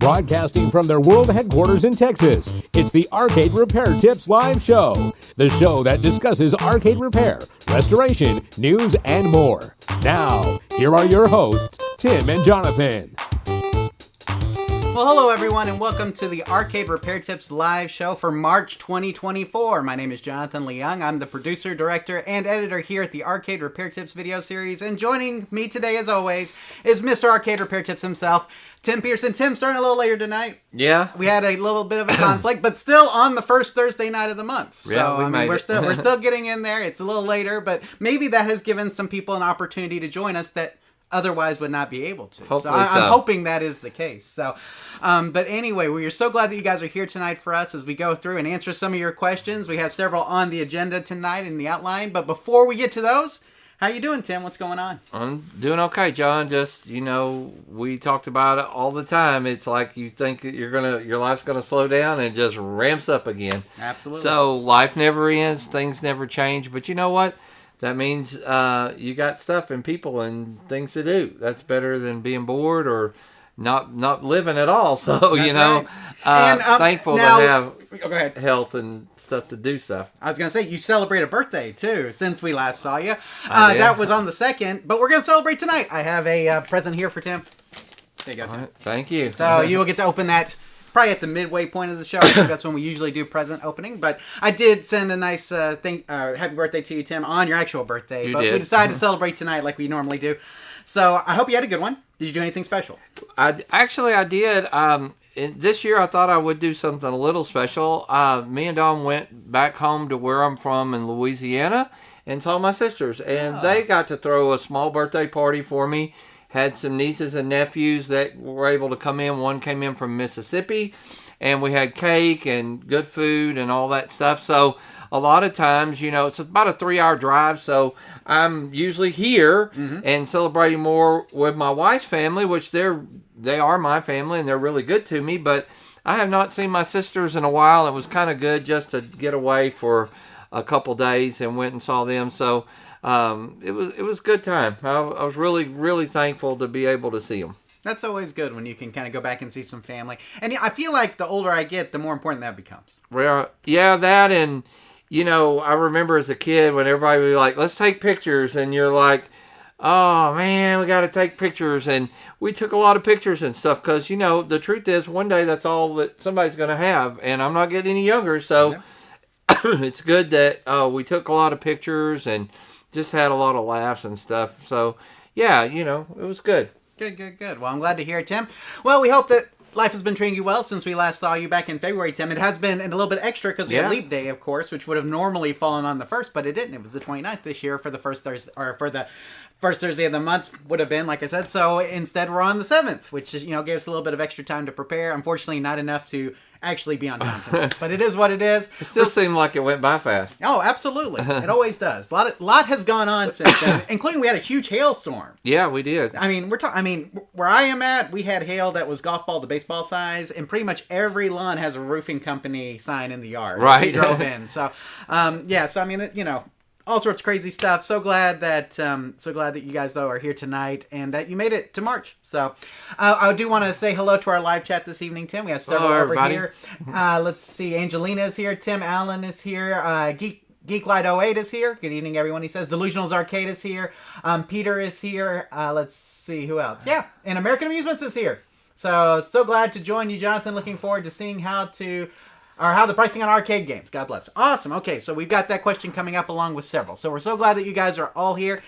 Broadcasting from their world headquarters in Texas, it's the Arcade Repair Tips Live Show. The show that discusses arcade repair, restoration, news, and more. Now, here are your hosts, Tim and Jonathan. Well, hello everyone, and welcome to the Arcade Repair Tips Live Show for March 2024. My name is Jonathan Leung. I'm the producer, director, and editor here at the Arcade Repair Tips video series. And joining me today, as always, is Mr. Arcade Repair Tips himself, Tim Peterson. Tim, starting a little later tonight. Yeah. We had a little bit of a conflict, but still on the first Thursday night of the month. So, yeah, we're still getting in there. It's a little later, but maybe that has given some people an opportunity to join us that otherwise would not be able to. Hopefully I'm hoping that is the case. So, but anyway, we are so glad that you guys are here tonight for us as we go through and answer some of your questions. We have several on the agenda tonight in the outline, but before we get to those, how you doing, Tim? What's going on? I'm doing okay, John. Just, we talked about it all the time. It's like you think that your life's gonna slow down and it just ramps up again. Absolutely. So life never ends, things never change, but you know what? That means you got stuff and people and things to do. That's better than being bored or not living at all. So, That's right. thankful now, to have go ahead. health and stuff to do stuff. I was going to say, you celebrate a birthday, too, since we last saw you. I did. That was on the 2nd, but we're going to celebrate tonight. I have a present here for Tim. There you go, Tim. Right, thank you. So you will get to open that probably at the midway point of the show. I think that's when we usually do present opening. But I did send a nice happy birthday to you, Tim, on your actual birthday. We decided to celebrate tonight like we normally do. So I hope you had a good one. Did you do anything special? I did. This year I thought I would do something a little special. Me and Dawn went back home to where I'm from in Louisiana and saw my sisters. And they got to throw a small birthday party for me. Had some nieces and nephews that were able to come in. One came in from Mississippi, and we had cake and good food and all that stuff. So a lot of times, it's about a 3-hour drive, so I'm usually here and celebrating more with my wife's family, which they are my family, and they're really good to me. But I have not seen my sisters in a while. It was kind of good just to get away for a couple days and went and saw them. So it was a good time. I was really, really thankful to be able to see them. That's always good when you can kind of go back and see some family. And I feel like the older I get, the more important that becomes. Well, yeah, that and, I remember as a kid when everybody would be like, let's take pictures. And you're like, oh, man, we got to take pictures. And we took a lot of pictures and stuff because, the truth is one day that's all that somebody's going to have. And I'm not getting any younger. So it's good that we took a lot of pictures and just had a lot of laughs and stuff. So, yeah, it was good. Good. Well, I'm glad to hear it, Tim. Well, we hope that life has been treating you well since we last saw you back in February, Tim. It has been a little bit extra because we had Leap Day, of course, which would have normally fallen on the 1st, but it didn't. It was the 29th this year for the first Thursday, or for the first Thursday of the month would have been, like I said. So instead, we're on the 7th, which gave us a little bit of extra time to prepare. Unfortunately, not enough to actually be on time tonight, but it is what it is. It still seemed like it went by fast. Oh, absolutely. It always does. A lot has gone on since then, including we had a huge hailstorm. Yeah, we did. I mean, where I am at, we had hail that was golf ball to baseball size, and pretty much every lawn has a roofing company sign in the yard. Right. We drove in. So, all sorts of crazy stuff. So glad that you guys though are here tonight and that you made it to March. So I do want to say hello to our live chat this evening, Tim. We have several over here. Let's see. Angelina is here. Tim Allen is here. Geeklight08 is here. Good evening, everyone. He says Delusionals Arcade is here. Peter is here. Let's see who else. Yeah, and American Amusements is here. So glad to join you, Jonathan. Looking forward to seeing how the pricing on arcade games. God bless. Awesome. Okay, so we've got that question coming up along with several. So we're so glad that you guys are all here.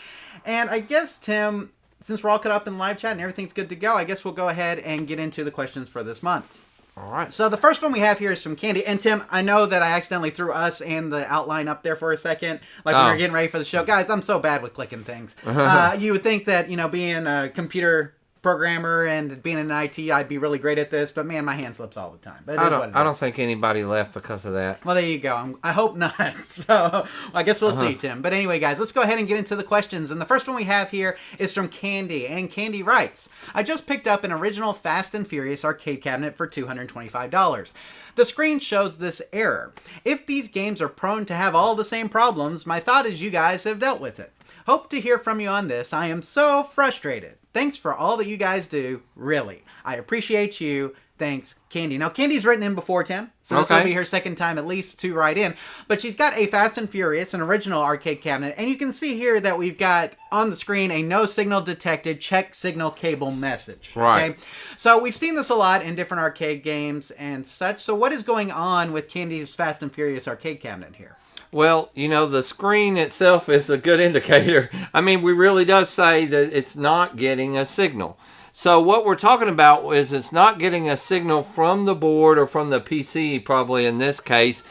And I guess, Tim, since we're all caught up in live chat and everything's good to go, I guess we'll go ahead and get into the questions for this month. All right. So the first one we have here is from Candy. And Tim, I know that I accidentally threw us and the outline up there for a second, like when we were getting ready for the show. Guys, I'm so bad with clicking things. You would think that, being a computer programmer and being in IT, I'd be really great at this, but man, my hand slips all the time. But I don't think anybody left because of that. Well, there you go. I hope not. So I guess we'll see, Tim. But anyway, guys, let's go ahead and get into the questions. And the first one we have here is from Candy. And Candy writes, I just picked up an original Fast and Furious arcade cabinet for $225. The screen shows this error. If these games are prone to have all the same problems, my thought is you guys have dealt with it. Hope to hear from you on this. I am so frustrated. Thanks for all that you guys do. Really. I appreciate you. Thanks, Candy. Now, Candy's written in before, Tim, so this will be her second time at least to write in. But she's got a Fast and Furious, an original arcade cabinet, and you can see here that we've got on the screen a no signal detected, check signal cable message. Right. Okay? So we've seen this a lot in different arcade games and such. So what is going on with Candy's Fast and Furious arcade cabinet here? Well, the screen itself is a good indicator. I mean, we really does say that it's not getting a signal. So what we're talking about is it's not getting a signal from the board or from the PC, probably in this case,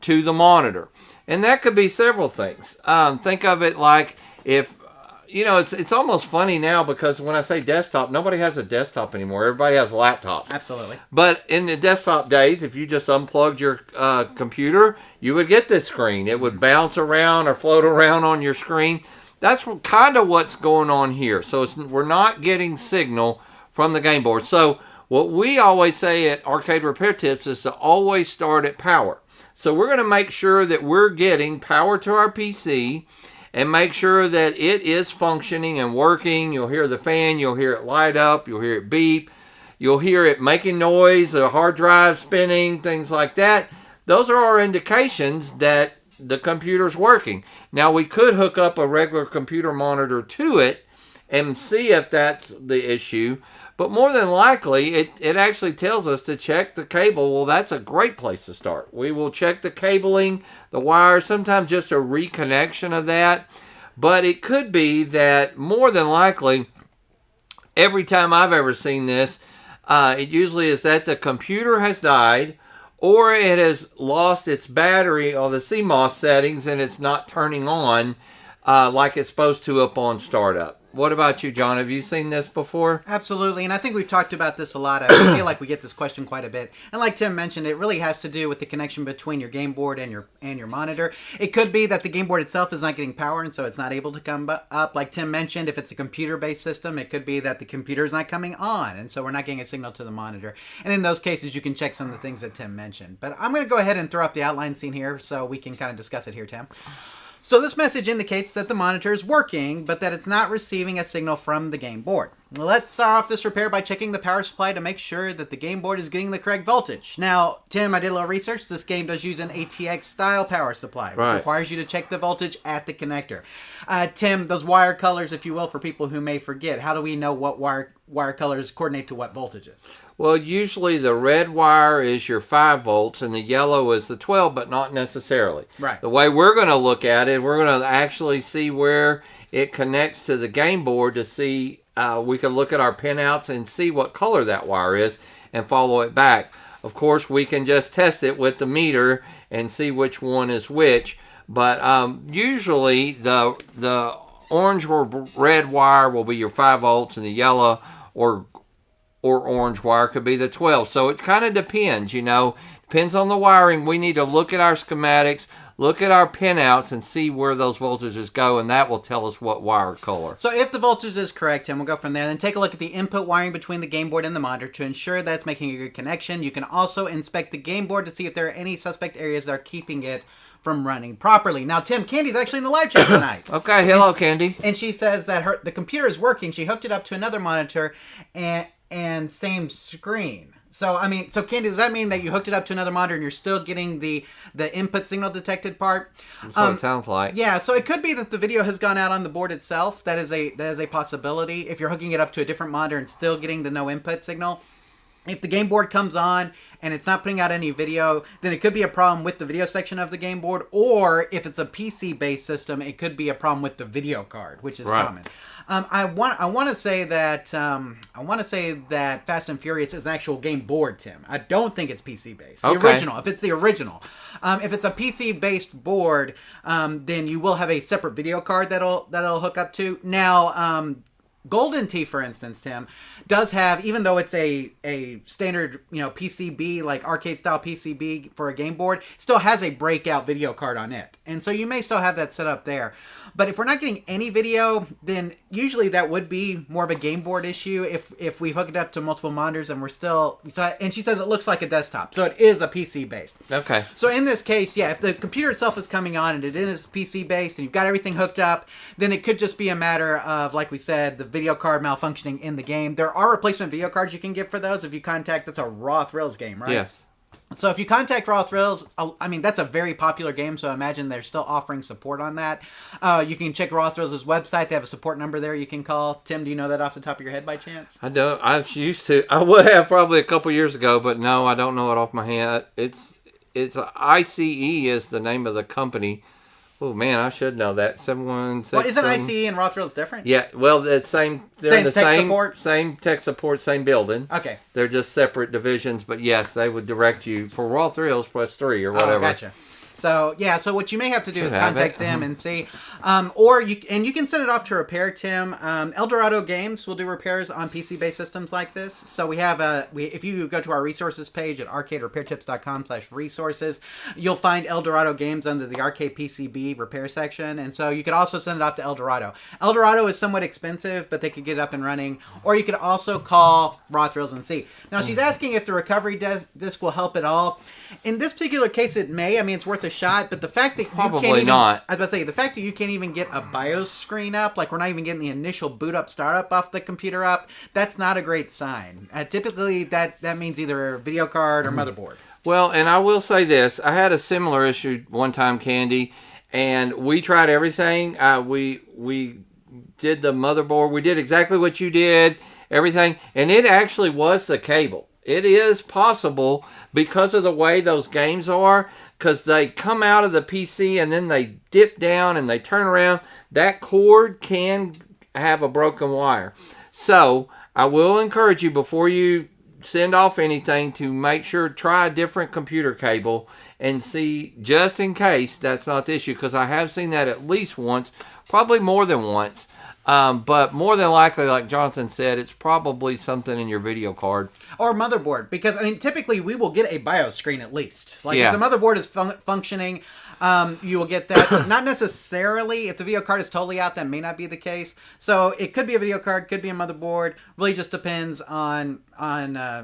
to the monitor. And that could be several things. Think of it like if, it's almost funny now because when I say desktop, nobody has a desktop anymore. Everybody has laptops. Absolutely. But in the desktop days, if you just unplugged your computer, you would get this screen. It would bounce around or float around on your screen. That's kind of what's going on here. So we're not getting signal from the game board. So what we always say at Arcade Repair Tips is to always start at power. So we're going to make sure that we're getting power to our PC and make sure that it is functioning and working. You'll hear the fan, you'll hear it light up, you'll hear it beep, you'll hear it making noise, a hard drive spinning, things like that. Those are our indications that the computer's working. Now, we could hook up a regular computer monitor to it and see if that's the issue, but more than likely, it actually tells us to check the cable. Well, that's a great place to start. We will check the cabling, the wires, sometimes just a reconnection of that, but it could be that more than likely, every time I've ever seen this, it usually is that the computer has died, or it has lost its battery or the CMOS settings and it's not turning on like it's supposed to upon startup. What about you, John? Have you seen this before? Absolutely, and I think we've talked about this a lot. I feel like we get this question quite a bit. And like Tim mentioned, it really has to do with the connection between your game board and your monitor. It could be that the game board itself is not getting power, and so it's not able to come up. Like Tim mentioned, if it's a computer-based system, it could be that the computer is not coming on, and so we're not getting a signal to the monitor. And in those cases, you can check some of the things that Tim mentioned. But I'm going to go ahead and throw up the outline scene here so we can kind of discuss it here, Tim. So this message indicates that the monitor is working, but that it's not receiving a signal from the game board. Let's start off this repair by checking the power supply to make sure that the game board is getting the correct voltage. Now, Tim, I did a little research. This game does use an ATX style power supply, which requires you to check the voltage at the connector. Tim, those wire colors, if you will, for people who may forget, how do we know what wire colors coordinate to what voltages? Well, usually the red wire is your 5 volts and the yellow is the 12, but not necessarily. Right. The way we're going to look at it, we're going to actually see where it connects to the game board to see, we can look at our pinouts and see what color that wire is and follow it back. Of course, we can just test it with the meter and see which one is which, but usually the orange or red wire will be your 5 volts and the yellow or orange wire could be the 12. So it kind of depends, depends on the wiring. We need to look at our schematics, look at our pinouts and see where those voltages go, and that will tell us what wire color. So if the voltage is correct, and we'll go from there, then take a look at the input wiring between the game board and the monitor to ensure that it's making a good connection. You can also inspect the game board to see if there are any suspect areas that are keeping it from running properly. Now, Tim, Candy's actually in the live chat tonight. Okay, hello, Candy. And she says that the computer is working. She hooked it up to another monitor and same screen. So, so Candy, does that mean that you hooked it up to another monitor and you're still getting the input signal detected part? That's what it sounds like. Yeah, so it could be that the video has gone out on the board itself. That is a possibility. If you're hooking it up to a different monitor and still getting the no input signal, if the game board comes on and it's not putting out any video, then it could be a problem with the video section of the game board. Or if it's a PC-based system, it could be a problem with the video card, which is common. I want to say that Fast and Furious is an actual game board, Tim. I don't think it's PC based. The original. If it's the original, if it's a PC based board, then you will have a separate video card that'll hook up to. Now, Golden Tee, for instance, Tim, does have, even though it's a standard PCB, like arcade style PCB for a game board, still has a breakout video card on it, and so you may still have that set up there. But if we're not getting any video, then usually that would be more of a game board issue if we hook it up to multiple monitors and we're still... And she says it looks like a desktop, so it is a PC-based. Okay. So in this case, yeah, if the computer itself is coming on and it is PC-based and you've got everything hooked up, then it could just be a matter of, like we said, the video card malfunctioning in the game. There are replacement video cards you can get for those if you contact... That's a Raw Thrills game, right? Yes. So if you contact Raw Thrills, I mean, that's a very popular game, so I imagine they're still offering support on that. You can check Raw Thrills' website. They have a support number there you can call. Tim, do you know that off the top of your head by chance? I don't. I used to. I would have probably a couple years ago, but no, I don't know it off my head. It's ICE is the name of the company. Oh man, I should know that. 716. Well, isn't ICE and Raw Thrills different? Yeah. Well, it's same. They're Same in the tech same support? Same tech support, same building. Okay. They're just separate divisions, but yes, they would direct you for Raw Thrills plus 3 or whatever. Oh, gotcha. So, yeah, so what you may have to do is Should have contact it. them and see. Or you can send it off to repair, Tim. Eldorado Games will do repairs on PC-based systems like this. So we have if you go to our resources page at arcaderepairtips.com/resources, you'll find Eldorado Games under the arcade PCB repair section. And so you could also send it off to Eldorado. Eldorado is somewhat expensive, but they could get it up and running. Or you could also call Raw Thrills and see. Now, she's asking if the recovery disc will help at all. In this particular case, it may. I mean, it's worth a shot, but the fact that Probably you can't even... not. I was about to say, the fact that you can't even get a BIOS screen up, like we're not even getting the initial boot up, startup off the computer up, that's not a great sign. Typically, that means either a video card or motherboard. Well, and I will say this. I had a similar issue one time, Candy, and we tried everything. We did the motherboard. We did exactly what you did, everything, and it actually was the cable. It is possible because of the way those games are, because they come out of the PC and then they dip down and they turn around. That cord can have a broken wire. So I will encourage you before you send off anything to make sure, try a different computer cable and see, just in case that's not the issue, because I have seen that at least once, probably more than once. But more than likely, like Jonathan said, it's probably something in your video card. Or motherboard, because, I mean, typically we will get a BIOS screen at least. Like, Yeah. if the motherboard is functioning, you will get that. Not necessarily. If the video card is totally out, that may not be the case. So it could be a video card, could be a motherboard. Really just depends on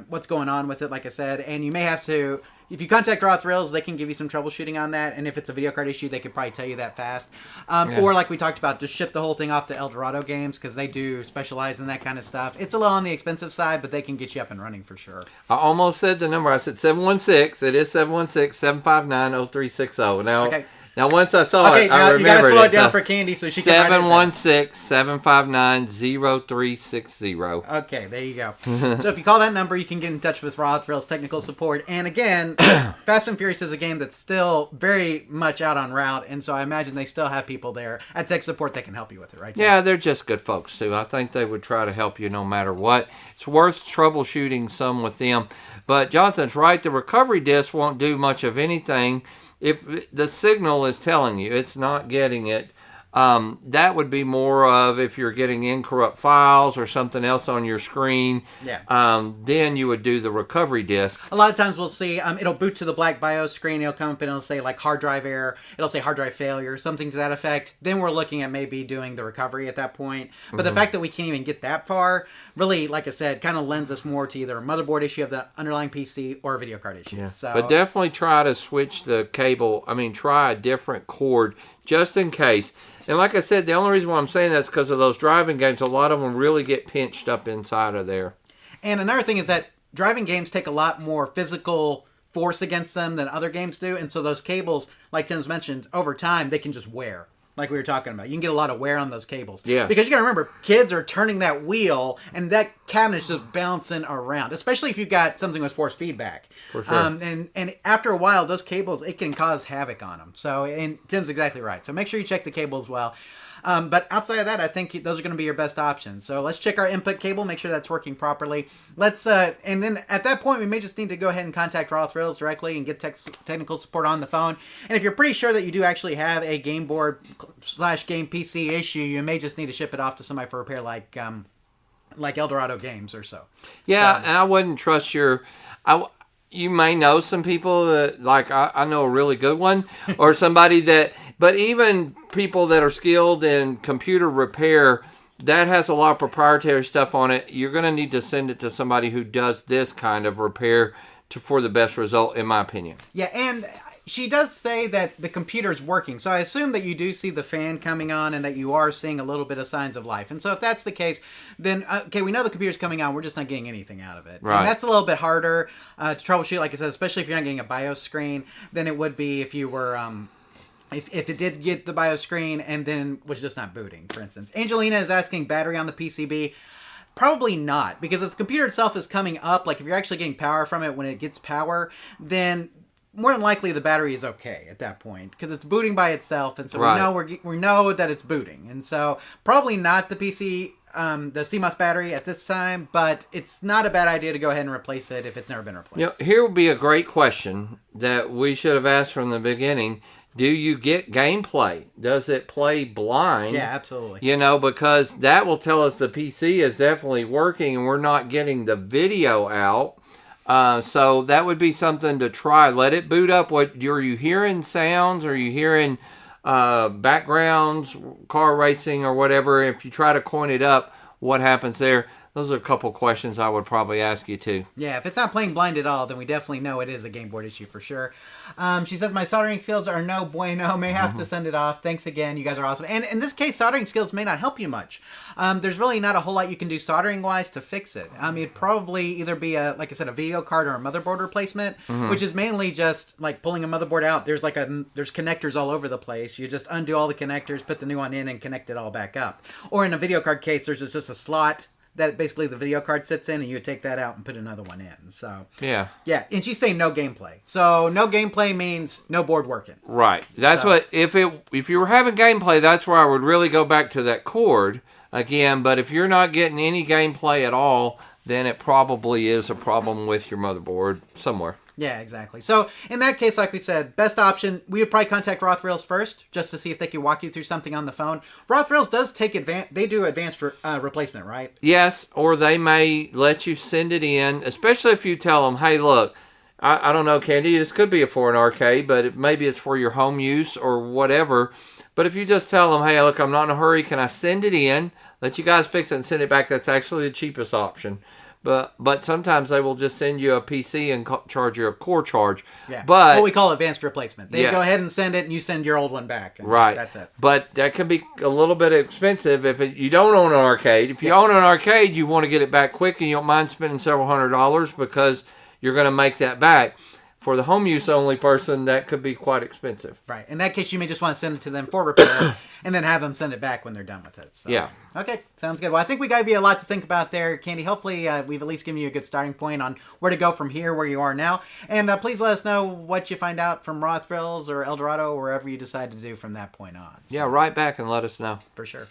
what's going on with it, like I said. And you may have to... If you contact Raw Thrills, they can give you some troubleshooting on that. And if it's a video card issue, they could probably tell you that fast. Or like we talked about, just ship the whole thing off to Eldorado Games because they do specialize in that kind of stuff. It's a little on the expensive side, but they can get you up and running for sure. I almost said the number. I said 716. It is 716-759-0360. Now, Okay. now once I saw Okay, it, now I you got to remembered slow it it. down So for Candy so she can write it down. 716-759-0360. Okay, there you go. So if you call that number, you can get in touch with Raw Thrills technical support. And again, Fast and Furious is a game that's still very much out on route, and so I imagine they still have people there at tech support that can help you with it, right? Yeah, they're just good folks, too. I think they would try to help you no matter what. It's worth troubleshooting some with them. But Jonathan's right. The recovery disc won't do much of anything. If the signal is telling you it's not getting it, that would be more of if you're getting incorrupt files or something else on your screen. Yeah. Then you would do the recovery disk. A lot of times we'll see it'll boot to the black BIOS screen. It'll come up and it'll say like hard drive error. It'll say hard drive failure, something to that effect. Then we're looking at maybe doing the recovery at that point. But the fact that we can't even get that far really, like I said, kind of lends us more to either a motherboard issue of the underlying PC or a video card issue. Yeah. So, But definitely try to switch the cable. I mean, try a different cord just in case. And like I said, the only reason why I'm saying that's because of those driving games. A lot of them really get pinched up inside of there. And another thing is that driving games take a lot more physical force against them than other games do. And so those cables, like Tim's mentioned, over time, they can just wear. Like we were talking about. You can get a lot of wear on those cables. Yes. Because you got to remember, kids are turning that wheel, and that cabinet's just bouncing around. Especially if you've got something with force feedback. For sure. And after a while, those cables, it can cause havoc on them. So, and Tim's exactly right. So make sure you check the cable as well. But outside of that, I think those are going to be your best options. So let's check our input cable, make sure that's working properly. And then at that point, we may just need to go ahead and contact Raw Thrills directly and get technical support on the phone. And if you're pretty sure that you do actually have a game board / game PC issue, you may just need to ship it off to somebody for repair, like Eldorado Games or so. Yeah, and I wouldn't trust you may know some people that, like I know a really good one, or somebody that, but even people that are skilled in computer repair, that has a lot of proprietary stuff on it. You're going to need to send it to somebody who does this kind of repair for the best result, in my opinion. Yeah, and she does say that the computer's working, so I assume that you do see the fan coming on and that you are seeing a little bit of signs of life. And so if that's the case, then, okay, we know the computer's coming on, we're just not getting anything out of it. Right. And that's a little bit harder to troubleshoot, like I said, especially if you're not getting a BIOS screen, than it would be if you were... If it did get the BIOS screen and then was just not booting, for instance. Angelina is asking battery on the PCB. Probably not, because if the computer itself is coming up, like if you're actually getting power from it when it gets power, then more than likely the battery is okay at that point, because it's booting by itself, and so we know that it's booting, and so probably not the PC, the CMOS battery at this time, but it's not a bad idea to go ahead and replace it if it's never been replaced. You know, here would be a great question that we should have asked from the beginning. Do you get gameplay? Does it play blind? Yeah, absolutely. You know, because that will tell us the PC is definitely working and we're not getting the video out. So that would be something to try. Let it boot up. Are you hearing sounds? Are you hearing backgrounds, car racing or whatever? If you try to coin it up, what happens there? Those are a couple questions I would probably ask you too. Yeah, if it's not playing blind at all, then we definitely know it is a game board issue for sure. She says, my soldering skills are no bueno. May have to send it off. Thanks again. You guys are awesome. And in this case, soldering skills may not help you much. There's really not a whole lot you can do soldering-wise to fix it. It'd probably either be, like I said, a video card or a motherboard replacement, which is mainly just like pulling a motherboard out. There's connectors all over the place. You just undo all the connectors, put the new one in, and connect it all back up. Or in a video card case, there's just a slot that basically the video card sits in, and you would take that out and put another one in. So yeah, and she's saying no gameplay. So no gameplay means no board working. Right. That's what if you were having gameplay, that's where I would really go back to that cord again. But if you're not getting any gameplay at all, then it probably is a problem with your motherboard somewhere. Yeah, exactly. So in that case, like we said, best option, we would probably contact Rothrails first, just to see if they could walk you through something on the phone. Rothrails does take they do advanced replacement, right? Yes, or they may let you send it in, especially if you tell them, hey, look, I don't know, Candy, this could be for an arcade, but maybe it's for your home use or whatever. But if you just tell them, hey, look, I'm not in a hurry, can I send it in, let you guys fix it and send it back, that's actually the cheapest option. But sometimes they will just send you a PC and charge you a core charge. Yeah, but what we call advanced replacement. They go ahead and send it, and you send your old one back. Right. That's it. But that can be a little bit expensive if you don't own an arcade. If you own an arcade, you want to get it back quick, and you don't mind spending several $100s because you're going to make that back. For the home use only person, that could be quite expensive. Right. In that case, you may just want to send it to them for repair and then have them send it back when they're done with it. So. Yeah. Okay. Sounds good. Well, I think we gave you a lot to think about there, Candy. Hopefully, we've at least given you a good starting point on where to go from here, where you are now. And please let us know what you find out from Rothrails or Eldorado or wherever you decide to do from that point on. So, yeah, write back and let us know. For sure.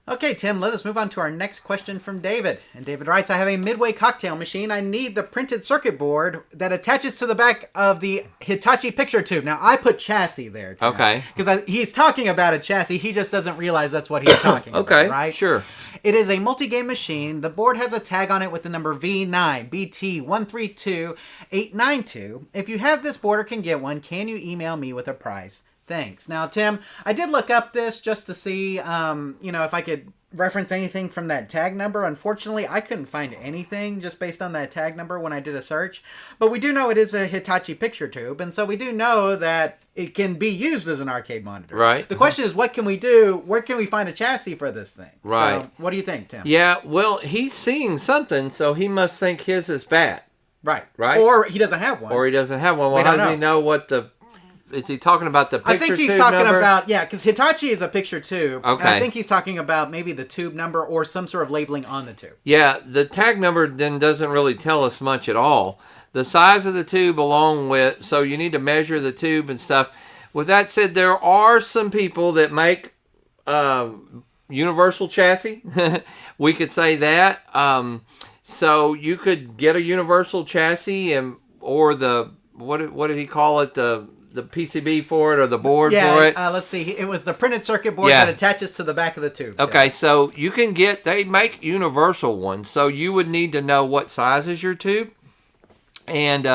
Okay, Tim, let us move on to our next question from David. And David writes, I have a Midway cocktail machine. I need the printed circuit board that attaches to the back of the Hitachi picture tube. Now, I put chassis there, Tim. Okay. Because he's talking about a chassis. He just doesn't realize that's what he's talking okay, about, right? Sure. It is a multi-game machine. The board has a tag on it with the number V9BT132892. If you have this board or can get one, can you email me with a price? Thanks. Now, Tim, I did look up this just to see, if I could reference anything from that tag number. Unfortunately, I couldn't find anything just based on that tag number when I did a search. But we do know it is a Hitachi picture tube, and so we do know that it can be used as an arcade monitor. Right. The question is, what can we do? Where can we find a chassis for this thing? Right. So, what do you think, Tim? Yeah, well, he's seeing something, so he must think his is bad. Right. Right? Or he doesn't have one. Well, how does he know what the... Is he talking about the picture tube number? I think he's talking about, because Hitachi is a picture tube. Okay. And I think he's talking about maybe the tube number or some sort of labeling on the tube. Yeah, the tag number then doesn't really tell us much at all. The size of the tube along with, so you need to measure the tube and stuff. With that said, there are some people that make universal chassis. We could say that. So you could get a universal chassis or the, what did he call it? The PCB for it or the board for it. Let's see. It was the printed circuit board that attaches to the back of the tube. Okay, so you can they make universal ones. So you would need to know what size is your tube. And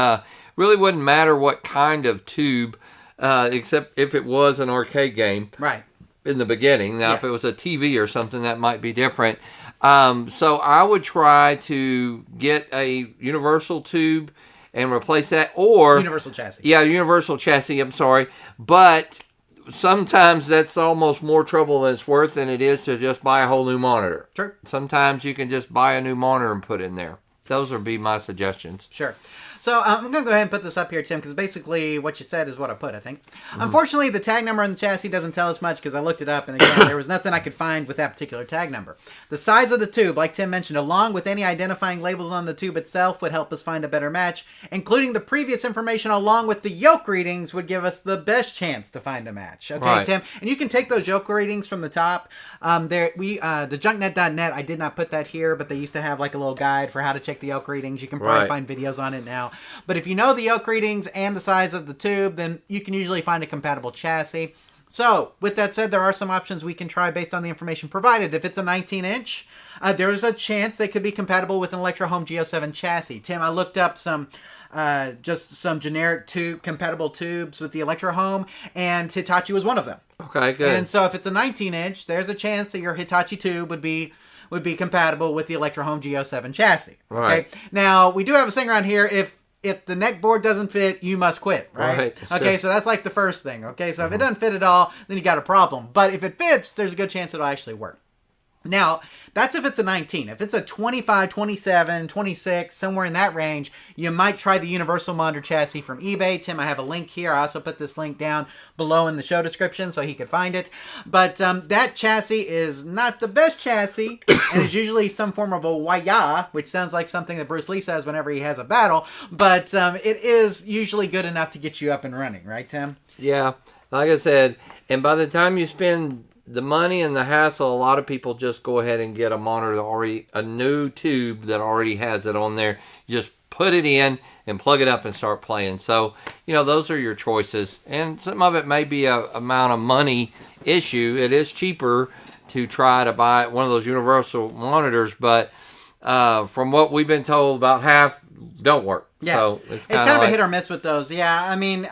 really wouldn't matter what kind of tube. except if it was an arcade game. Right. In the beginning. Now, if it was a TV or something, that might be different. So I would try to get a universal tube and replace that, or universal chassis. Yeah, universal chassis. I'm sorry, but sometimes that's almost more trouble than it's worth than it is to just buy a whole new monitor. Sure. Sometimes you can just buy a new monitor and put in there. Those would be my suggestions. Sure. So I'm going to go ahead and put this up here, Tim, because basically what you said is what I put, I think. Unfortunately, the tag number on the chassis doesn't tell us much because I looked it up, and again, there was nothing I could find with that particular tag number. The size of the tube, like Tim mentioned, along with any identifying labels on the tube itself, would help us find a better match. Including the previous information along with the yoke readings would give us the best chance to find a match. Okay, right. Tim? And you can take those yoke readings from the top. The junknet.net, I did not put that here, but they used to have like a little guide for how to check the yoke readings. You can probably find videos on it now. But if you know the yoke readings and the size of the tube, then you can usually find a compatible chassis. So, with that said, there are some options we can try based on the information provided. If it's a 19-inch, there's a chance they could be compatible with an Electro Home G07 chassis. Tim, I looked up some generic compatible tubes with the Electro Home, and Hitachi was one of them. Okay, good. And so if it's a 19-inch, there's a chance that your Hitachi tube would be compatible with the Electro Home G07 chassis. Right. Okay. Now, we do have a thing around here. If the neck board doesn't fit, you must quit, right? Right. Okay, so that's like the first thing. Okay, so if it doesn't fit at all, then you got a problem. But if it fits, there's a good chance it'll actually work. Now, that's if it's a 19. If it's a 25, 27, 26, somewhere in that range, you might try the Universal Monitor chassis from eBay. Tim, I have a link here. I also put this link down below in the show description so he could find it. But that chassis is not the best chassis and is usually some form of a wah-yah, which sounds like something that Bruce Lee says whenever he has a battle. But it is usually good enough to get you up and running, right, Tim? Yeah, like I said, and by the time you spend the money and the hassle, a lot of people just go ahead and get a monitor a new tube that already has it on there. You just put it in and plug it up and start playing. So, those are your choices. And some of it may be a amount of money issue. It is cheaper to try to buy one of those universal monitors, but from what we've been told, about half don't work. Yeah. So it's kind of a hit or miss with those. Yeah, I mean,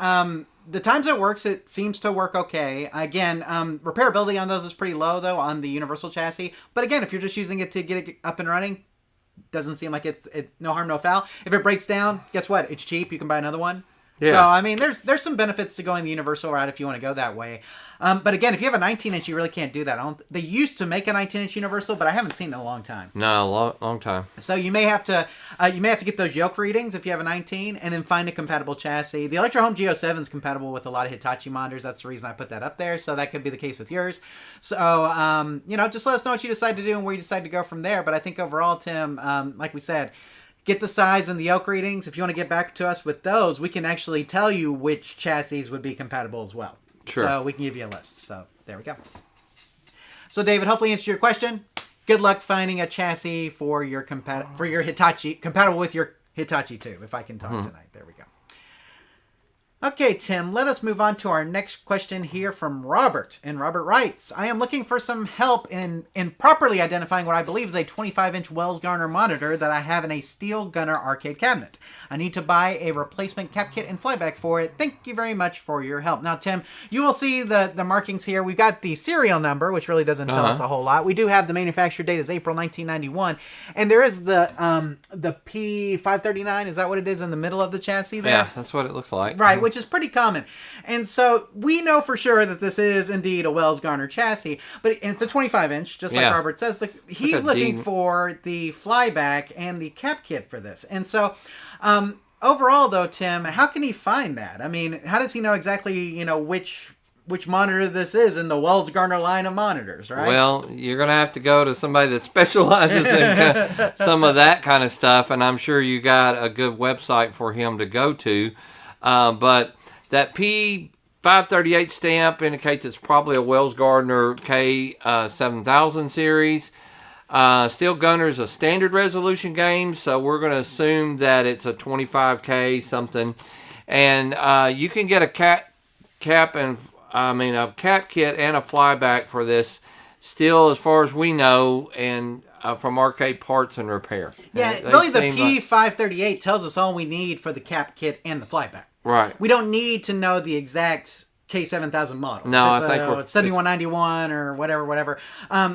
the times it works, it seems to work okay. Again, repairability on those is pretty low, though, on the universal chassis. But again, if you're just using it to get it up and running, doesn't seem like it's no harm, no foul. If it breaks down, guess what? It's cheap. You can buy another one. Yeah. So, I mean, there's some benefits to going the universal route if you want to go that way. But again, if you have a 19-inch, you really can't do that. They used to make a 19-inch universal, but I haven't seen it in a long time. No, long time. So you may have to get those yoke readings if you have a 19, and then find a compatible chassis. The Electro Home G07 is compatible with a lot of Hitachi monitors. That's the reason I put that up there. So that could be the case with yours. So just let us know what you decide to do and where you decide to go from there. But I think overall, Tim, like we said, get the size and the yoke readings. If you want to get back to us with those, we can actually tell you which chassis would be compatible as well. Sure. So we can give you a list. So there we go. So David, hopefully answered your question. Good luck finding a chassis for your Hitachi, compatible with your Hitachi too, if I can talk tonight. There we go. Okay, Tim, let us move on to our next question here from Robert. And Robert writes, I am looking for some help in properly identifying what I believe is a 25-inch Wells Garner monitor that I have in a Steel Gunner arcade cabinet. I need to buy a replacement cap kit and flyback for it. Thank you very much for your help. Now, Tim, you will see the markings here. We've got the serial number, which really doesn't tell us a whole lot. We do have the manufacturer date is April 1991. And there is the P539. Is that what it is in the middle of the chassis there? Yeah, that's what it looks like. Right, which is pretty common. And so we know for sure that this is indeed a Wells Garner chassis, but it's a 25-inch, just like Robert says. He's looking for the flyback and the cap kit for this. And so overall, though, Tim, how can he find that? I mean, how does he know exactly, which monitor this is in the Wells Garner line of monitors, right? Well, you're going to have to go to somebody that specializes in some of that kind of stuff, and I'm sure you got a good website for him to go to. But that P538 stamp indicates it's probably a Wells Garner K7000 series. Steel Gunner is a standard resolution game, so we're going to assume that it's a 25K something. And you can get a cap kit and a flyback for this still, as far as we know, and from Arcade Parts and Repair. Yeah, really the P538 tells us all we need for the cap kit and the flyback. Right. We don't need to know the exact K7000 model. No, it's I think it's 7191 or whatever.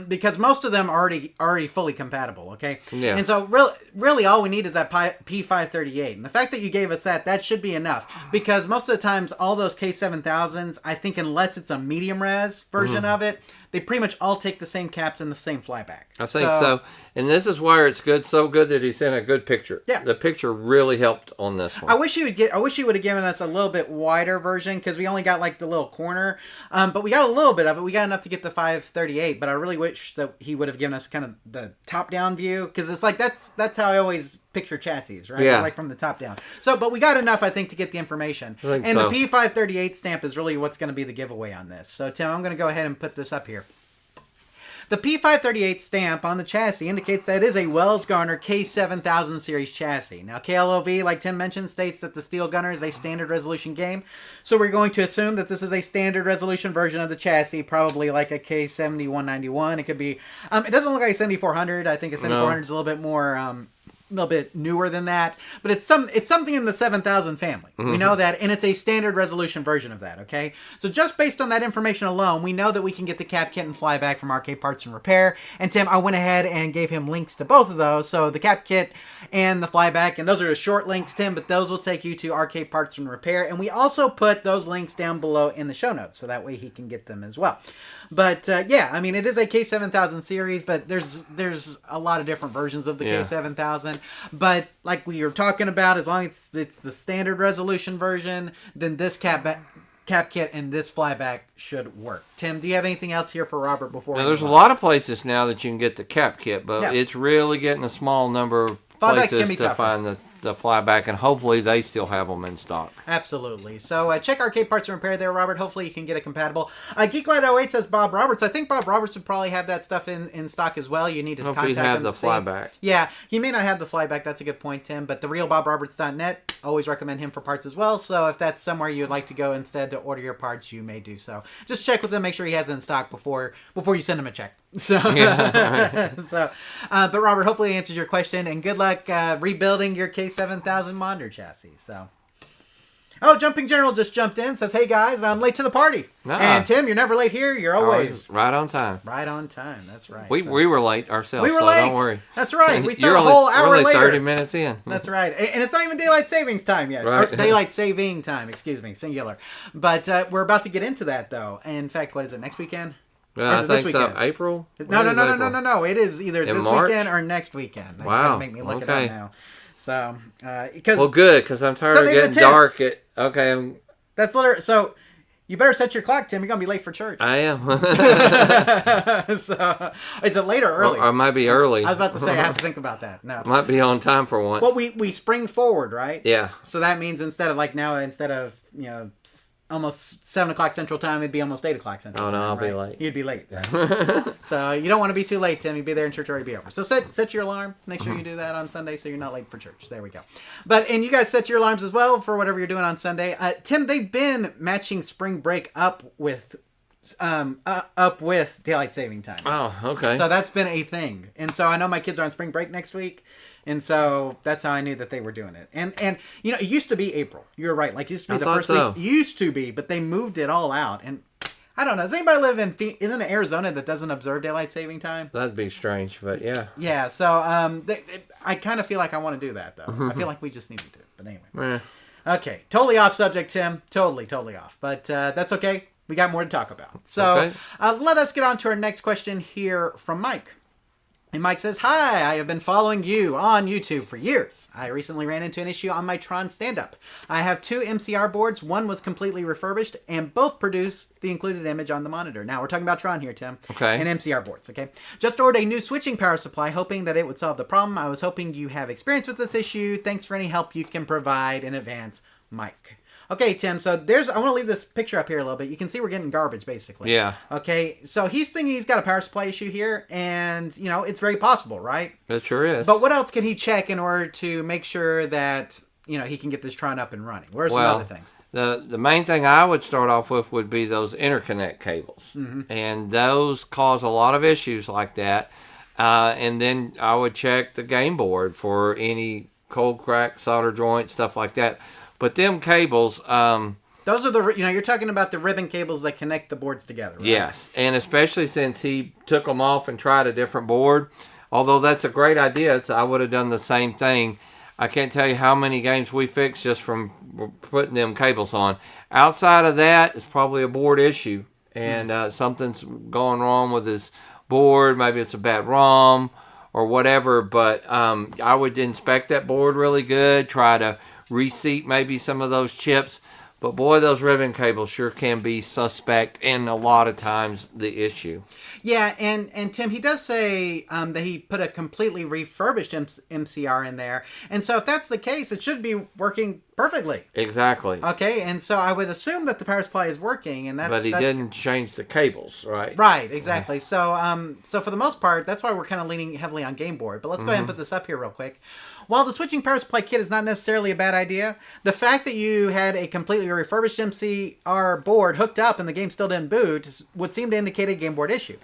Because most of them are already fully compatible. Okay. Yeah. And so really all we need is that P538, and the fact that you gave us that should be enough. Because most of the times, all those K7000s, I think, unless it's a medium res version of it, they pretty much all take the same caps and the same flyback. I think so. And this is where it's so good that he sent a good picture. Yeah. The picture really helped on this one. I wish he would have given us a little bit wider version, because we only got like the little corner. But we got a little bit of it. We got enough to get the 538, but I really wish that he would have given us kind of the top-down view, because it's like that's how I always picture chassis, right? Yeah. Like from the top down. So, but we got enough, I think, to get the information. And so. The P538 stamp is really what's going to be the giveaway on this. So, Tim, I'm going to go ahead and put this up here. The P538 stamp on the chassis indicates that it is a Wells Garner K7000 series chassis. Now, KLOV, like Tim mentioned, states that the Steel Gunner is a standard resolution game. So we're going to assume that this is a standard resolution version of the chassis, probably like a K7191. It could be, it doesn't look like a 7400. I think a 7400 is a little bit more, a little bit newer than that, but it's something in the 7000 family. We know that, and it's a standard resolution version of that, okay? So just based on that information alone, we know that we can get the cap kit and flyback from Arcade Parts and Repair. And Tim, I went ahead and gave him links to both of those. So the cap kit and the flyback, and those are the short links, Tim, but those will take you to Arcade Parts and Repair. And we also put those links down below in the show notes, so that way he can get them as well. But yeah, I mean, it is a K7000 series, but there's a lot of different versions of the K7000. But like we were talking about, as long as it's the standard resolution version, then this cap kit and this flyback should work. Tim, do you have anything else here for Robert before? Now, there's a lot of places now that you can get the cap kit, but it's really getting a small number of places to find the flyback, and hopefully they still have them in stock. Absolutely. So check Arcade Parts and Repair there, Robert. Hopefully you can get it compatible. Geeklight08 says Bob Roberts. I think Bob Roberts would probably have that stuff in stock as well. You need to hopefully contact him have the flyback. Yeah, he may not have the flyback. That's a good point, Tim. But the realbobroberts.net, always recommend him for parts as well. So if that's somewhere you'd like to go instead to order your parts, you may do so. Just check with him, make sure he has it in stock before you send him a check. So, but Robert, hopefully it answers your question, and good luck rebuilding your K7000 Monder chassis. So, Jumping General just jumped in, says, "Hey guys, I'm late to the party." And Tim, you're never late here. You're always right on time. Right on time. That's right. We were late ourselves. We were late. Don't worry. That's right. We started a whole hour later. 30 minutes in. That's right. And it's not even daylight savings time yet. Right. Or daylight saving time. Excuse me, singular. But we're about to get into that though. In fact, what is it? Next weekend? I think so. April? No. It is either this March? weekend or next weekend. You Wow. gotta make me look it up now. So, because good, because I'm tired of getting dark. That's literally so. You better set your clock, Tim. You're gonna be late for church. I am. So, is it late or early? Or I might be early. I was about to say I have to think about that. No, might be on time for once. Well, we spring forward, right? Yeah. So that means instead of almost 7 o'clock Central Time, it'd be almost 8 o'clock Central Time. Oh, no, I'll right? be late. You'd be late. So you don't want to be too late, Tim. You'd be there and church already be over. So set your alarm. Make sure you do that on Sunday so you're not late for church. There we go. And you guys set your alarms as well for whatever you're doing on Sunday. Tim, they've been matching spring break up with daylight saving time. Oh, okay. So that's been a thing. And so I know my kids are on spring break next week. And so that's how I knew that they were doing it. And it used to be April. You're right. Like, it used to be the first week. It used to be, but they moved it all out. And I don't know. Does anybody live isn't it Arizona that doesn't observe daylight saving time? That'd be strange, but yeah. Yeah. So I kind of feel like I want to do that, though. I feel like we just need to do it. But anyway. Okay. Totally off subject, Tim. Totally off. But that's okay. We got more to talk about. So let us get on to our next question here from Mike. And Mike says, "Hi, I have been following you on YouTube for years. I recently ran into an issue on my Tron stand-up. I have 2 MCR boards. One was completely refurbished, and both produce the included image on the monitor." Now, we're talking about Tron here, Tim. Okay. And MCR boards, okay? "Just ordered a new switching power supply, hoping that it would solve the problem. I was hoping you have experience with this issue. Thanks for any help you can provide in advance, Mike." Okay, Tim, so I want to leave this picture up here a little bit. You can see we're getting garbage, basically. Yeah. Okay, so he's thinking he's got a power supply issue here, and, it's very possible, right? It sure is. But what else can he check in order to make sure that, he can get this Tron up and running? What are some other things? The main thing I would start off with would be those interconnect cables. Mm-hmm. And those cause a lot of issues like that. And then I would check the game board for any cold crack, solder joint, stuff like that. But them cables, those are the, you're talking about the ribbon cables that connect the boards together, right? Yes, and especially since he took them off and tried a different board. Although that's a great idea, I would have done the same thing. I can't tell you how many games we fixed just from putting them cables on. Outside of that, it's probably a board issue, and something's going wrong with his board. Maybe it's a bad ROM or whatever, but I would inspect that board really good, try to reseat maybe some of those chips. But boy, those ribbon cables sure can be suspect, and a lot of times the issue. Yeah, and Tim, he does say that he put a completely refurbished MCR in there. And so if that's the case, it should be working perfectly. Exactly. Okay, and so I would assume that the power supply is working, and but he didn't change the cables, right? Right, exactly. So so for the most part, that's why we're kind of leaning heavily on game board. But let's go ahead and put this up here real quick. While the switching power supply kit is not necessarily a bad idea, the fact that you had a completely refurbished MCR board hooked up and the game still didn't boot would seem to indicate a game board issue.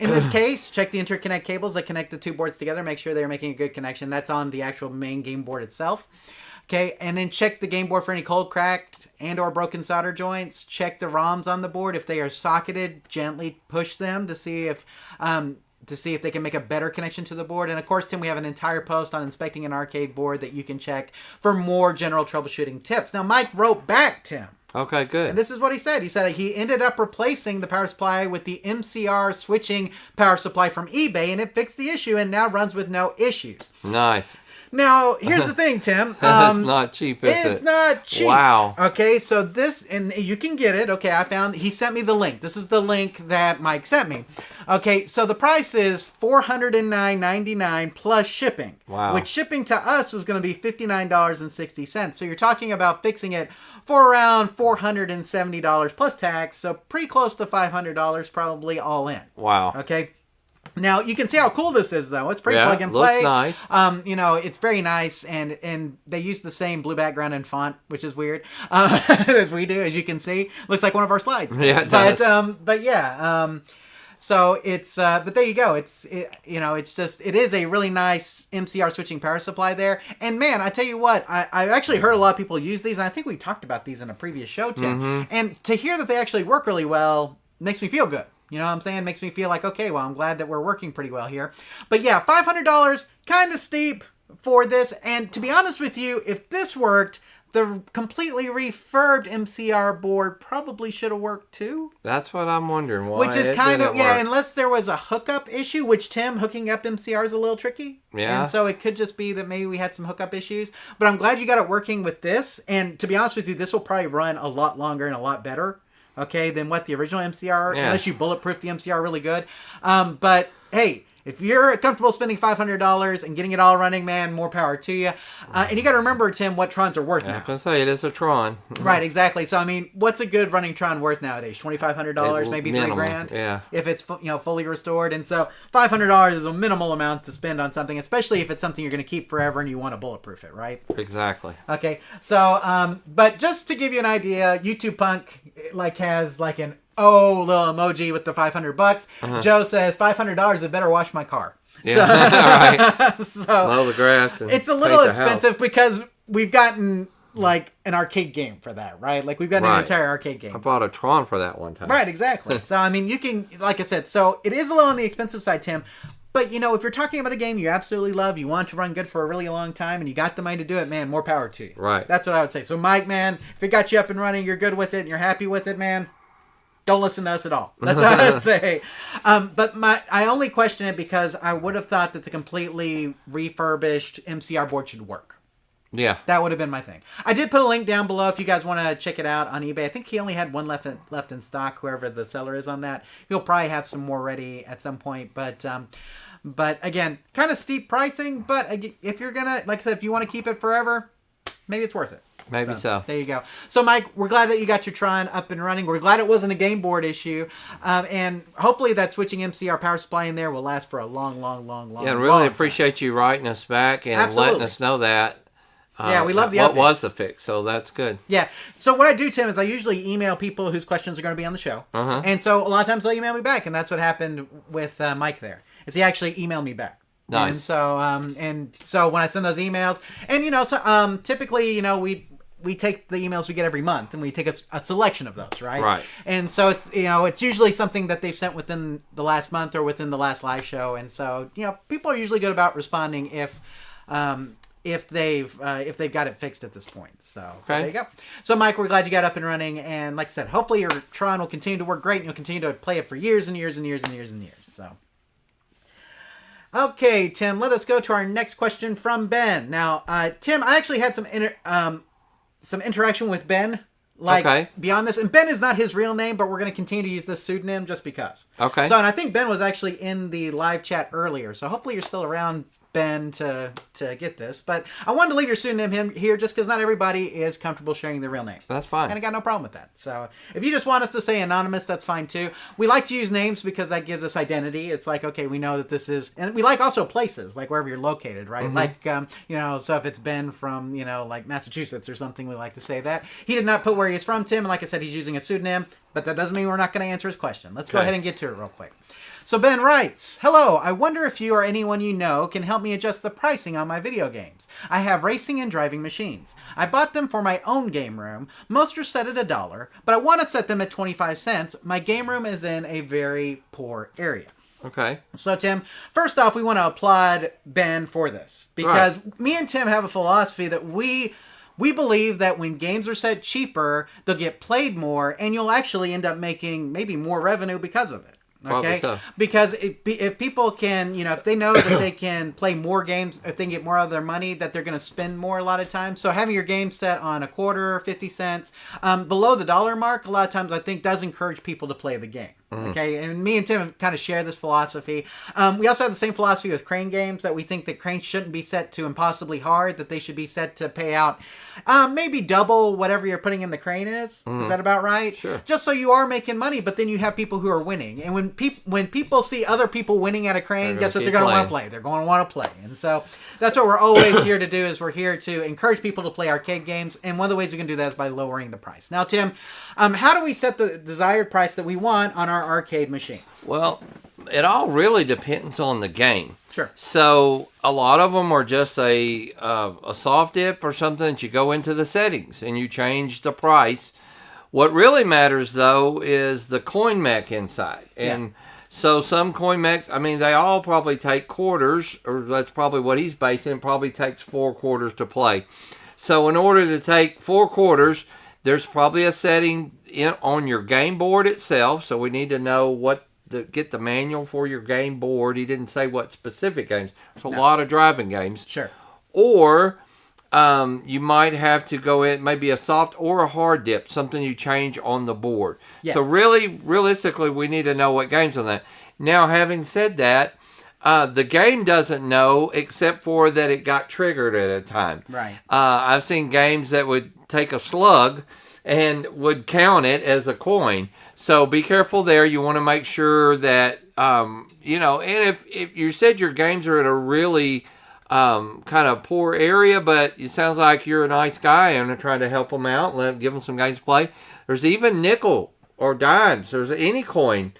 In this case, check the interconnect cables that connect the two boards together. Make sure they're making a good connection. That's on the actual main game board itself. Okay, and then check the game board for any cold, cracked, and or broken solder joints. Check the ROMs on the board. If they are socketed, gently push them to see if they can make a better connection to the board. And of course, Tim, we have an entire post on inspecting an arcade board that you can check for more general troubleshooting tips. Now, Mike wrote back, Tim. Okay, good. And this is what he said. He said he ended up replacing the power supply with the MCR switching power supply from eBay, and it fixed the issue and now runs with no issues. Nice. Now, here's the thing, Tim. It's not cheap, is it? It's not cheap. Wow. Okay, so this, and you can get it. Okay, he sent me the link. This is the link that Mike sent me. Okay, so the price is $409.99 plus shipping. Wow. Which shipping to us was going to be $59.60. So you're talking about fixing it for around $470 plus tax. So pretty close to $500 probably all in. Wow. Okay. Now, you can see how cool this is, though. It's pretty plug and play. Looks nice. It's very nice, and they use the same blue background and font, which is weird, as we do, as you can see. Looks like one of our slides. Yeah, it does. So it's, but there you go. It is a really nice MCR switching power supply there. And man, I tell you what, I actually heard a lot of people use these, and I think we talked about these in a previous show, Tim. Mm-hmm. And to hear that they actually work really well makes me feel good. You know what I'm saying? Makes me feel like, okay, well, I'm glad that we're working pretty well here. But yeah, $500, kind of steep for this. And to be honest with you, if this worked, the completely refurbed MCR board probably should have worked too. That's what I'm wondering. Why which is kind of, work. unless there was a hookup issue, which, Tim, hooking up MCR is a little tricky. Yeah. And so it could just be that maybe we had some hookup issues. But I'm glad you got it working with this. And to be honest with you, this will probably run a lot longer and a lot better. Okay, than what the original MCR, unless you bulletproof the MCR really good. But hey, if you're comfortable spending $500 and getting it all running, man, more power to you. And you got to remember, Tim, what Trons are worth now. I was going to say, it is a Tron. Right, exactly. So, I mean, what's a good running Tron worth nowadays? $2,500, maybe $3,000? Yeah. If it's fully restored. And so $500 is a minimal amount to spend on something, especially if it's something you're going to keep forever and you want to bulletproof it, right? Exactly. Okay, so, but just to give you an idea, YouTube Punk has an little emoji with the $500. Joe says $500. I better wash my car. Yeah, right. So mow the grass. And it's a little expensive because we've gotten an arcade game for that, right? Like we've got an entire arcade game. I bought a Tron for that one time. Right, exactly. So I mean, you can, like I said, so it is a little on the expensive side, Tim. But, if you're talking about a game you absolutely love, you want to run good for a really long time, and you got the money to do it, man, more power to you. Right. That's what I would say. So, Mike, man, if it got you up and running, you're good with it, and you're happy with it, man, don't listen to us at all. That's what I would say. But I only question it because I would have thought that the completely refurbished MCR board should work. Yeah. That would have been my thing. I did put a link down below if you guys want to check it out on eBay. I think he only had one left in stock, whoever the seller is on that. He'll probably have some more ready at some point, But again, kind of steep pricing. But if you're going to, like I said, if you want to keep it forever, maybe it's worth it. Maybe so. There you go. So, Mike, we're glad that you got your Tron up and running. We're glad it wasn't a game board issue. And hopefully that switching MCR power supply in there will last for a long Yeah, and really appreciate you writing us back and letting us know that. Yeah, we love the what updates. was the fix, so that's good. Yeah. So what I do, Tim, is I usually email people whose questions are going to be on the show. And so a lot of times they'll email me back, and that's what happened with Mike there. Is he actually emailed me back. Nice. And so when I send those emails, and typically, we take the emails we get every month and we take a selection of those, right? Right. And so it's it's usually something that they've sent within the last month or within the last live show, and so people are usually good about responding if they've got it fixed at this point. So there you go. So Mike, we're glad you got up and running, and like I said, hopefully your Tron will continue to work great and you'll continue to play it for years and years and years and years and years. So okay, Tim, let us go to our next question from Ben. Now, Tim, I actually had some interaction with Ben, beyond this. And Ben is not his real name, but we're going to continue to use this pseudonym just because. Okay. So, and I think Ben was actually in the live chat earlier. So hopefully you're still around, Ben, to get this. But I wanted to leave your pseudonym here just because not everybody is comfortable sharing their real name. That's fine. And I got no problem with that. So if you just want us to say anonymous, that's fine too. We like to use names because that gives us identity. It's like, okay, we know that this is, and we like also places, like wherever you're located, right? Mm-hmm. Like, so if it's Ben from, like Massachusetts or something, we like to say that. He did not put where he's from, Tim, and like I said, he's using a pseudonym, but that doesn't mean we're not going to answer his question. Let's go ahead and get to it real quick. So Ben writes, "Hello, I wonder if you or anyone you know can help me adjust the pricing on my video games. I have racing and driving machines. I bought them for my own game room. Most are set at $1, but I want to set them at 25 cents. My game room is in a very poor area." Okay. So Tim, first off, we want to applaud Ben for this because me and Tim have a philosophy that we believe that when games are set cheaper, they'll get played more and you'll actually end up making maybe more revenue because of it. Okay, so. Because if people can, if they know that they can play more games, if they can get more out of their money, that they're going to spend more a lot of times. So having your game set on $0.25, 50 cents, below the dollar mark, a lot of times I think does encourage people to play the game. Okay, and me and Tim kind of share this philosophy. We also have the same philosophy with crane games, that we think that cranes shouldn't be set to impossibly hard, that they should be set to pay out maybe double whatever you're putting in the crane is. Is that about right? Sure. Just so you are making money, but then you have people who are winning. And when people see other people winning at a crane, guess what they're going to want to play? They're going to want to play. And so that's what we're always here to do, is we're here to encourage people to play arcade games. And one of the ways we can do that is by lowering the price. Now, Tim, how do we set the desired price that we want on our arcade machines? Well, it all really depends on the game. Sure. So a lot of them are just a soft dip or something that you go into the settings and you change the price. What really matters, though, is the coin mech inside. And so some coin mechs, they all probably take quarters, or that's probably what he's basing. It probably takes 4 quarters to play. So in order to take 4 quarters, there's probably a setting on your game board itself. So we need to know get the manual for your game board. He didn't say what specific games. There's a lot of driving games. Sure. Or you might have to go in, maybe a soft or a hard dip, something you change on the board. Yeah. So really, realistically, we need to know what game's on that. Now, having said that, the game doesn't know except for that it got triggered at a time. Right. I've seen games that would take a slug and would count it as a coin. So be careful there. You want to make sure that, and if you said your games are in a really kind of poor area, but it sounds like you're a nice guy and are trying to help them out, give them some games to play. There's even nickel or dimes. There's any coin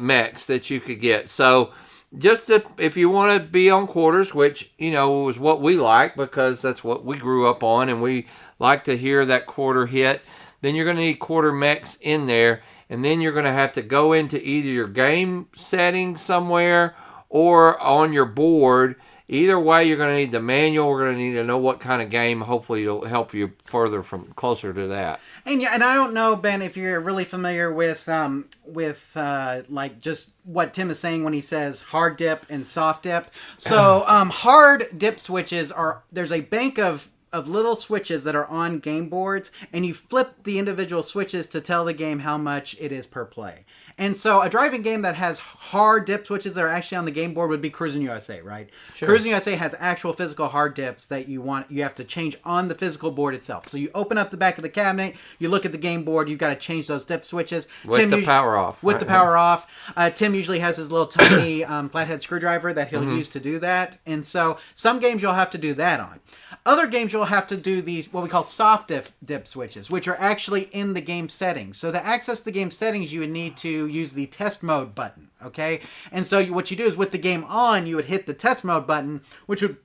mechs that you could get. So just if you want to be on quarters, which, was what we like because that's what we grew up on and we like to hear that quarter hit, then you're going to need quarter mechs in there. And then you're going to have to go into either your game settings somewhere or on your board. Either way, you're going to need the manual. We're going to need to know what kind of game. Hopefully, it'll help you further from closer to that. And I don't know, Ben, if you're really familiar with like just what Tim is saying when he says hard dip and soft dip. So hard dip switches there's a bank of little switches that are on game boards, and you flip the individual switches to tell the game how much it is per play. And so a driving game that has hard dip switches that are actually on the game board would be Cruis'n USA, right? Sure. Cruis'n USA has actual physical hard dips that you have to change on the physical board itself. So you open up the back of the cabinet, you look at the game board, you've got to change those dip switches. With the power off. With the power off. Tim usually has his little tiny flathead screwdriver that he'll use to do that. And so some games you'll have to do that on. Other games you'll have to do these, what we call soft dip switches, which are actually in the game settings. So to access the game settings, you would need to use the test mode button, okay? And so what you do is with the game on, you would hit the test mode button, which would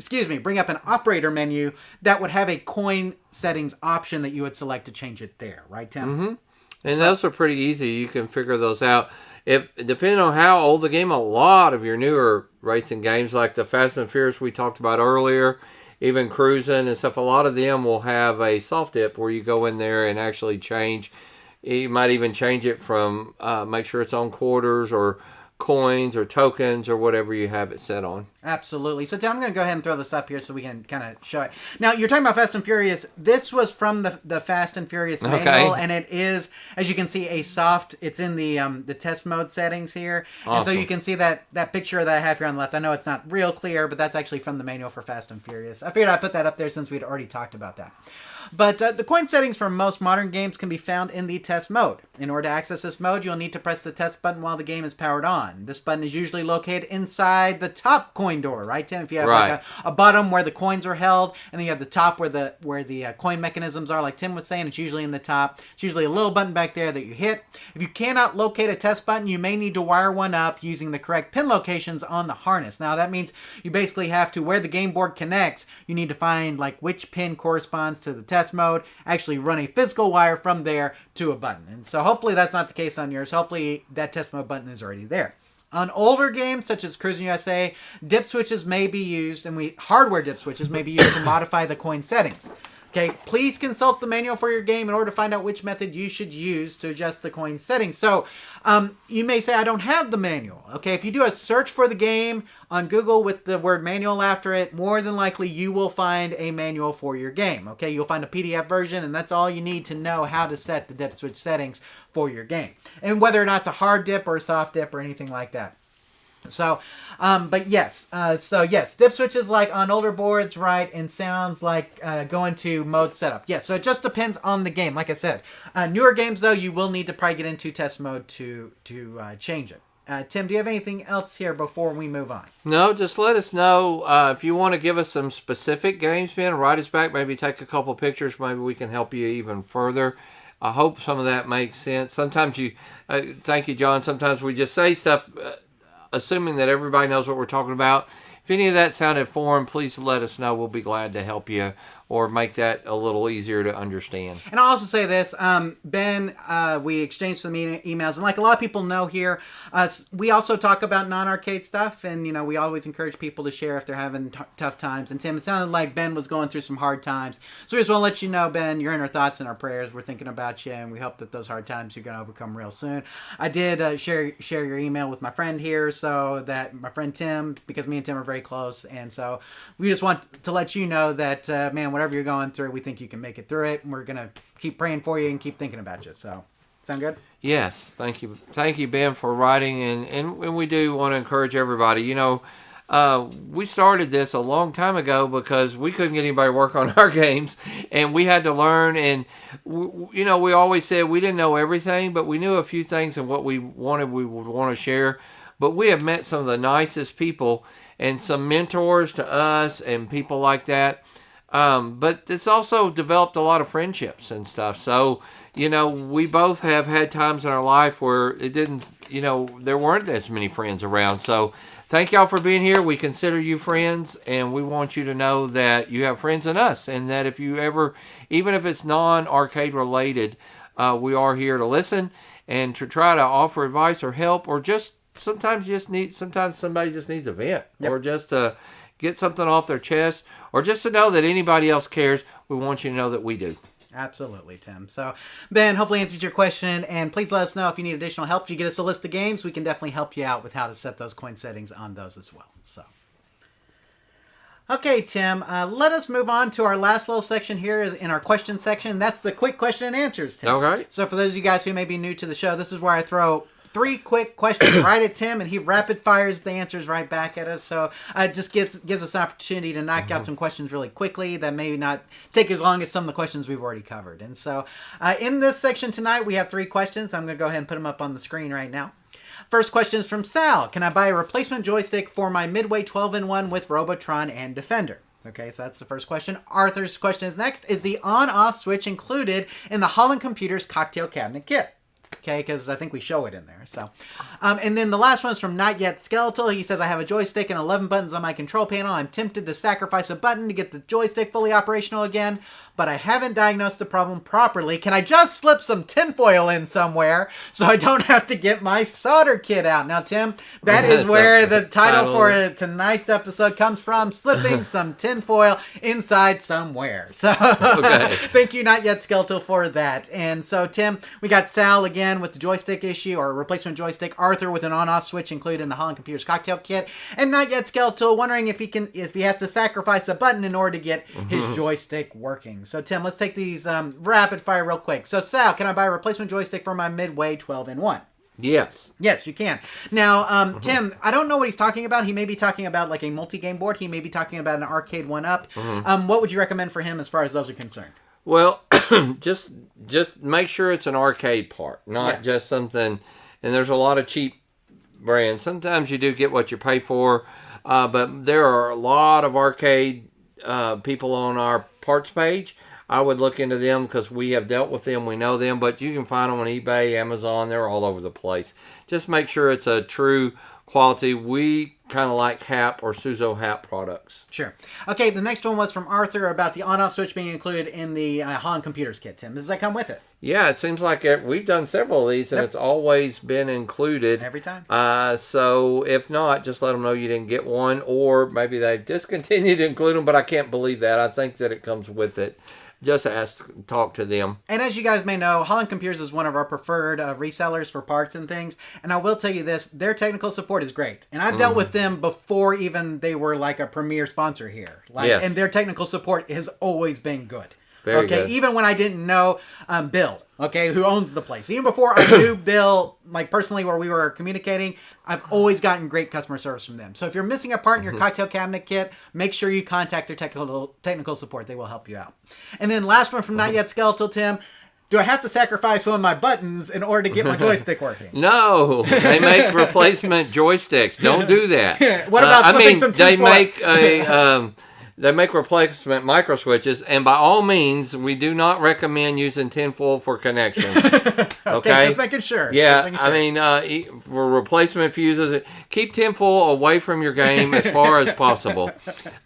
bring up an operator menu that would have a coin settings option that you would select to change it there, right, Tim? Mm-hmm. And those are pretty easy. You can figure those out. If depending on how old the game, a lot of your newer racing games, like the Fast and Furious we talked about earlier, even Cruising and stuff, a lot of them will have a soft dip where you go in there and actually change. You might even change it from make sure it's on quarters or coins or tokens or whatever you have it set on. Absolutely. So Tim, I'm going to go ahead and throw this up here so we can kind of show it. Now, you're talking about Fast and Furious. This was from the Fast and Furious manual, and it is, as you can see, a soft. It's in the test mode settings here, Awesome. And so you can see that picture that I have here on the left. I know it's not real clear, but that's actually from the manual for Fast and Furious. I figured I'd put that up there since we'd already talked about that. But the coin settings for most modern games can be found in the test mode. In order to access this mode, you'll need to press the test button while the game is powered on. This button is usually located inside the top coin door, right, Tim? If you have like a bottom where the coins are held, and then you have the top where the coin mechanisms are, like Tim was saying, it's usually in the top. It's usually a little button back there that you hit. If you cannot locate a test button, you may need to wire one up using the correct pin locations on the harness. Now, that means you basically have to, where the game board connects, you need to find like which pin corresponds to the test mode, actually run a physical wire from there to a button. And so hopefully that's not the case on yours. Hopefully that test mode button is already there. On older games such as Cruising USA, dip switches may be used, and hardware dip switches may be used to modify the coin settings. Okay, please consult the manual for your game in order to find out which method you should use to adjust the coin settings. So, you may say, I don't have the manual. Okay, if you do a search for the game on Google with the word manual after it, more than likely you will find a manual for your game. Okay, you'll find a PDF version, and that's all you need to know how to set the dip switch settings for your game. And whether or not it's a hard dip or a soft dip or anything like that. So, but yes, dip switches like on older boards, right, and sounds like going to mode setup. Yes, so it just depends on the game. Like I said, newer games though, you will need to probably get into test mode to change it. Tim, do you have anything else here before we move on? No, just let us know if you want to give us some specific games, Ben. Write us back. Maybe take a couple pictures. Maybe we can help you even further. I hope some of that makes sense. Sometimes thank you, John. Sometimes we just say stuff assuming that everybody knows what we're talking about. If any of that sounded foreign, please let us know. We'll be glad to help you or make that a little easier to understand. And I'll also say this, Ben, we exchanged some emails, and like a lot of people know here, we also talk about non-arcade stuff, and we always encourage people to share if they're having tough times. And Tim, it sounded like Ben was going through some hard times, so we just want to let you know, Ben, you're in our thoughts and our prayers. We're thinking about you, and we hope that those hard times you're going to overcome real soon. I did share your email with my friend here, so that my friend Tim, because me and Tim are very close, and so we just want to let you know that, man, whatever you're going through, we think you can make it through it, and we're going to keep praying for you and keep thinking about you. So, sound good? Yes, thank you. Thank you, Ben, for writing, and we do want to encourage everybody. We started this a long time ago because we couldn't get anybody to work on our games, and we had to learn, and, we always said we didn't know everything, but we knew a few things, and what we would want to share. But we have met some of the nicest people and some mentors to us and people like that. But it's also developed a lot of friendships and stuff. So, we both have had times in our life where it didn't, there weren't as many friends around. So thank y'all for being here. We consider you friends, and we want you to know that you have friends in us, and that if you ever, even if it's non-arcade related, we are here to listen and to try to offer advice or help, or just sometimes somebody just needs a vent. Yep. Or just to get something off their chest, or just to know that anybody else cares. We want you to know that we do. Absolutely, Tim. So, Ben, hopefully answered your question, and please let us know if you need additional help. If you get us a list of games, we can definitely help you out with how to set those coin settings on those as well. So, okay, Tim, let us move on to our last little section here in our question section. That's the quick question and answers, Tim. Okay. So, for those of you guys who may be new to the show, this is where I throw 3 quick questions right at Tim, and he rapid fires the answers right back at us. So it just gives us an opportunity to knock out some questions really quickly that may not take as long as some of the questions we've already covered. And so in this section tonight, we have 3 questions. I'm going to go ahead and put them up on the screen right now. First question is from Sal. Can I buy a replacement joystick for my Midway 12-in-1 with Robotron and Defender? Okay, so that's the first question. Arthur's question is next. Is the on-off switch included in the Holland Computers cocktail cabinet kit? okay, because I think we show it in there. So, and then the last one is from Notyet Skeletal. He says, I have a joystick and 11 buttons on my control panel. I'm tempted to sacrifice a button to get the joystick fully operational again, but I haven't diagnosed the problem properly. Can I just slip some tinfoil in somewhere so I don't have to get my solder kit out? Now, Tim, that is where the title for tonight's episode comes from, slipping some tinfoil inside somewhere. So thank you, Notyet Skeletal, for that. And so, Tim, we got Sal again with the joystick issue, or replacement joystick, Arthur with an on-off switch included in the Holland Computers cocktail kit, and Notyet Skeletal wondering if he has to sacrifice a button in order to get his joystick working. So, Tim, let's take these rapid fire real quick. So, Sal, can I buy a replacement joystick for my Midway 12-in-1? Yes. Yes, you can. Now, Tim, I don't know what he's talking about. He may be talking about like a multi-game board. He may be talking about an arcade 1-up. What would you recommend for him as far as those are concerned? Well, just make sure it's an arcade part, not just something. And there's a lot of cheap brands. Sometimes you do get what you pay for, but there are a lot of arcade people on our parts page. I would look into them because we have dealt with them. We know them, but you can find them on eBay, Amazon. They're all over the place. Just make sure it's a true quality. We kind of like Hap or Suzo Hap products. Sure. Okay, the next one was from Arthur about the on-off switch being included in the Holland Computers kit. Tim, does that come with it? Yeah, it seems like we've done several of these, and it's always been included. Every time. So if not, just let them know you didn't get one, or maybe they've discontinued to include them, but I can't believe that. I think that it comes with it. Just talk to them. And as you guys may know, Holland Computers is one of our preferred resellers for parts and things. And I will tell you this, their technical support is great. And I've dealt with them before even they were like a premier sponsor here. And their technical support has always been good. Very good. Even when I didn't know Bill, who owns the place. Even before I knew Bill, like personally where we were communicating, I've always gotten great customer service from them. So if you're missing a part in your cocktail cabinet kit, make sure you contact their technical support. They will help you out. And then last one from Notyet Skeletal, Tim. Do I have to sacrifice one of my buttons in order to get my joystick working? No, they make replacement joysticks. Don't do that. What about slipping some tinfoil? They make replacement micro switches, and by all means, we do not recommend using tinfoil for connections. Okay, just making sure. Yeah, I mean, for replacement fuses, keep tinfoil away from your game as far as possible.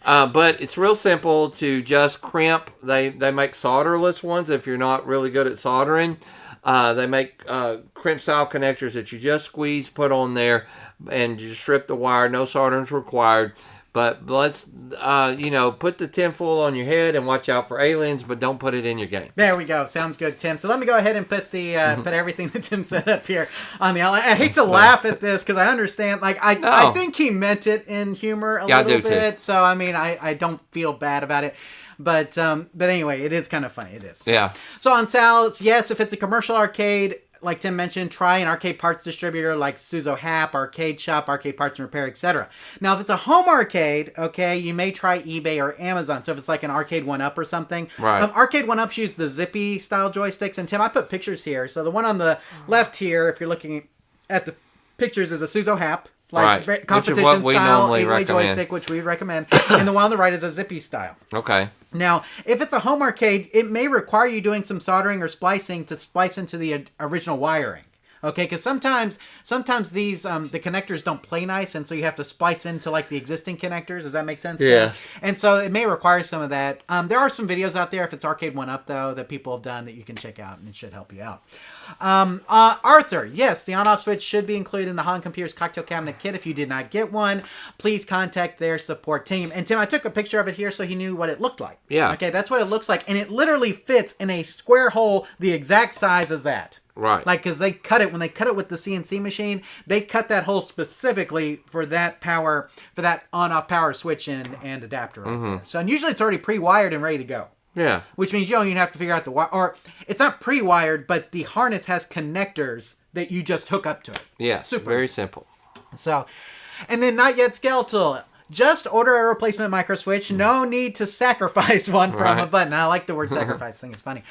But it's real simple to just crimp. They make solderless ones if you're not really good at soldering. They make crimp style connectors that you just squeeze, put on there, and you strip the wire. No soldering is required. But let's, put the tinfoil on your head and watch out for aliens, but don't put it in your game. There we go. Sounds good, Tim. So let me go ahead and put the put everything that Tim said up here on the outline. I hate to laugh at this because I understand. I think he meant it in humor a little bit. Too. So I mean, I don't feel bad about it. But anyway, it is kind of funny. It is. Yeah. So on Sal's, yes, if it's a commercial arcade, like Tim mentioned, try an arcade parts distributor like Suzo Hap, Arcade Shop, Arcade Parts and Repair, etc. Now, if it's a home arcade, you may try eBay or Amazon. So if it's like an arcade 1-up or something. Right. Arcade 1-ups use the zippy style joysticks. And Tim, I put pictures here. So the one on the left here, if you're looking at the pictures, is a Suzo Hap. Competition style 8-way joystick, which we recommend. And the one on the right is a zippy style. Okay. Now, if it's a home arcade, it may require you doing some soldering or splicing to splice into the original wiring. Okay, because sometimes these the connectors don't play nice, and so you have to splice into like the existing connectors. Does that make sense? Yeah. And so it may require some of that. There are some videos out there if it's arcade 1-up though that people have done that you can check out, and it should help you out. Arthur, yes, the on-off switch should be included in the Holland Computers cocktail cabinet kit. If you did not get one, please contact their support team. And Tim, I took a picture of it here so he knew what it looked like. Yeah. Okay, that's what it looks like, and it literally fits in a square hole the exact size as that. Right. Because when they cut it with the CNC machine, they cut that hole specifically for that power, for that on-off power switch and adapter right there. So, and usually it's already pre-wired and ready to go. Yeah. Which means you don't even have to figure out the wire, or it's not pre-wired, but the harness has connectors that you just hook up to it. Yeah. Very simple. So, and then Notyet Skeletal. Just order a replacement micro switch. No need to sacrifice one from a button. I like the word sacrifice. I think it's funny.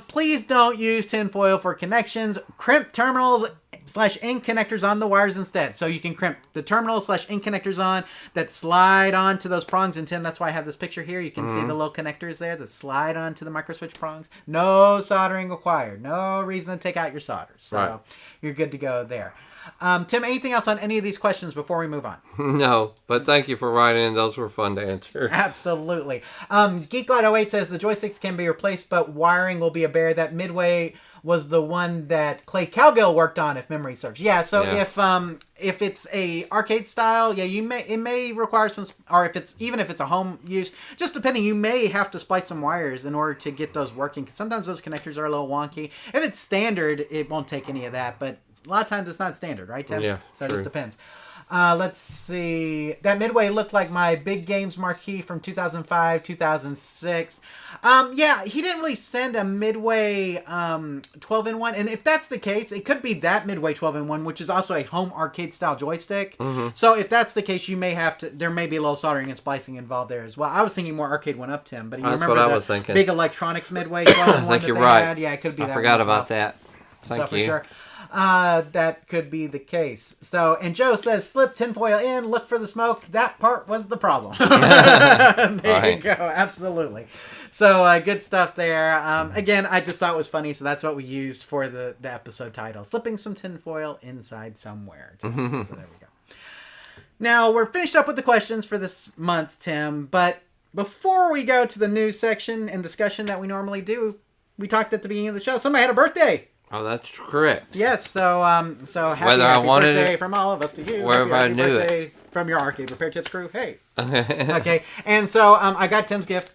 Please don't use tinfoil for connections. Crimp terminals terminal/in connectors on the wires instead. So you can crimp the terminal/in connectors on that slide onto those prongs. And Tim, that's why I have this picture here. You can see the little connectors there that slide onto the microswitch prongs. No soldering required. No reason to take out your solders. So you're good to go there. Tim, anything else on any of these questions before we move on? No, but thank you for writing in. Those were fun to answer. Absolutely. GeekLight08 says the joysticks can be replaced, but wiring will be a bear. That Midway was the one that Clay Cowgill worked on, if memory serves. Yeah, so if it's a arcade style, it may require some, or if it's a home use, just depending, you may have to splice some wires in order to get those working, because sometimes those connectors are a little wonky. If it's standard, it won't take any of that, but a lot of times it's not standard, right, Tim? Yeah, so it just depends. Let's see. That Midway looked like my Big Games marquee from 2005, 2006. Yeah, he didn't really send a Midway 12-in-1. And if that's the case, it could be that Midway 12-in-1, which is also a home arcade style joystick. So if that's the case, you may have to, there may be a little soldering and splicing involved there as well. I was thinking more arcade 1-up, Tim, but you remember what I was thinking. Big electronics Midway 12-in-1 I think that you're they right. had? Yeah, it could be that. I forgot one as well. about that. Thank you. For sure. That could be the case. So, and Joe says, slip tinfoil in, look for the smoke. That part was the problem. There you go. Absolutely. So, good stuff there. Again, I just thought it was funny, so that's what we used for the episode title. Slipping some tinfoil inside somewhere. So, there we go. Now, we're finished up with the questions for this month, Tim, but before we go to the news section and discussion that we normally do, we talked at the beginning of the show, somebody had a birthday. Oh, that's correct. Yes, so happy wanted birthday it, from all of us to you. wherever happy I knew birthday it. From your Arcade Repair Tips crew. Hey. Okay, and so I got Tim's gift.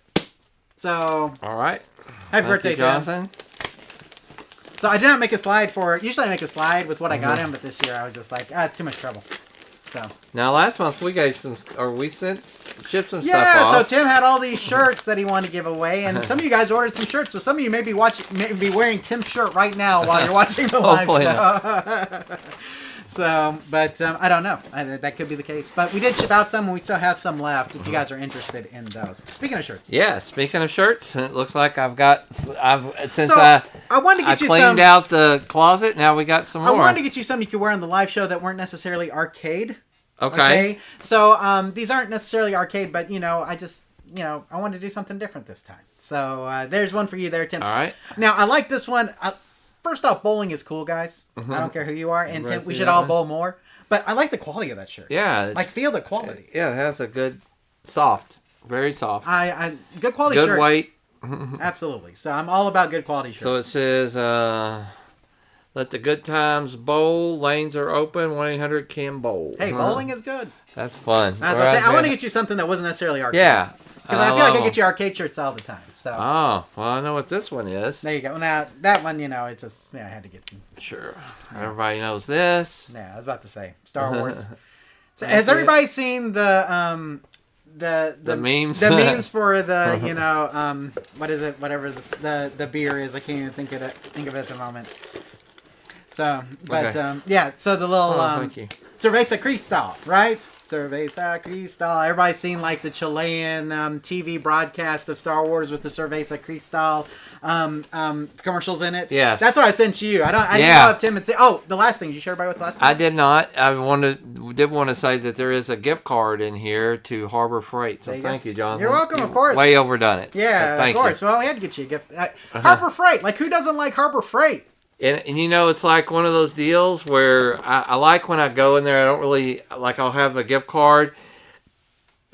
So all right. Happy birthday, Jonathan. Tim. So I did not make a slide for. Usually I make a slide with what I got him, but this year I was just like, it's too much trouble. So now last month we gave some, or we shipped some stuff yeah, off. so Tim had all these shirts that he wanted to give away, and some of you guys ordered some shirts. So some of you may be wearing Tim's shirt right now while you're watching the live show. So, but I don't know. That could be the case. But we did ship out some, and we still have some left if you guys are interested in those. Speaking of shirts. Yeah, speaking of shirts, it looks like I wanted to get you cleaned out the closet. Now we got some more. I wanted to get you some you could wear on the live show that weren't necessarily arcade. Okay. So these aren't necessarily arcade, but I just I wanted to do something different this time. So there's one for you there, Tim. All right. Now I like this one. First off, bowling is cool, guys. I don't care who you are, and Tim, we should all bowl more. But I like the quality of that shirt. Yeah. Feel the quality. Yeah, it has a good, very soft. Good quality good shirts. weight. Absolutely. So I'm all about good quality shirts. So it says, let the good times bowl. Lanes are open. 1-800-CAN-BOWL. Hey, bowling is good. That's fun. That's what I want to get you something that wasn't necessarily arcade. Yeah. Because I feel like I get you arcade shirts all the time. So. Oh, well, I know what this one is. There you go. Now, that one, it just, I had to get you. Sure. Everybody knows this. Yeah, I was about to say. Star Wars. So, has everybody seen the memes? The memes for the, what is it? Whatever the beer is. I can't even think of it at the moment. So, but, okay. So the little, thank you. Cerveza Cristal, right? Cerveza Cristal. Everybody's seen the Chilean TV broadcast of Star Wars with the Cerveza Cristal commercials in it. Yes. That's what I sent you. I didn't know if Tim had said. Oh, the last thing. Did you share everybody with the last thing? I did not. I did want to say that there is a gift card in here to Harbor Freight. So thank you, Jonathan. You're welcome, of course. Way overdone it. Yeah, of course. Well, we had to get you a gift. Harbor Freight. Who doesn't like Harbor Freight? And it's like one of those deals where I like when I go in there, I don't really, I'll have a gift card,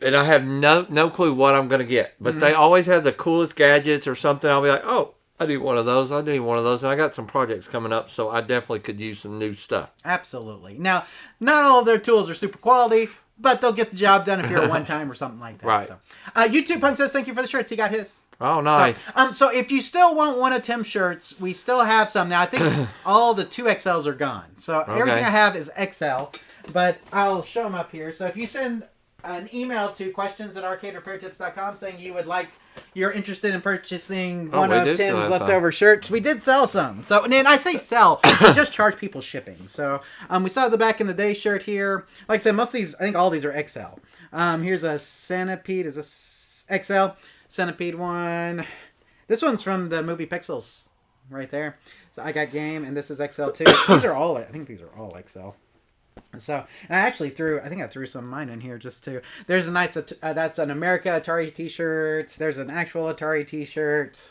and I have no clue what I'm going to get. But they always have the coolest gadgets or something. I'll be like, oh, I need one of those. I need one of those. And I got some projects coming up, so I definitely could use some new stuff. Absolutely. Now, not all of their tools are super quality, but they'll get the job done if you're a one-time or something like that. Right. So, YouTube Punk says, thank you for the shirts. He got his. Oh, nice. So if you still want one of Tim's shirts, we still have some. Now, I think all the 2XLs are gone. So everything I have is XL, but I'll show them up here. So if you send an email to questions@arcaderepairtips.com saying you're interested in purchasing one of Tim's leftover shirts, we did sell some. So, and then I say sell, we just charge people shipping. So we saw the back in the day shirt here. Like I said, most of these, I think all these are XL. Here's a Centipede. Is this XL? Centipede one. This one's from the movie Pixels, right there. So I got game, and this is XL too. These are all. I think these are all XL. So, and I actually threw some of mine in here just to. There's a nice. That's an America Atari T-shirt. There's an actual Atari T-shirt.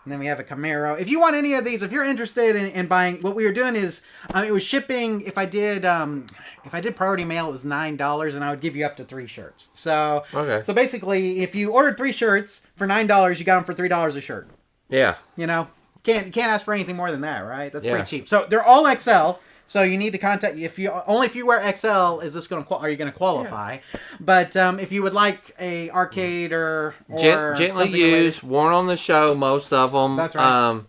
And then we have a Camaro. If you want any of these, if you're interested in buying, what we were doing is, it was shipping. If I did priority mail, it was $9, and I would give you up to 3 shirts. So, So basically, if you ordered 3 shirts for $9, you got them for $3 a shirt. Yeah. Can't ask for anything more than that, right? That's pretty cheap. So they're all XL. So you need to contact if you wear XL are you going to qualify? Yeah. But if you would like a arcade or gently used, worn on the show, most of them. That's right.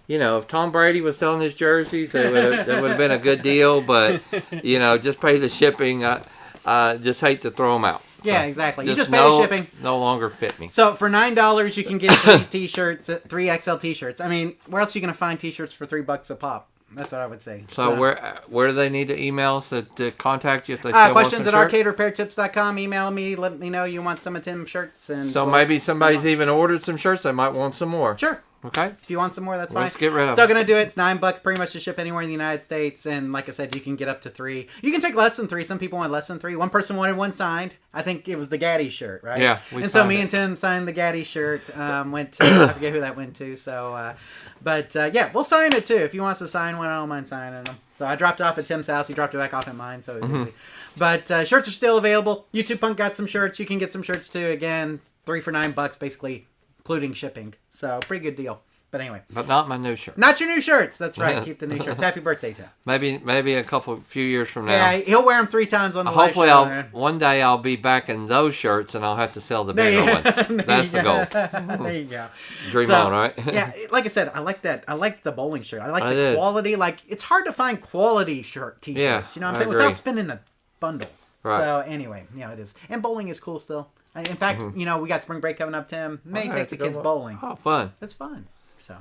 If Tom Brady was selling his jerseys, that would have been a good deal. But just pay the shipping. Just hate to throw them out. Yeah, exactly. You just pay the shipping. No longer fit me. So for $9, you can get 3 T-shirts, 3 XL T-shirts. I mean, where else are you going to find T-shirts for $3 a pop? That's what I would say. So where do they need to email us to contact you if they still questions want some at arcaderepairtips.com. Email me. Let me know you want some of Tim's shirts. And so maybe somebody's even ordered some shirts. They might want some more. Sure. Okay. If you want some more, that's fine. Let's get rid of Still going to do it. It's $9 pretty much to ship anywhere in the United States. And like I said, you can get up to 3. You can take less than 3. Some people want less than 3. One person wanted one signed. I think it was the Gaddy shirt, right? Yeah. And so me and Tim signed the Gaddy shirt. Went to, I forget who that went to. So, yeah, we'll sign it too. If you want us to sign one, I don't mind signing them. So I dropped it off at Tim's house. He dropped it back off at mine. So it was easy. But shirts are still available. YouTube Punk got some shirts. You can get some shirts too. Again, 3 for $9, basically, including shipping. So pretty good deal. But anyway. But not my new shirt. Not your new shirts. That's right. Keep the new shirts. Happy birthday, Tim. Maybe a few years from now. Yeah, he'll wear them 3 times on the live Hopefully, show. one day I'll be back in those shirts and I'll have to sell the bigger ones. That's the goal. There you go. Dream on, right? Yeah, like I said, I like that. I like the bowling shirt. I like the quality. Like, it's hard to find quality T-shirts. Yeah, you know what I'm saying? Without spending a bundle. Right. So anyway, it is. And bowling is cool still. In fact, we got spring break coming up, Tim. May take the kids bowling. Oh, fun. It's fun. So.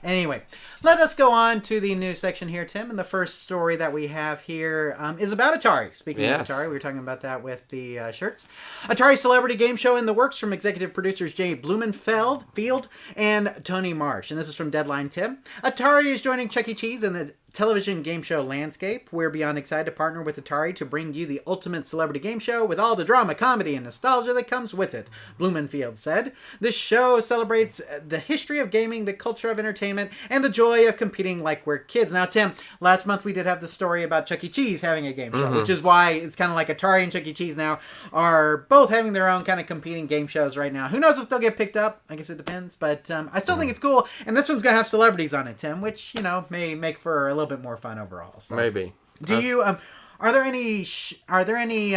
Anyway, let us go on to the news section here, Tim. And the first story that we have here is about Atari. Speaking of Atari, we were talking about that with the shirts. Atari Celebrity Game Show in the works from executive producers Jay Blumenfield and Tony Marsh. And this is from Deadline, Tim. Atari is joining Chuck E. Cheese in the television game show landscape. We're beyond excited to partner with Atari to bring you the ultimate celebrity game show with all the drama, comedy, and nostalgia that comes with it, Blumenfield said. This show celebrates the history of gaming, the culture of entertainment, and the joy of competing like we're kids. Now, Tim, last month we did have the story about Chuck E. Cheese having a game show, which is why it's kind of like Atari and Chuck E. Cheese now are both having their own kind of competing game shows right now. Who knows if they'll get picked up? I guess it depends, but I still think it's cool. And this one's going to have celebrities on it, Tim, which, may make for a little bit more fun overall. So. Maybe. Do you are there any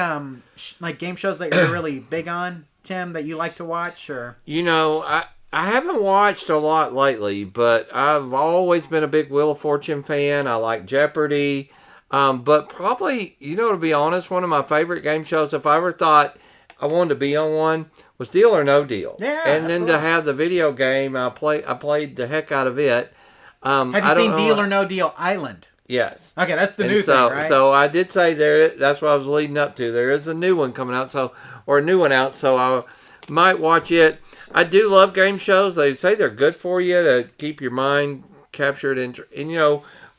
like game shows that you're really big on, Tim, that you like to watch? Or I haven't watched a lot lately, but I've always been a big Wheel of Fortune fan. I like Jeopardy, but probably to be honest, one of my favorite game shows, if I ever thought I wanted to be on one, was Deal or No Deal. Yeah, and then to have the video game, I played the heck out of it. Have you seen Deal or No Deal Island? Yes. Okay, that's the new thing, right? So I did say that's what I was leading up to. There is a new one coming out, or a new one out, so I might watch it. I do love game shows. They say they're good for you to keep your mind captured. And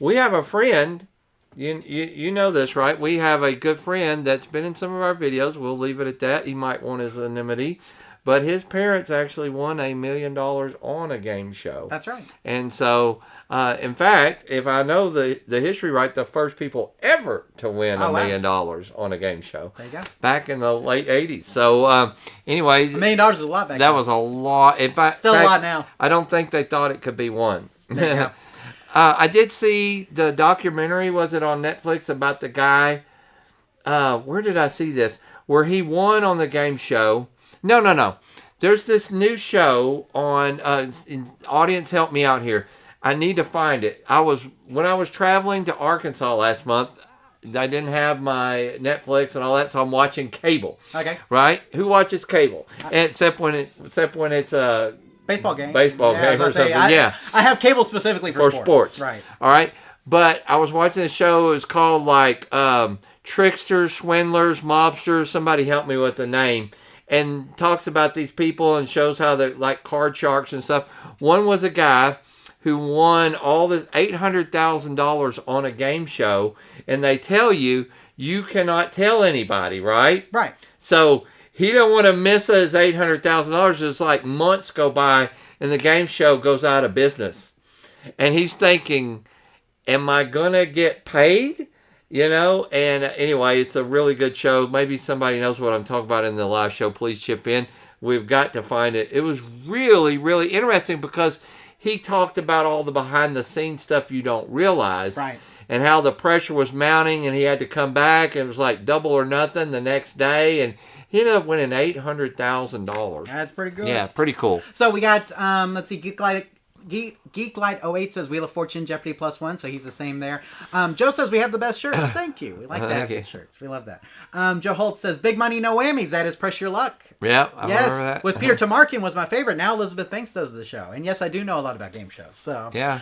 we have a friend, you know this, right? We have a good friend that's been in some of our videos. We'll leave it at that. He might want his anonymity. But his parents actually won $1 million on a game show. That's right. And so, in fact, if I know the history right, the first people ever to win $1 million on a game show. There you go. Back in the late 80s. So, anyway. $1 million is a lot back then. That was a lot. In fact, still a lot now. I don't think they thought it could be won. There you go. I did see the documentary, was it on Netflix, about the guy. Where did I see this? Where he won on the game show. No. There's this new show on, audience help me out here. I need to find it. When I was traveling to Arkansas last month, I didn't have my Netflix and all that, so I'm watching cable. Okay. Right? Who watches cable? Except when it's a baseball game. Baseball game or something. I have cable specifically for sports. Right. All right. But I was watching a show. It was called like Tricksters, Swindlers, Mobsters. Somebody help me with the name. And talks about these people and shows how they're like card sharks and stuff. One was a guy who won all this $800,000 on a game show, and they tell you cannot tell anybody, right? Right. So he don't want to miss his $800,000. It's like months go by, and the game show goes out of business. And he's thinking, am I going to get paid? You know, and anyway, it's a really good show. Maybe somebody knows what I'm talking about in the live show. Please chip in. We've got to find it. It was really, really interesting because he talked about all the behind-the-scenes stuff you don't realize. Right. And how the pressure was mounting, and he had to come back, and it was like double or nothing the next day. And he ended up winning $800,000. That's pretty good. Yeah, pretty cool. So we got, let's see, Geeklight 08 says Wheel of Fortune, Jeopardy +1, so he's the same there. Joe says we have the best shirts. Thank you. We like that shirts. We love that. Joe Holt says Big Money, No Whammies. That is Press Your Luck. Yeah, I remember that. With Peter Tamarkin was my favorite. Now Elizabeth Banks does the show. And yes, I do know a lot about game shows. So yeah.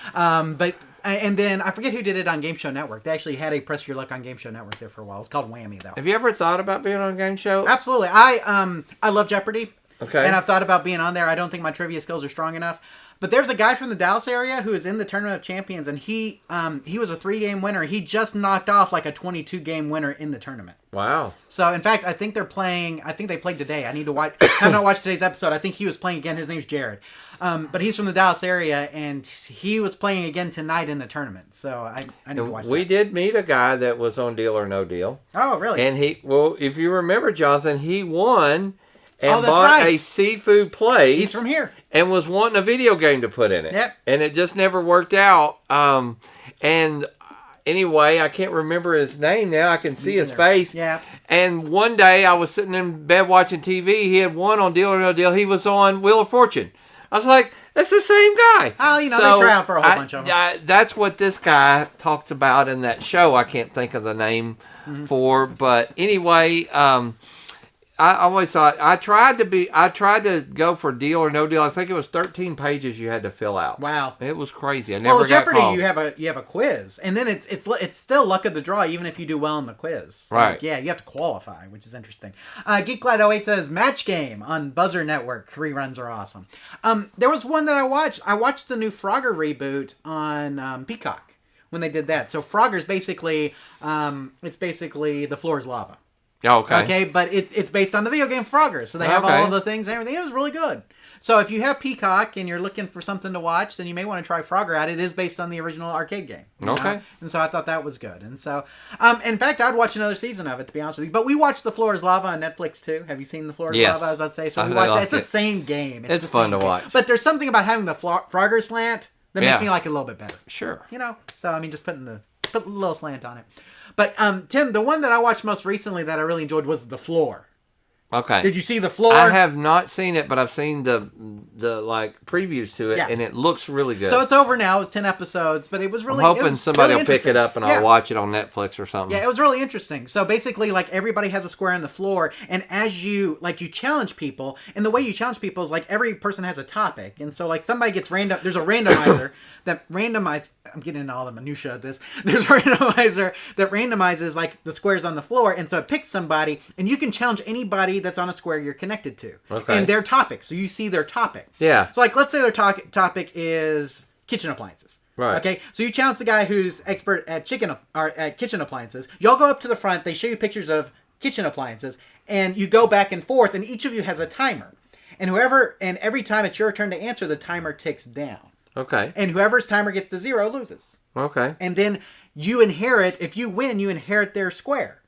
And then I forget who did it on Game Show Network. They actually had a Press Your Luck on Game Show Network there for a while. It's called Whammy though. Have you ever thought about being on a game show? Absolutely. I love Jeopardy. Okay. And I've thought about being on there. I don't think my trivia skills are strong enough. But there's a guy from the Dallas area who is in the Tournament of Champions, and he was a 3-game winner. He just knocked off like a 22-game winner in the tournament. Wow. So, in fact, I think they're playing. I think they played today. I need to watch. I have not watched today's episode. I think he was playing again. His name's Jared. But he's from the Dallas area, and he was playing again tonight in the tournament. So, I need to watch that. We did meet a guy that was on Deal or No Deal. Oh, really? And if you remember, Jonathan, he won and bought a seafood place. He's from here. And was wanting a video game to put in it. Yep. And it just never worked out. And anyway, I can't remember his name now. I can see his face. Yeah. And one day I was sitting in bed watching TV. He had won on Deal or No Deal. He was on Wheel of Fortune. I was like, that's the same guy. Oh, they try out for a whole bunch of them. That's what this guy talks about in that show. I can't think of the name for. But anyway, I always thought I tried to go for Deal or No Deal. I think it was 13 pages you had to fill out. Wow, it was crazy. I never got Jeopardy, called. you have a quiz, and then it's still luck of the draw, even if you do well in the quiz. Right? You have to qualify, which is interesting. Geeklight08 says Match Game on Buzzer Network. Reruns are awesome. There was one that I watched. I watched the new Frogger reboot on Peacock when they did that. So Frogger's basically The Floor is Lava. Oh, okay. Okay, but it's based on the video game Frogger, so they have all of the things and everything. It was really good. So if you have Peacock and you're looking for something to watch, then you may want to try Frogger out. It is based on the original arcade game. Okay. And so I thought that was good. And so, in fact, I'd watch another season of it, to be honest with you. But we watched The Floor is Lava on Netflix, too. Have you seen The Floor is Lava? I was about to say. So we watched that. It's the same game. It's fun to watch. But there's something about having the Frogger slant that makes me like it a little bit better. Sure. So, I mean, just put a little slant on it. But, Tim, the one that I watched most recently that I really enjoyed was The Floor. Okay. Did you see The Floor? I have not seen it, but I've seen the like previews to it, and it looks really good. So it's over now. It was 10 episodes, but it was really. I'm hoping somebody will pick it up and I'll watch it on Netflix or something. Yeah, it was really interesting. So basically, like, everybody has a square on the floor, and as you challenge people, and the way you challenge people is like every person has a topic, and so like somebody gets random. There's a randomizer that randomizes. I'm getting into all the minutia of this. There's a randomizer that randomizes like the squares on the floor, and so it picks somebody, and you can challenge anybody that's on a square you're connected to, and their topic. So you see their topic. Yeah. So like, let's say their topic is kitchen appliances. Right. Okay. So you challenge the guy who's expert at kitchen appliances. Y'all go up to the front. They show you pictures of kitchen appliances, and you go back and forth. And each of you has a timer, and every time it's your turn to answer, the timer ticks down. Okay. And whoever's timer gets to 0 loses. Okay. And then you inherit. If you win, you inherit their square.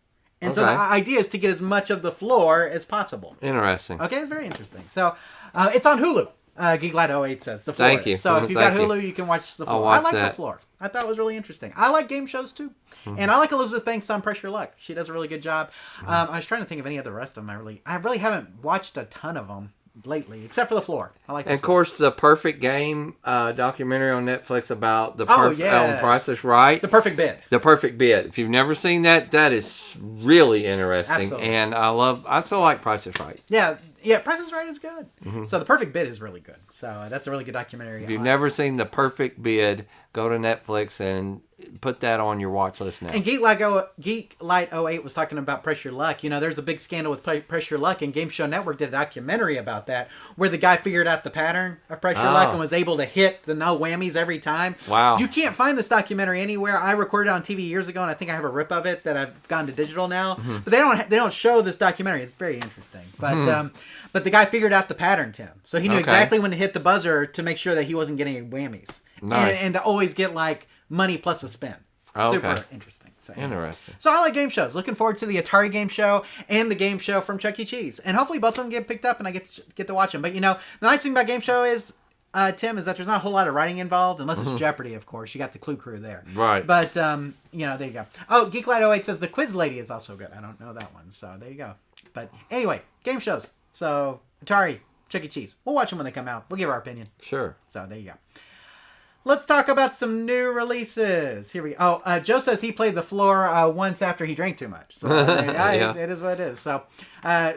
And so the idea is to get as much of the floor as possible. Interesting. Okay, it's very interesting. So it's on Hulu. Geeklight08 says The Floor. Thank you. So if you've got Hulu, you can watch The Floor. I like that. The Floor. I thought it was really interesting. I like game shows too. Mm-hmm. And I like Elizabeth Banks on Press Your Luck. She does a really good job. I was trying to think of any of the rest of them. I really haven't watched a ton of them lately, except for The Floor. I like. And of course, the Perfect Game documentary on Netflix about the Price is Right. The Perfect Bid. The Perfect Bid. If you've never seen that, that is really interesting. Absolutely. And I still like Price is Right. Yeah, Price is Right is good. Mm-hmm. So The Perfect Bid is really good. So that's a really good documentary. If you've never seen The Perfect Bid, go to Netflix and put that on your watch list now. And Geek Light 08 was talking about Press Your Luck. You know, there's a big scandal with Press Your Luck, and Game Show Network did a documentary about that, where the guy figured out the pattern of Press Your Luck and was able to hit the no whammies every time. Wow. You can't find this documentary anywhere. I recorded it on TV years ago, and I think I have a rip of it that I've gone to digital now. But they don't show this documentary. It's very interesting. But the guy figured out the pattern, Tim. So he knew exactly when to hit the buzzer to make sure that he wasn't getting any whammies. Nice. And to always get like money plus a spin. Super interesting. So, interesting. So I like game shows. Looking forward to the Atari game show and the game show from Chuck E. Cheese. And hopefully both of them get picked up and I get to watch them. But you know, the nice thing about game show is, Tim, is that there's not a whole lot of writing involved, unless it's Jeopardy, of course. You got the Clue Crew there. Right. But, you know, there you go. Oh, Geek Light 08 says the Quiz Lady is also good. I don't know that one. So there you go. But anyway, game shows. So Atari, Chuck E. Cheese. We'll watch them when they come out. We'll give our opinion. Sure. So there you go. Let's talk about some new releases. Here we go. Oh, Joe says he played the floor once after he drank too much. So it is what it is. So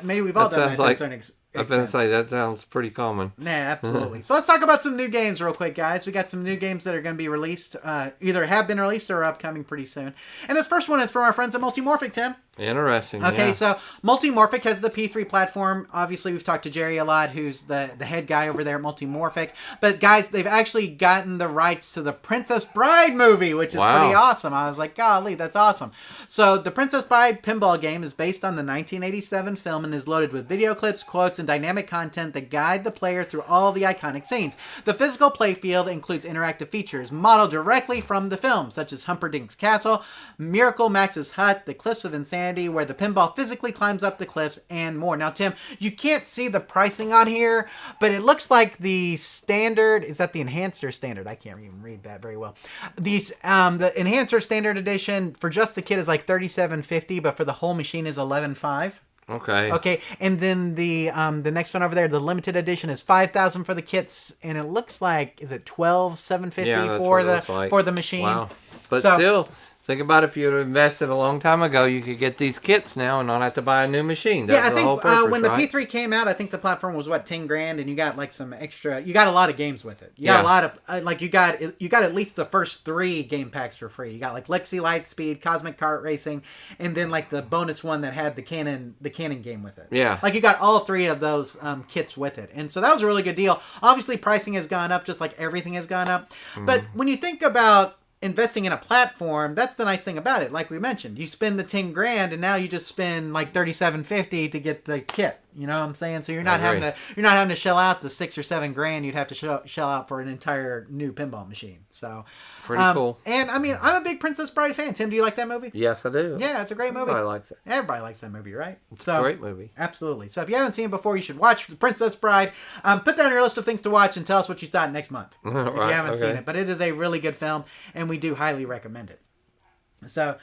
maybe we've all done that to a certain extent. I was going to say, that sounds pretty common. Yeah, absolutely. So let's talk about some new games real quick, guys. We got some new games that are going to be released, either have been released or are upcoming pretty soon. And this first one is from our friends at Multimorphic, Tim. Interesting. Okay, so Multimorphic has the P3 platform. Obviously, we've talked to Jerry a lot, who's the head guy over there at Multimorphic. But guys, they've actually gotten the rights to the Princess Bride movie, which is pretty awesome. I was like, golly, that's awesome. So the Princess Bride pinball game is based on the 1987 film and is loaded with video clips, quotes, and dynamic content that guide the player through all the iconic scenes. The physical playfield includes interactive features modeled directly from the film, such as Humperdinck's Castle, Miracle Max's Hut, the Cliffs of Insanity, where the pinball physically climbs up the cliffs, and more. Now, Tim, you can't see the pricing on here, but it looks like the standard, is that the enhanced or standard? I can't even read that very well. These the enhanced or standard edition for just the kit is like $37.50, but for the whole machine is $11.5. Okay, and then the next one over there, the limited edition, is $5,000 for the kits, and it looks like, is it $12,750 for the machine? Wow, but still. Think about if you'd invested a long time ago, you could get these kits now and not have to buy a new machine. That's I think the whole purpose, when the P3 came out, I think the platform was what, $10,000, and you got like some extra. You got a lot of games with it. You got a lot of like you got at least the first 3 game packs for free. You got like Lexi Lightspeed, Cosmic Kart Racing, and then like the bonus one that had the Canon game with it. Yeah, like you got all 3 of those kits with it, and so that was a really good deal. Obviously, pricing has gone up, just like everything has gone up. But when you think about investing in a platform, that's the nice thing about it. Like we mentioned, you spend the $10,000 and now you just spend like $37.50 to get the kit. You know what I'm saying? So you're not having to shell out the $6,000 or $7,000 you'd have to shell out for an entire new pinball machine. So pretty cool. And I mean, I'm a big Princess Bride fan. Tim, do you like that movie? Yes, I do. Yeah, it's a great movie. Everybody likes it. Everybody likes that movie, right? It's a great movie. Absolutely. So if you haven't seen it before, you should watch The Princess Bride. Put that on your list of things to watch and tell us what you thought next month if you haven't seen it. But it is a really good film, and we do highly recommend it. So,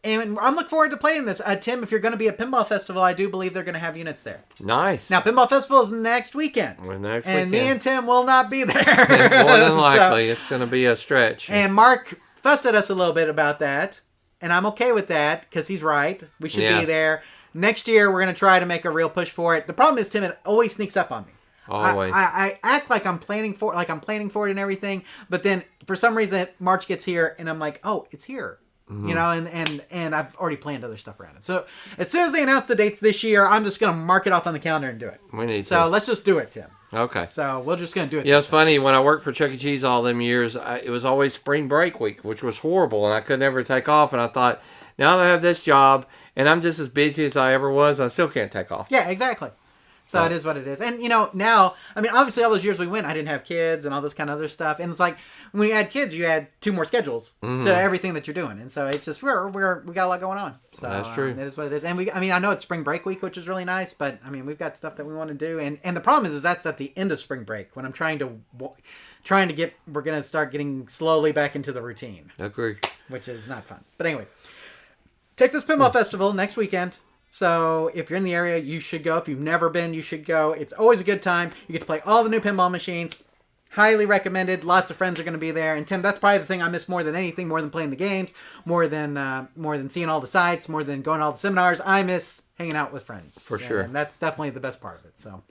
and I'm looking forward to playing this. Tim, if you're going to be at Pinball Festival, I do believe they're going to have units there. Nice. Now, Pinball Festival is next weekend. And me and Tim will not be there. More than likely. It's going to be a stretch. And Mark fussed at us a little bit about that. And I'm okay with that because he's right. We should be there. Next year, we're going to try to make a real push for it. The problem is, Tim, it always sneaks up on me. Always. I act like I'm planning for it and everything. But then, for some reason, March gets here, and I'm like, oh, it's here. You know, and I've already planned other stuff around it. So as soon as they announce the dates this year, I'm just going to mark it off on the calendar and do it. We need to. So let's just do it, Tim. Okay. So we're just going to do it. Yeah, it's funny. When I worked for Chuck E. Cheese all them years, it was always spring break week, which was horrible, and I could never take off. And I thought, now that I have this job, and I'm just as busy as I ever was, I still can't take off. Yeah, exactly. So it is what it is. And, you know, now, I mean, obviously all those years we went, I didn't have kids and all this kind of other stuff. And it's like, when you had kids, you had 2 more schedules to everything that you're doing. And so it's just, we got a lot going on. So that's true. It is what it is. And I know it's spring break week, which is really nice, but I mean, we've got stuff that we want to do. And the problem is that's at the end of spring break when I'm we're going to start getting slowly back into the routine. Agree. Which is not fun. But anyway, Texas Pinball Festival next weekend. So if you're in the area, you should go. If you've never been, you should go. It's always a good time. You get to play all the new pinball machines. Highly recommended. Lots of friends are going to be there. And Tim, that's probably the thing I miss more than anything, more than playing the games, more than seeing all the sites, more than going to all the seminars. I miss hanging out with friends. For sure. And that's definitely the best part of it. So.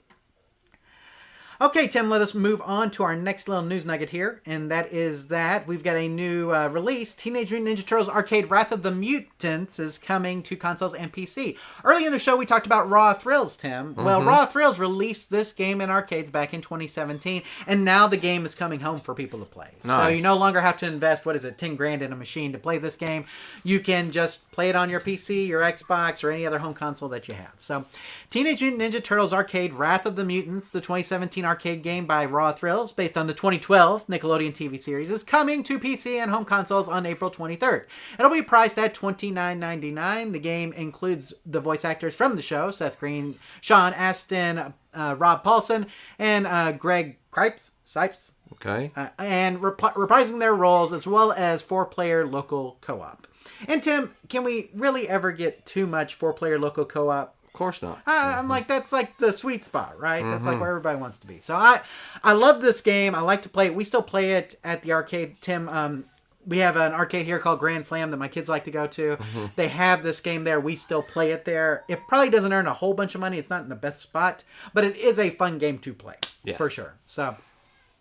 Okay, Tim, let us move on to our next little news nugget here, and that is that we've got a new release. Teenage Mutant Ninja Turtles Arcade Wrath of the Mutants is coming to consoles and PC. Earlier in the show, we talked about Raw Thrills, Tim. Well, Raw Thrills released this game in arcades back in 2017, and now the game is coming home for people to play. Nice. So you no longer have to invest, 10 grand in a machine to play this game. You can just play it on your PC, your Xbox, or any other home console that you have. So, Teenage Mutant Ninja Turtles Arcade Wrath of the Mutants, the 2017 arcade game by Raw Thrills, based on the 2012 Nickelodeon TV series, is coming to PC and home consoles on April 23rd. It'll be priced at $29.99. The game includes the voice actors from the show, Seth Green, Sean Astin, Rob Paulson, and Greg Sipes. Okay. And reprising their roles, as well as 4-player local co-op. And Tim, can we really ever get too much 4-player local co-op? Of course not. I'm like, that's like the sweet spot, right? That's like where everybody wants to be. So I love this game. I like to play it. We still play it at the arcade. Tim, we have an arcade here called Grand Slam that my kids like to go to. They have this game there. We still play it there. It probably doesn't earn a whole bunch of money. It's not in the best spot, but it is a fun game to play, for sure. So,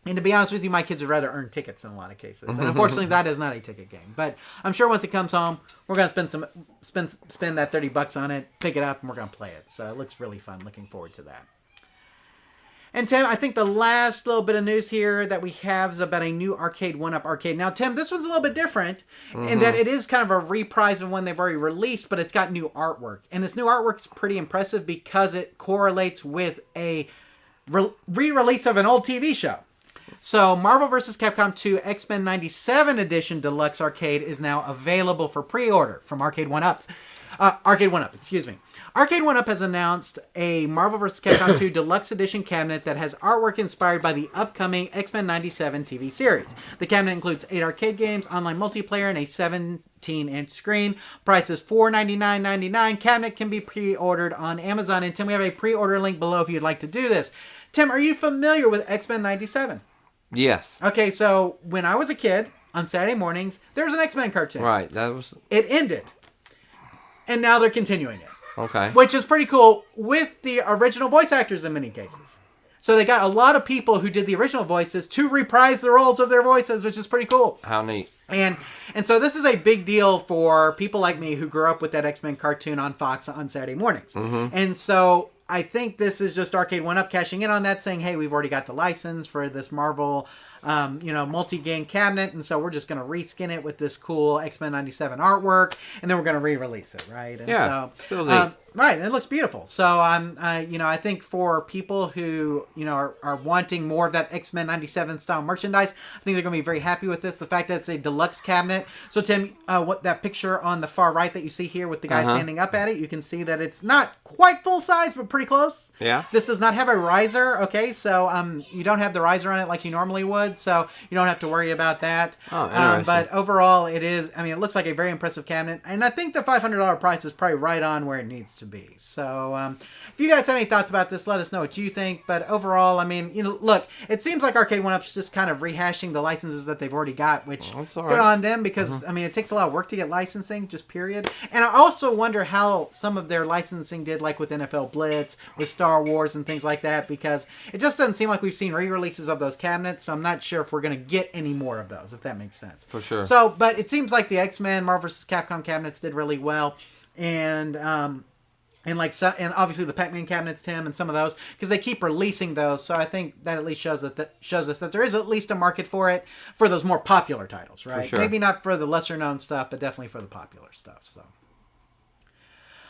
and to be honest with you, my kids would rather earn tickets in a lot of cases. And unfortunately, that is not a ticket game. But I'm sure once it comes home, we're going to spend that $30 on it, pick it up, and we're going to play it. So it looks really fun. Looking forward to that. And Tim, I think the last little bit of news here that we have is about a new arcade 1-Up arcade. Now, Tim, this one's a little bit different in that it is kind of a reprise of one they've already released, but it's got new artwork. And this new artwork is pretty impressive because it correlates with a re-release of an old TV show. So, Marvel vs. Capcom 2 X-Men 97 Edition Deluxe Arcade is now available for pre-order from Arcade 1-Up. Arcade 1-Up, excuse me. Arcade 1-Up has announced a Marvel vs. Capcom 2 Deluxe Edition cabinet that has artwork inspired by the upcoming X-Men 97 TV series. The cabinet includes 8 arcade games, online multiplayer, and a 17-inch screen. Price is $499.99. Cabinet can be pre-ordered on Amazon. And Tim, we have a pre-order link below if you'd like to do this. Tim, are you familiar with X-Men 97? Yes. Okay, so when I was a kid, on Saturday mornings, there was an X-Men cartoon. Right. That was. It ended. And now they're continuing it. Okay. Which is pretty cool with the original voice actors in many cases. So they got a lot of people who did the original voices to reprise the roles of their voices, which is pretty cool. How neat. And so this is a big deal for people like me who grew up with that X-Men cartoon on Fox on Saturday mornings. And so I think this is just Arcade 1-Up cashing in on that, saying, hey, we've already got the license for this Marvel, multi-game cabinet, and so we're just going to reskin it with this cool X-Men 97 artwork, and then we're going to re-release it, right? And so neat. Right, and it looks beautiful. So, I think for people who, are wanting more of that X-Men 97 style merchandise, I think they're going to be very happy with this. The fact that it's a deluxe cabinet. So, Tim, what that picture on the far right that you see here with the guy standing up at it, you can see that it's not quite full size, but pretty close. Yeah. This does not have a riser, okay? So, you don't have the riser on it like you normally would, so you don't have to worry about that. Oh, interesting. But overall, it looks like a very impressive cabinet, and I think the $500 price is probably right on where it needs to be. So, if you guys have any thoughts about this, let us know what you think. But overall, look, it seems like Arcade 1-Up's just kind of rehashing the licenses that they've already got, which good on them because, it takes a lot of work to get licensing, just period. And I also wonder how some of their licensing did, like with NFL Blitz, with Star Wars and things like that, because it just doesn't seem like we've seen re-releases of those cabinets, so I'm not sure if we're going to get any more of those, if that makes sense. For sure. So, but it seems like the X-Men, Marvel vs. Capcom cabinets did really well, and obviously the Pac-Man cabinets, Tim, and some of those, because they keep releasing those. So I think that at least shows us that there is at least a market for it for those more popular titles, right? For sure. Maybe not for the lesser known stuff, but definitely for the popular stuff. So.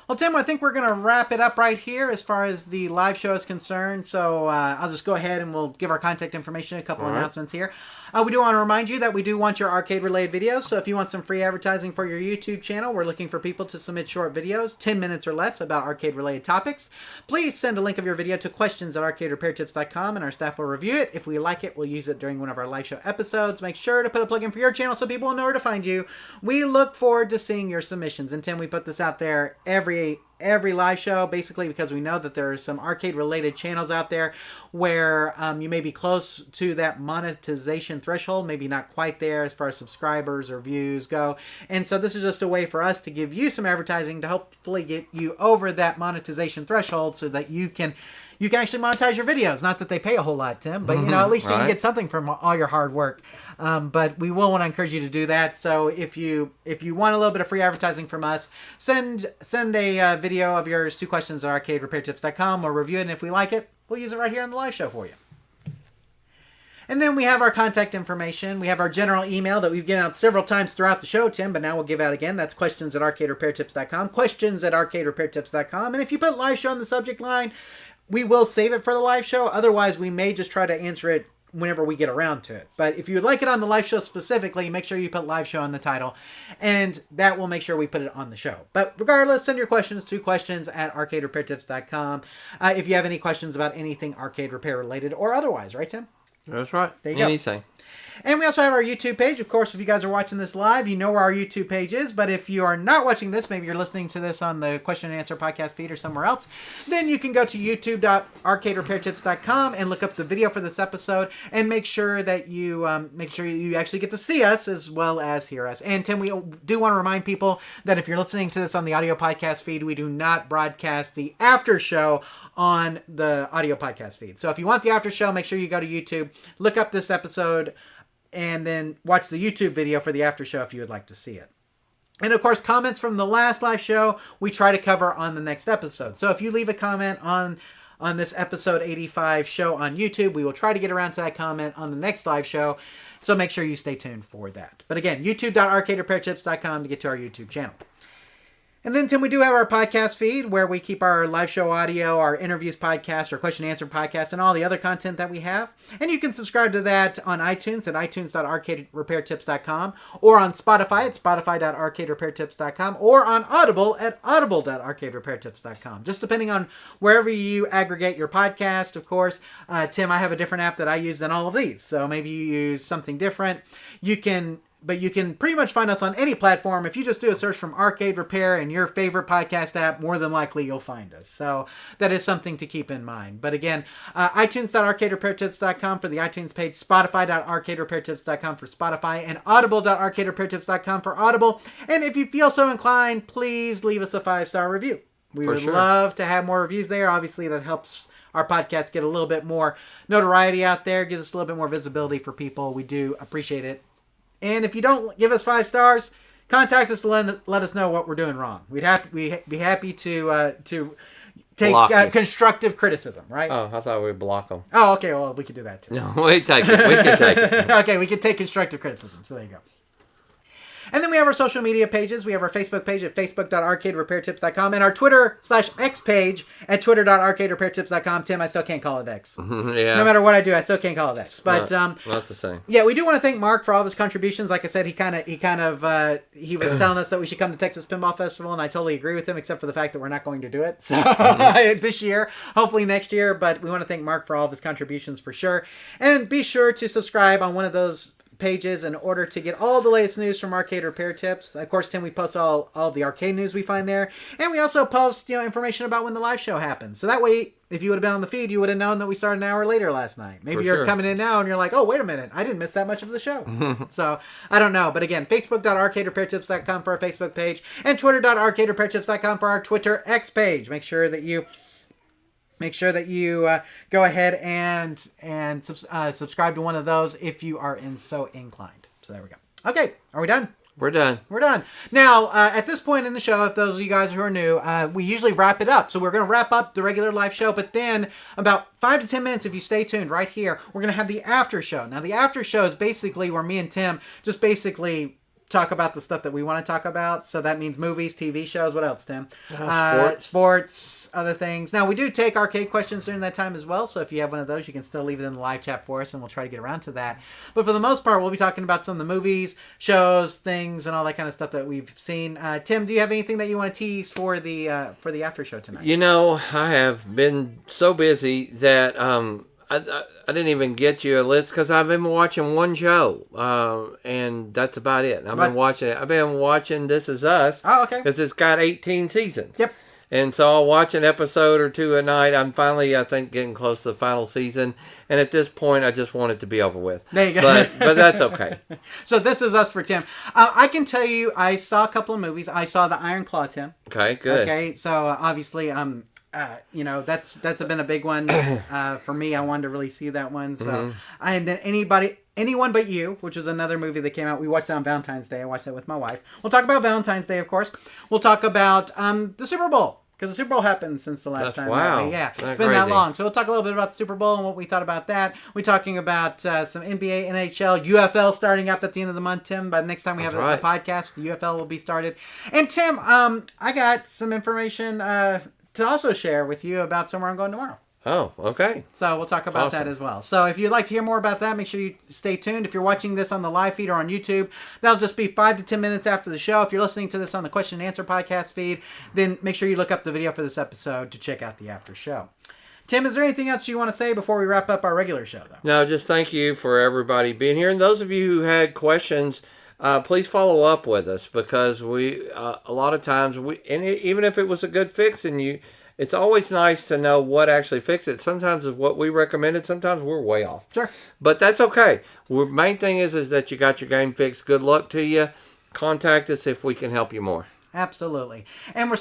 Well, Tim, I think we're going to wrap it up right here as far as the live show is concerned. So I'll just go ahead and we'll give our contact information, a couple announcements here. We do want to remind you that we do want your arcade-related videos. So if you want some free advertising for your YouTube channel, we're looking for people to submit short videos, 10 minutes or less, about arcade-related topics. Please send a link of your video to questions@arcaderepairtips.com, and our staff will review it. If we like it, we'll use it during one of our live show episodes. Make sure to put a plug-in for your channel so people will know where to find you. We look forward to seeing your submissions. And Tim, we put this out there every every live show, basically because we know that there are some arcade-related channels out there where you may be close to that monetization threshold, maybe not quite there as far as subscribers or views go. And so this is just a way for us to give you some advertising to hopefully get you over that monetization threshold so that you can actually monetize your videos. Not that they pay a whole lot, Tim, but at least you can get something from all your hard work. But we will want to encourage you to do that. So if you want a little bit of free advertising from us, send a video of yours to questions@arcaderepairtips.com. We'll review it, and if we like it, we'll use it right here on the live show for you. And then we have our contact information. We have our general email that we've given out several times throughout the show, Tim, but now we'll give out again. That's questions@arcaderepairtips.com, questions@arcaderepairtips.com. And if you put live show in the subject line, we will save it for the live show. Otherwise, we may just try to answer it whenever we get around to it. But if you would like it on the live show specifically, make sure you put live show in the title, and that will make sure we put it on the show. But regardless, send your questions to questions@arcaderepairtips.com if you have any questions about anything arcade repair related or otherwise, right, Tim? That's right. There you Anything. go. And we also have our YouTube page. Of course, if you guys are watching this live, you know where our YouTube page is. But if you are not watching this, maybe you're listening to this on the Question and Answer podcast feed or somewhere else, then you can go to youtube.arcaderepairtips.com and look up the video for this episode and make sure that you actually get to see us as well as hear us. And Tim, we do want to remind people that if you're listening to this on the audio podcast feed, we do not broadcast the after show on the audio podcast feed. So if you want the after show, make sure you go to YouTube, look up this episode, and then watch the YouTube video for the after show if you would like to see it. And of course, comments from the last live show, we try to cover on the next episode. So if you leave a comment on this episode 85 show on YouTube, we will try to get around to that comment on the next live show. So make sure you stay tuned for that. But again, youtube.arcaderepairtips.com to get to our YouTube channel. And then, Tim, we do have our podcast feed where we keep our live show audio, our interviews podcast, our question and answer podcast, and all the other content that we have. And you can subscribe to that on iTunes at itunes.arcaderepairtips.com, or on Spotify at spotify.arcaderepairtips.com, or on Audible at audible.arcaderepairtips.com. Just depending on wherever you aggregate your podcast, of course. Tim, I have a different app that I use than all of these. So maybe you use something different. But you can pretty much find us on any platform. If you just do a search from Arcade Repair in your favorite podcast app, more than likely you'll find us. So that is something to keep in mind. But again, itunes.arcaderepairtips.com for the iTunes page, spotify.arcaderepairtips.com for Spotify, and audible.arcaderepairtips.com for Audible. And if you feel so inclined, please leave us a 5-star review. We would love to have more reviews there. Obviously, that helps our podcast get a little bit more notoriety out there, gives us a little bit more visibility for people. We do appreciate it. And if you don't give us 5 stars, contact us to let us know what we're doing wrong. We'd be happy to take constructive criticism, right? Oh, I thought we'd block them. Oh, okay. Well, we could do that too. No, we can take it. Okay, we can take constructive criticism. So there you go. And then we have our social media pages. We have our Facebook page at facebook.arcaderepairtips.com and our Twitter/X page at twitter.arcaderepairtips.com. Tim, I still can't call it X. Yeah. No matter what I do, I still can't call it X. But not the same. Yeah, we do want to thank Mark for all of his contributions. Like I said, he was telling us that we should come to Texas Pinball Festival, and I totally agree with him, except for the fact that we're not going to do it this year. Hopefully next year. But we want to thank Mark for all of his contributions for sure. And be sure to subscribe on one of those pages in order to get all the latest news from Arcade Repair Tips. Of course, Tim, we post all of the arcade news we find there, and we also post information about when the live show happens. So that way, if you would have been on the feed, you would have known that we started an hour later last night. Maybe you're coming in now and you're like, oh, wait a minute, I didn't miss that much of the show. So I don't know, but again, facebook.arcaderepairtips.com for our Facebook page and twitter.arcaderepairtips.com for our Twitter X page. Make sure that you go ahead and subscribe to one of those if you are so inclined. So there we go. Okay, are we done? We're done. We're done. Now, at this point in the show, if those of you guys who are new, we usually wrap it up. So we're going to wrap up the regular live show, but then about 5 to 10 minutes, if you stay tuned right here, we're going to have the after show. Now, the after show is basically where me and Tim just basically talk about the stuff that we want to talk about. So that means movies, TV shows. What else, Tim? Sports, other things. Now, we do take arcade questions during that time as well. So if you have one of those, you can still leave it in the live chat for us, and we'll try to get around to that. But for the most part, we'll be talking about some of the movies, shows, things, and all that kind of stuff that we've seen. Tim, do you have anything that you want to tease for the after show tonight? I have been so busy that I didn't even get you a list because I've been watching one show, and that's about it. I've been watching This Is Us. Oh, okay. Because it's got 18 seasons. Yep. And so I'll watch an episode or two a night. I'm finally, I think, getting close to the final season. And at this point, I just want it to be over with. There you go. But that's okay. So this is us for Tim. I can tell you, I saw a couple of movies. I saw the Iron Claw, Tim. Okay, good. Okay, so obviously, you know, that's been a big one for me. I wanted to really see that one. So, and then Anyone But You, which was another movie that came out. We watched that on Valentine's Day. I watched that with my wife. We'll talk about Valentine's Day, of course. We'll talk about the Super Bowl. Because the Super Bowl happened since the last time. Wow. Yeah, That's it's been that crazy. long. So we'll talk a little bit about the Super Bowl and what we thought about that. We're talking about some NBA, NHL, UFL starting up at the end of the month, Tim. By the next time we have a podcast, the UFL will be started. And Tim, I got some information to also share with you about somewhere I'm going tomorrow. Oh, okay. So we'll talk about that as well. So if you'd like to hear more about that, make sure you stay tuned. If you're watching this on the live feed or on YouTube, that'll just be 5 to 10 minutes after the show. If you're listening to this on the question and answer podcast feed, then make sure you look up the video for this episode to check out the after show. Tim, is there anything else you want to say before we wrap up our regular show, though? No, just thank you for everybody being here. And those of you who had questions, please follow up with us, because we a lot of times, even if it was a good fix and it's always nice to know what actually fixed it. Sometimes it's what we recommended. Sometimes we're way off. Sure. But that's okay. The main thing is that you got your game fixed. Good luck to you. Contact us if we can help you more. Absolutely. And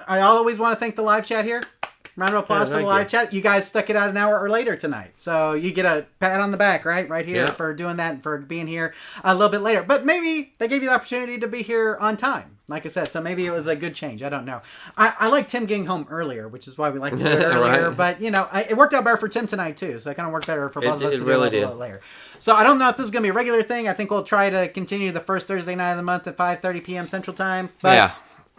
I always want to thank the live chat here. Round of applause for the live chat. You guys stuck it out an hour or later tonight. So you get a pat on the back, right here for doing that and for being here a little bit later. But maybe they gave you the opportunity to be here on time, like I said. So maybe it was a good change. I don't know. I like Tim getting home earlier, which is why we like to do it earlier. Right. But, you know, it worked out better for Tim tonight, too. So it kind of worked better for both of us to do it a little later. So I don't know if this is going to be a regular thing. I think we'll try to continue the first Thursday night of the month at 5:30 p.m. Central Time. But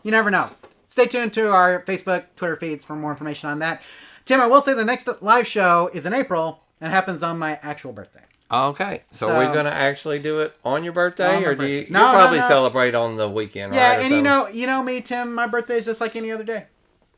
you never know. Stay tuned to our Facebook, Twitter feeds for more information on that. Tim, I will say the next live show is in April and happens on my actual birthday. Okay. So we're going to actually do it on your birthday? Or do you No, probably celebrate on the weekend, right? Yeah, and you know me, Tim, my birthday is just like any other day.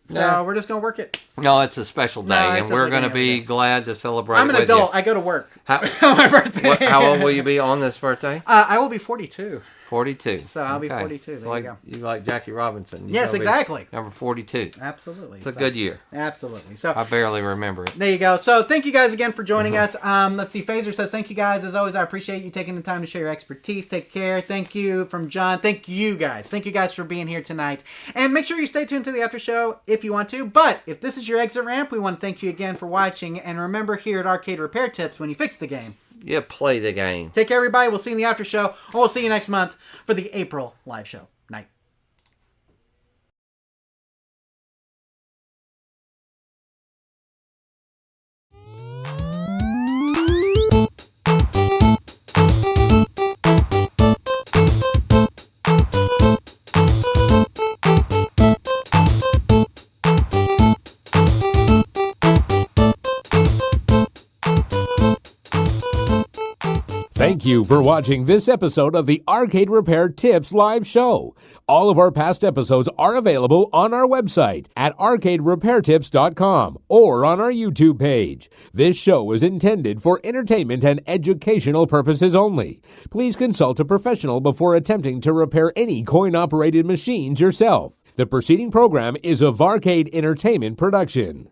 So we're just going to work it. No, it's a special day, and we're going to be glad to celebrate with you. I'm an adult. I go to work on my birthday. How old will you be on this birthday? I will be 42. 42. So I'll be 42. There you go. You like Jackie Robinson. Yes, exactly. Number 42. Absolutely. It's a good year. Absolutely. So I barely remember it. There you go. So thank you guys again for joining us. Let's see. Phaser says, thank you guys. As always, I appreciate you taking the time to share your expertise. Take care. Thank you from John. Thank you guys. Thank you guys for being here tonight. And make sure you stay tuned to the after show if you want to. But if this is your exit ramp, we want to thank you again for watching. And remember, here at Arcade Repair Tips, when you fix the game, you play the game. Take care, everybody. We'll see you in the after show, or we'll see you next month for the April live show. Night. Thank you for watching this episode of the Arcade Repair Tips live show. All of our past episodes are available on our website at arcaderepairtips.com or on our YouTube page. This show is intended for entertainment and educational purposes only. Please consult a professional before attempting to repair any coin-operated machines yourself. The preceding program is a Varcade Entertainment production.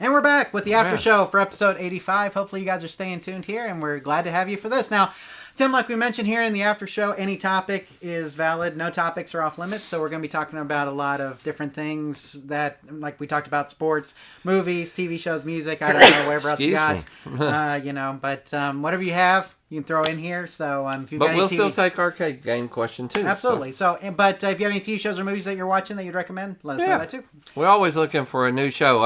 And we're back with the after show for episode 85. Hopefully you guys are staying tuned here, and we're glad to have you for this. Now, Tim, like we mentioned here in the after show, any topic is valid. No topics are off limits. So we're going to be talking about a lot of different things that, like we talked about, sports, movies, TV shows, music. I don't know, whatever else you got. But whatever you have, you can throw in here. So if you've got any we'll TV... still take arcade game question too. Absolutely. So, but if you have any TV shows or movies that you're watching that you'd recommend, let us know that too. We're always looking for a new show.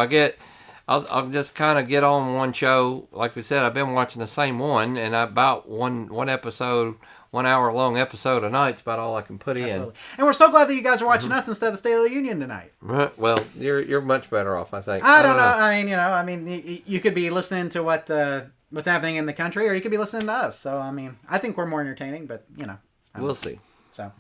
I'll just kind of get on one show. Like we said, I've been watching the same one, and about one episode, 1 hour long episode a night is about all I can put in. And we're so glad that you guys are watching us instead of State of the Union tonight. Well, you're much better off, I think. I don't know. I mean, you could be listening to what's happening in the country, or you could be listening to us. So, I mean, I think we're more entertaining, but we'll see. So.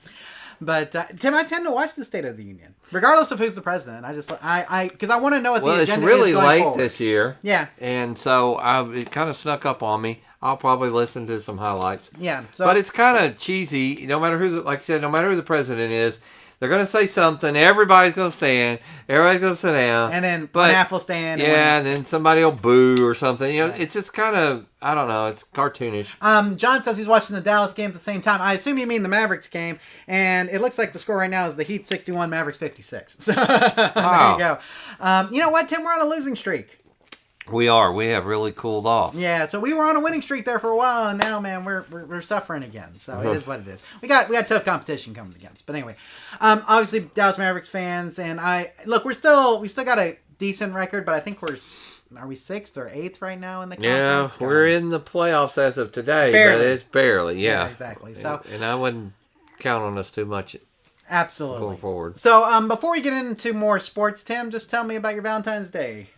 But Tim, I tend to watch the State of the Union, regardless of who's the president. Because I want to know what the agenda is going Well, it's really late forward. this year. Yeah. And so it kind of snuck up on me. I'll probably listen to some highlights. Yeah. But it's kind of cheesy. No matter like you said, no matter who the president is, they're going to say something. Everybody's going to stand. Everybody's going to sit down. And then one half will stand. Yeah, and then somebody will boo or something. It's just kind of, I don't know, it's cartoonish. John says he's watching the Dallas game at the same time. I assume you mean the Mavericks game. And it looks like the score right now is the Heat 61, Mavericks 56. So there you go. You know what, Tim? We're on a losing streak. We are. We have really cooled off. Yeah, so we were on a winning streak there for a while, and now, man, we're suffering again. So it is what it is. We got tough competition coming against. But anyway, obviously Dallas Mavericks fans, and we still got a decent record, but I think are we 6th or 8th right now in the conference? Yeah, we're in the playoffs as of today, barely. but it's barely. Yeah, exactly. So and I wouldn't count on us too much. Absolutely. Going forward. So before we get into more sports, Tim, just tell me about your Valentine's Day.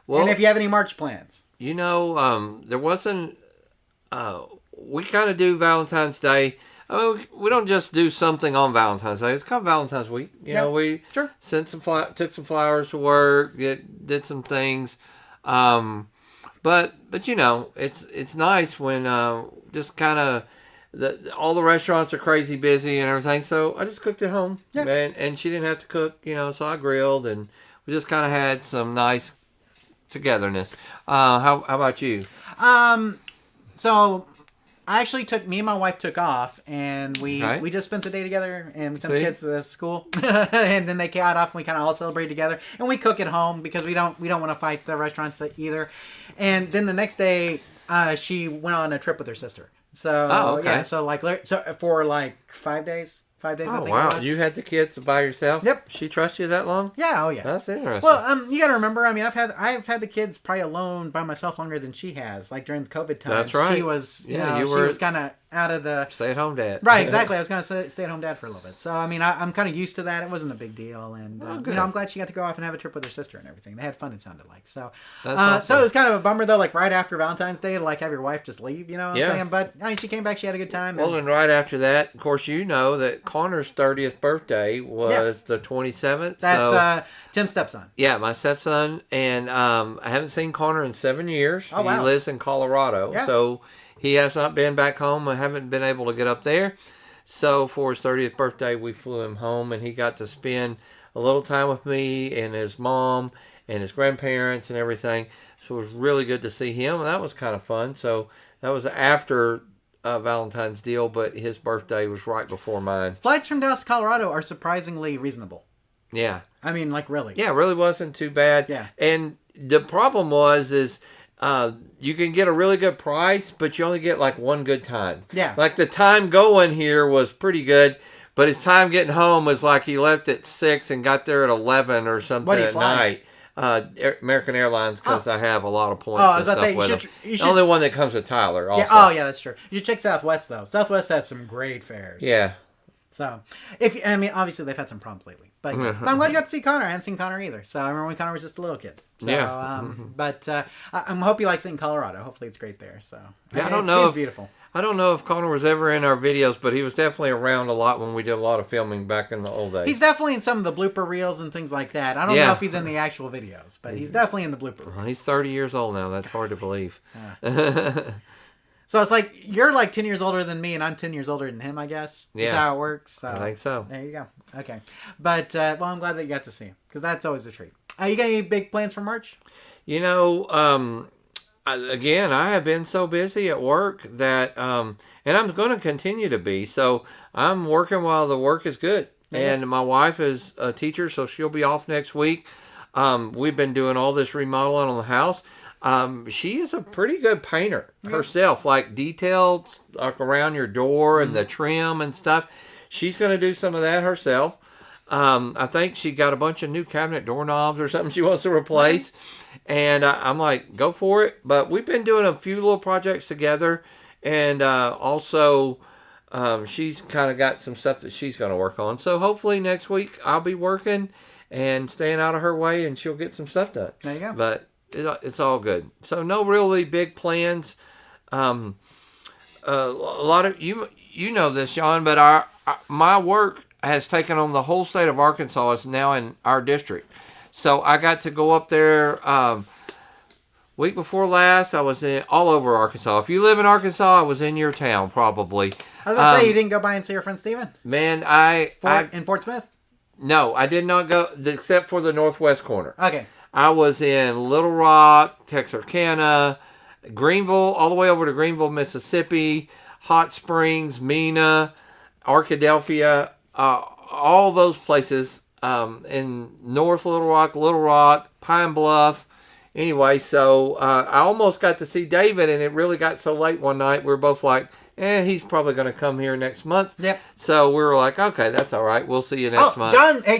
Well, and if you have any March plans. There wasn't... we kind of do Valentine's Day. We don't just do something on Valentine's Day. It's kind of Valentine's week. We sent took some flowers to work, did some things. But it's nice when just kind of... all the restaurants are crazy busy and everything, so I just cooked at home. Yeah. And she didn't have to cook, so I grilled, and we just kind of had some nice togetherness. How about you? So I actually me and my wife took off, and we just spent the day together, and we sent the kids to school, and then they got off, and we kind of all celebrated together, and we cook at home because we don't want to fight the restaurants either. And then the next day, she went on a trip with her sister. So for like 5 days. 5 days, I think. Oh, wow. You had the kids by yourself? Yep. She trusts you that long? Yeah, oh yeah. That's interesting. Well, you got to remember, I mean, I've had the kids probably alone by myself longer than she has. Like during the COVID times. That's right. She was, she was kind of out of the... Stay-at-home dad. Right, exactly. I was going to stay-at-home dad for a little bit. So, I mean, I'm kind of used to that. It wasn't a big deal. And, I'm glad she got to go off and have a trip with her sister and everything. They had fun, it sounded like. So, awesome. So it was kind of a bummer, though, like right after Valentine's Day, to like have your wife just leave, you know what I'm saying? But, I mean, she came back, she had a good time. Well, and right after that, of course, you know that Connor's 30th birthday was the 27th. That's Tim's stepson. Yeah, my stepson. And I haven't seen Connor in 7 years. Oh, wow. He lives in Colorado. Yeah. So he has not been back home. I haven't been able to get up there. So for his 30th birthday, we flew him home, and he got to spend a little time with me and his mom and his grandparents and everything. So it was really good to see him, and that was kind of fun. So that was after Valentine's deal, but his birthday was right before mine. Flights from Dallas to Colorado are surprisingly reasonable. Yeah. I mean, like, really. Yeah, it really wasn't too bad. Yeah. And the problem is you can get a really good price, but you only get like one good time. Yeah. Like the time going here was pretty good, but his time getting home was like he left at 6 and got there at 11 or something at night. American Airlines, because I have a lot of points and stuff with them. The only one that comes with Tyler also. Yeah, oh, yeah, that's true. You should check Southwest, though. Southwest has some great fares. Yeah. So, obviously they've had some problems lately. But I'm glad you got to see Connor. I hadn't seen Connor either. So I remember when Connor was just a little kid. So, yeah. But I hope you like seeing Colorado. Hopefully it's great there. So yeah, I don't know. It's beautiful. I don't know if Connor was ever in our videos, but he was definitely around a lot when we did a lot of filming back in the old days. He's definitely in some of the blooper reels and things like that. I don't know if he's in the actual videos, but he's definitely in the blooper reels. He's 30 years old now. That's hard to believe. So it's like you're like 10 years older than me, and I'm 10 years older than him, I guess. Yeah. That's how it works. So, I think so. There you go. Okay. But, I'm glad that you got to see him, because that's always a treat. You got any big plans for March? Again, I have been so busy at work that, and I'm going to continue to be. So I'm working while the work is good. And my wife is a teacher, so she'll be off next week. We've been doing all this remodeling on the house. She is a pretty good painter herself, like details like around your door and the trim and stuff. She's going to do some of that herself. I think she got a bunch of new cabinet doorknobs or something she wants to replace. And I'm like, go for it. But we've been doing a few little projects together. And also, she's kind of got some stuff that she's going to work on. So hopefully next week I'll be working and staying out of her way, and she'll get some stuff done. There you go. But it's all good. So no really big plans. A lot of you know this, Sean, but my work has taken on the whole state of Arkansas. It's now in our district. So I got to go up there week before last. I was in all over Arkansas. If you live in Arkansas, I was in your town probably. I was about to say, you didn't go by and see your friend Steven? Man, in Fort Smith? No, I did not go, except for the northwest corner. Okay. I was in Little Rock, Texarkana, Greenville, all the way over to Greenville, Mississippi, Hot Springs, Mena, Arkadelphia, all those places in North Little Rock, Pine Bluff. Anyway, so I almost got to see David, and it really got so late one night, we were both like, he's probably going to come here next month. Yep. So we were like, okay, that's all right. We'll see you next month.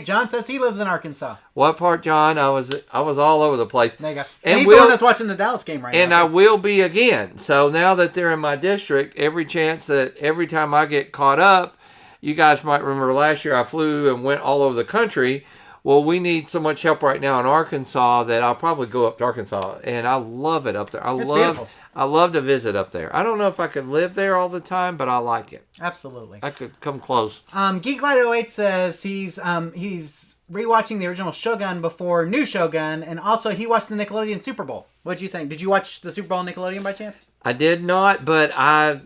John says he lives in Arkansas. What part, John? I was all over the place. There you go. And he's the one that's watching the Dallas game right now. And I will be again. So now that they're in my district, every chance that every time I get caught up, you guys might remember last year I flew and went all over the country. Well, we need so much help right now in Arkansas that I'll probably go up to Arkansas. And I love it up there. I love to visit up there. I don't know if I could live there all the time, but I like it. Absolutely. I could come close. Geeklight08 says he's rewatching the original Shogun before new Shogun, and also he watched the Nickelodeon Super Bowl. What'd you think? Did you watch the Super Bowl on Nickelodeon by chance? I did not, but guys,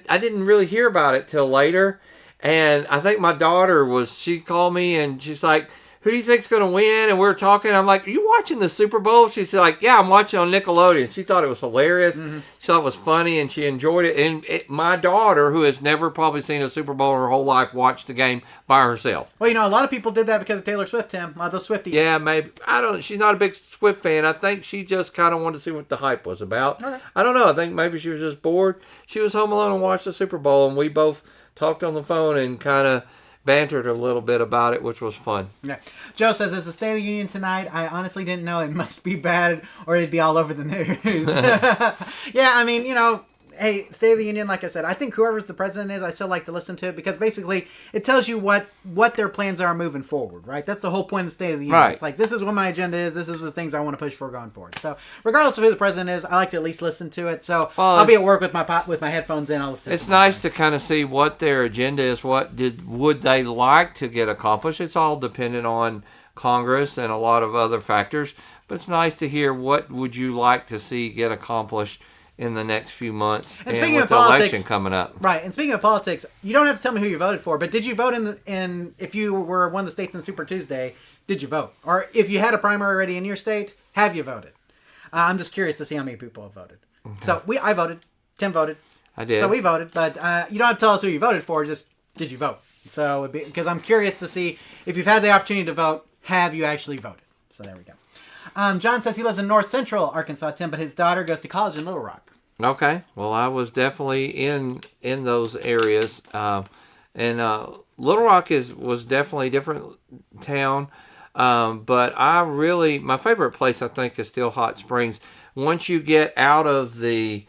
I didn't really hear about it till later. And I think my daughter she called me and she's like, who do you think's going to win? And we were talking. I'm like, are you watching the Super Bowl? She said, like, yeah, I'm watching on Nickelodeon. She thought it was hilarious. Mm-hmm. She thought it was funny and she enjoyed it. And my daughter, who has never probably seen a Super Bowl in her whole life, watched the game by herself. Well, a lot of people did that because of Taylor Swift, Tim. A lot of those Swifties. Yeah, maybe. She's not a big Swift fan. I think she just kind of wanted to see what the hype was about. Okay. I don't know. I think maybe she was just bored. She was home alone and watched the Super Bowl, and we both talked on the phone and kind of bantered a little bit about it, which was fun. Yeah. Joe says, it's the State of the Union tonight. I honestly didn't know it must be bad or it'd be all over the news. Yeah, hey, State of the Union, like I said, I think whoever's the president is, I still like to listen to it because basically it tells you what their plans are moving forward, right? That's the whole point of the State of the Union. Right. It's like, this is what my agenda is. This is the things I want to push for going forward. So regardless of who the president is, I like to at least listen to it. So I'll be at work with my headphones in. I'll listen to it. It's nice to kind of see what their agenda is. Would they like to get accomplished? It's all dependent on Congress and a lot of other factors. But it's nice to hear what would you like to see get accomplished in the next few months, and speaking with of politics, the election coming up. Right, and speaking of politics, you don't have to tell me who you voted for, but did you vote in if you were one of the states in Super Tuesday, did you vote? Or if you had a primary already in your state, have you voted? I'm just curious to see how many people have voted. Okay. So I voted. Tim voted. I did. So we voted, but you don't have to tell us who you voted for, just did you vote? So because I'm curious to see if you've had the opportunity to vote, have you actually voted? So there we go. John says he lives in North Central Arkansas, Tim, but his daughter goes to college in Little Rock. Okay. Well, I was definitely in those areas. And Little Rock was definitely a different town. But my favorite place, I think, is still Hot Springs. Once you get out of the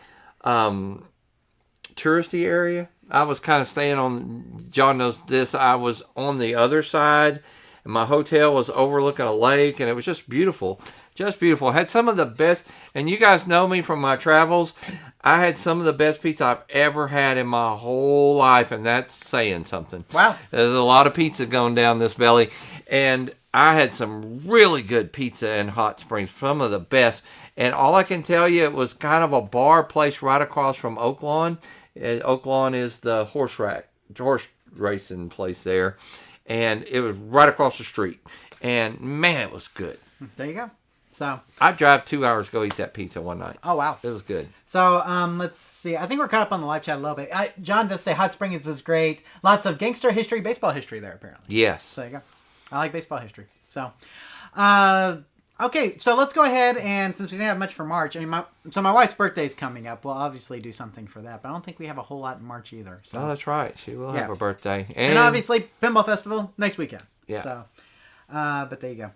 touristy area, I was kind of staying on, John knows this, I was on the other side. And my hotel was overlooking a lake, and it was just beautiful. Just beautiful. I had some of the best, and you guys know me from my travels, I had some of the best pizza I've ever had in my whole life, and that's saying something. Wow. There's a lot of pizza going down this belly, and I had some really good pizza in Hot Springs, some of the best. And all I can tell you, it was kind of a bar place right across from Oaklawn. Oaklawn is the horse racing place there. And it was right across the street. And, man, it was good. There you go. So I'd drive 2 hours to go eat that pizza one night. Oh, wow. It was good. So let's see. I think we're caught up on the live chat a little bit. John does say Hot Springs is great. Lots of gangster history, baseball history there, apparently. Yes. So there you go. I like baseball history. So, okay. So let's go ahead, and since we didn't have much for March, my wife's birthday is coming up. We'll obviously do something for that, but I don't think we have a whole lot in March either. So. Oh, that's right. She will have a birthday. And obviously, Pinball Festival next weekend. Yeah. So, but there you go.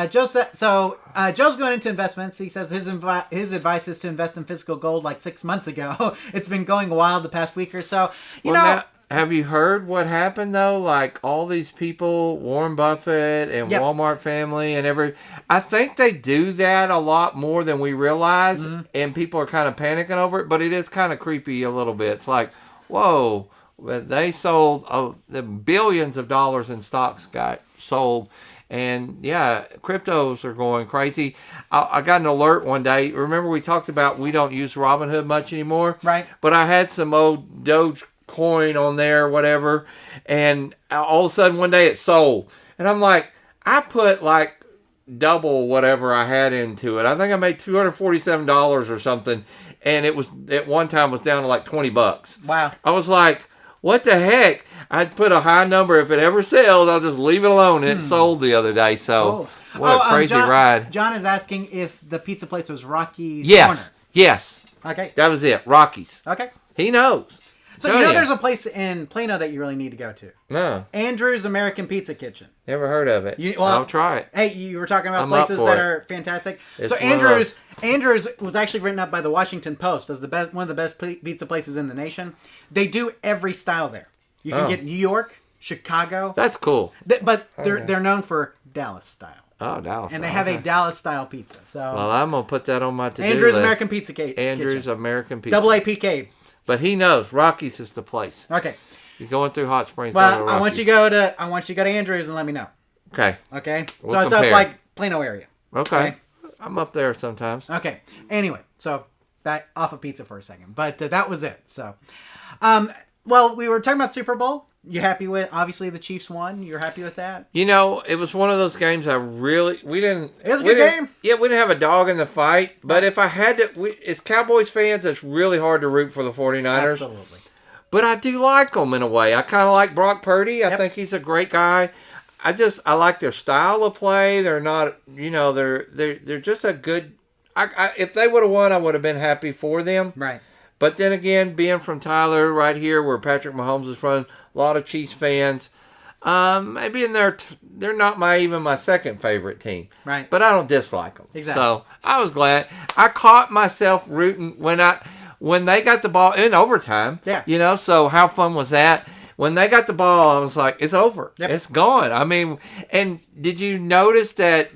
Joe's going into investments. He says his advice is to invest in physical gold like 6 months ago. It's been going wild the past week or so. Now, have you heard what happened though? Like all these people, Warren Buffett and Walmart family and I think they do that a lot more than we realize, and people are kind of panicking over it. But it is kind of creepy a little bit. It's like, whoa, they sold the billions of dollars in stocks got sold. And yeah, cryptos are going crazy. I got an alert one day. Remember we talked about we don't use Robinhood much anymore? Right. But I had some old Doge coin on there, whatever. And all of a sudden one day it sold. And I'm like, I put like double whatever I had into it. I think I made $247 or something. And it was at one time was down to like $20. Wow. I was like, what the heck? I'd put a high number. If it ever sells, I'll just leave it alone. And it sold the other day. So, what a crazy ride. John is asking if the pizza place was Rocky's Corner. Yes. Okay. That was it. Rocky's. Okay. He knows. So, there's a place in Plano that you really need to go to. No. Andrew's American Pizza Kitchen. Never heard of it. I'll try it. Hey, you were talking about places that are fantastic. So Andrew's was actually written up by the Washington Post as one of the best pizza places in the nation. They do every style there. You can get New York, Chicago. That's cool. But they're known for Dallas style. Oh, Dallas. And they have a Dallas style pizza. So well, I'm gonna put that on my to-do Andrew's list. American Pizza Kitchen. Andrew's American Pizza. Double APK. But he knows Rocky's is the place. Okay. You're going through Hot Springs. Well, I want you to go to Andrew's and let me know. Okay. Okay. We'll so it's compare. up like Plano area. Okay. I'm up there sometimes. Okay. Anyway, so back off of pizza for a second, but that was it. So, well, we were talking about Super Bowl. You happy with? Obviously, the Chiefs won. You're happy with that? It was one of those games we didn't. It was a good game. Yeah, we didn't have a dog in the fight, but if I had to, as Cowboys fans, it's really hard to root for the 49ers. Absolutely. But I do like them in a way. I kind of like Brock Purdy. I think he's a great guy. I like their style of play. They're not, they're just a good. If they would have won, I would have been happy for them. Right. But then again, being from Tyler, right here where Patrick Mahomes is from, a lot of Chiefs fans. Maybe they're not even my second favorite team. Right. But I don't dislike them. Exactly. So I was glad. I caught myself rooting when they got the ball in overtime. Yeah. So how fun was that? When they got the ball, I was like, it's over. Yep. It's gone. I mean, and did you notice that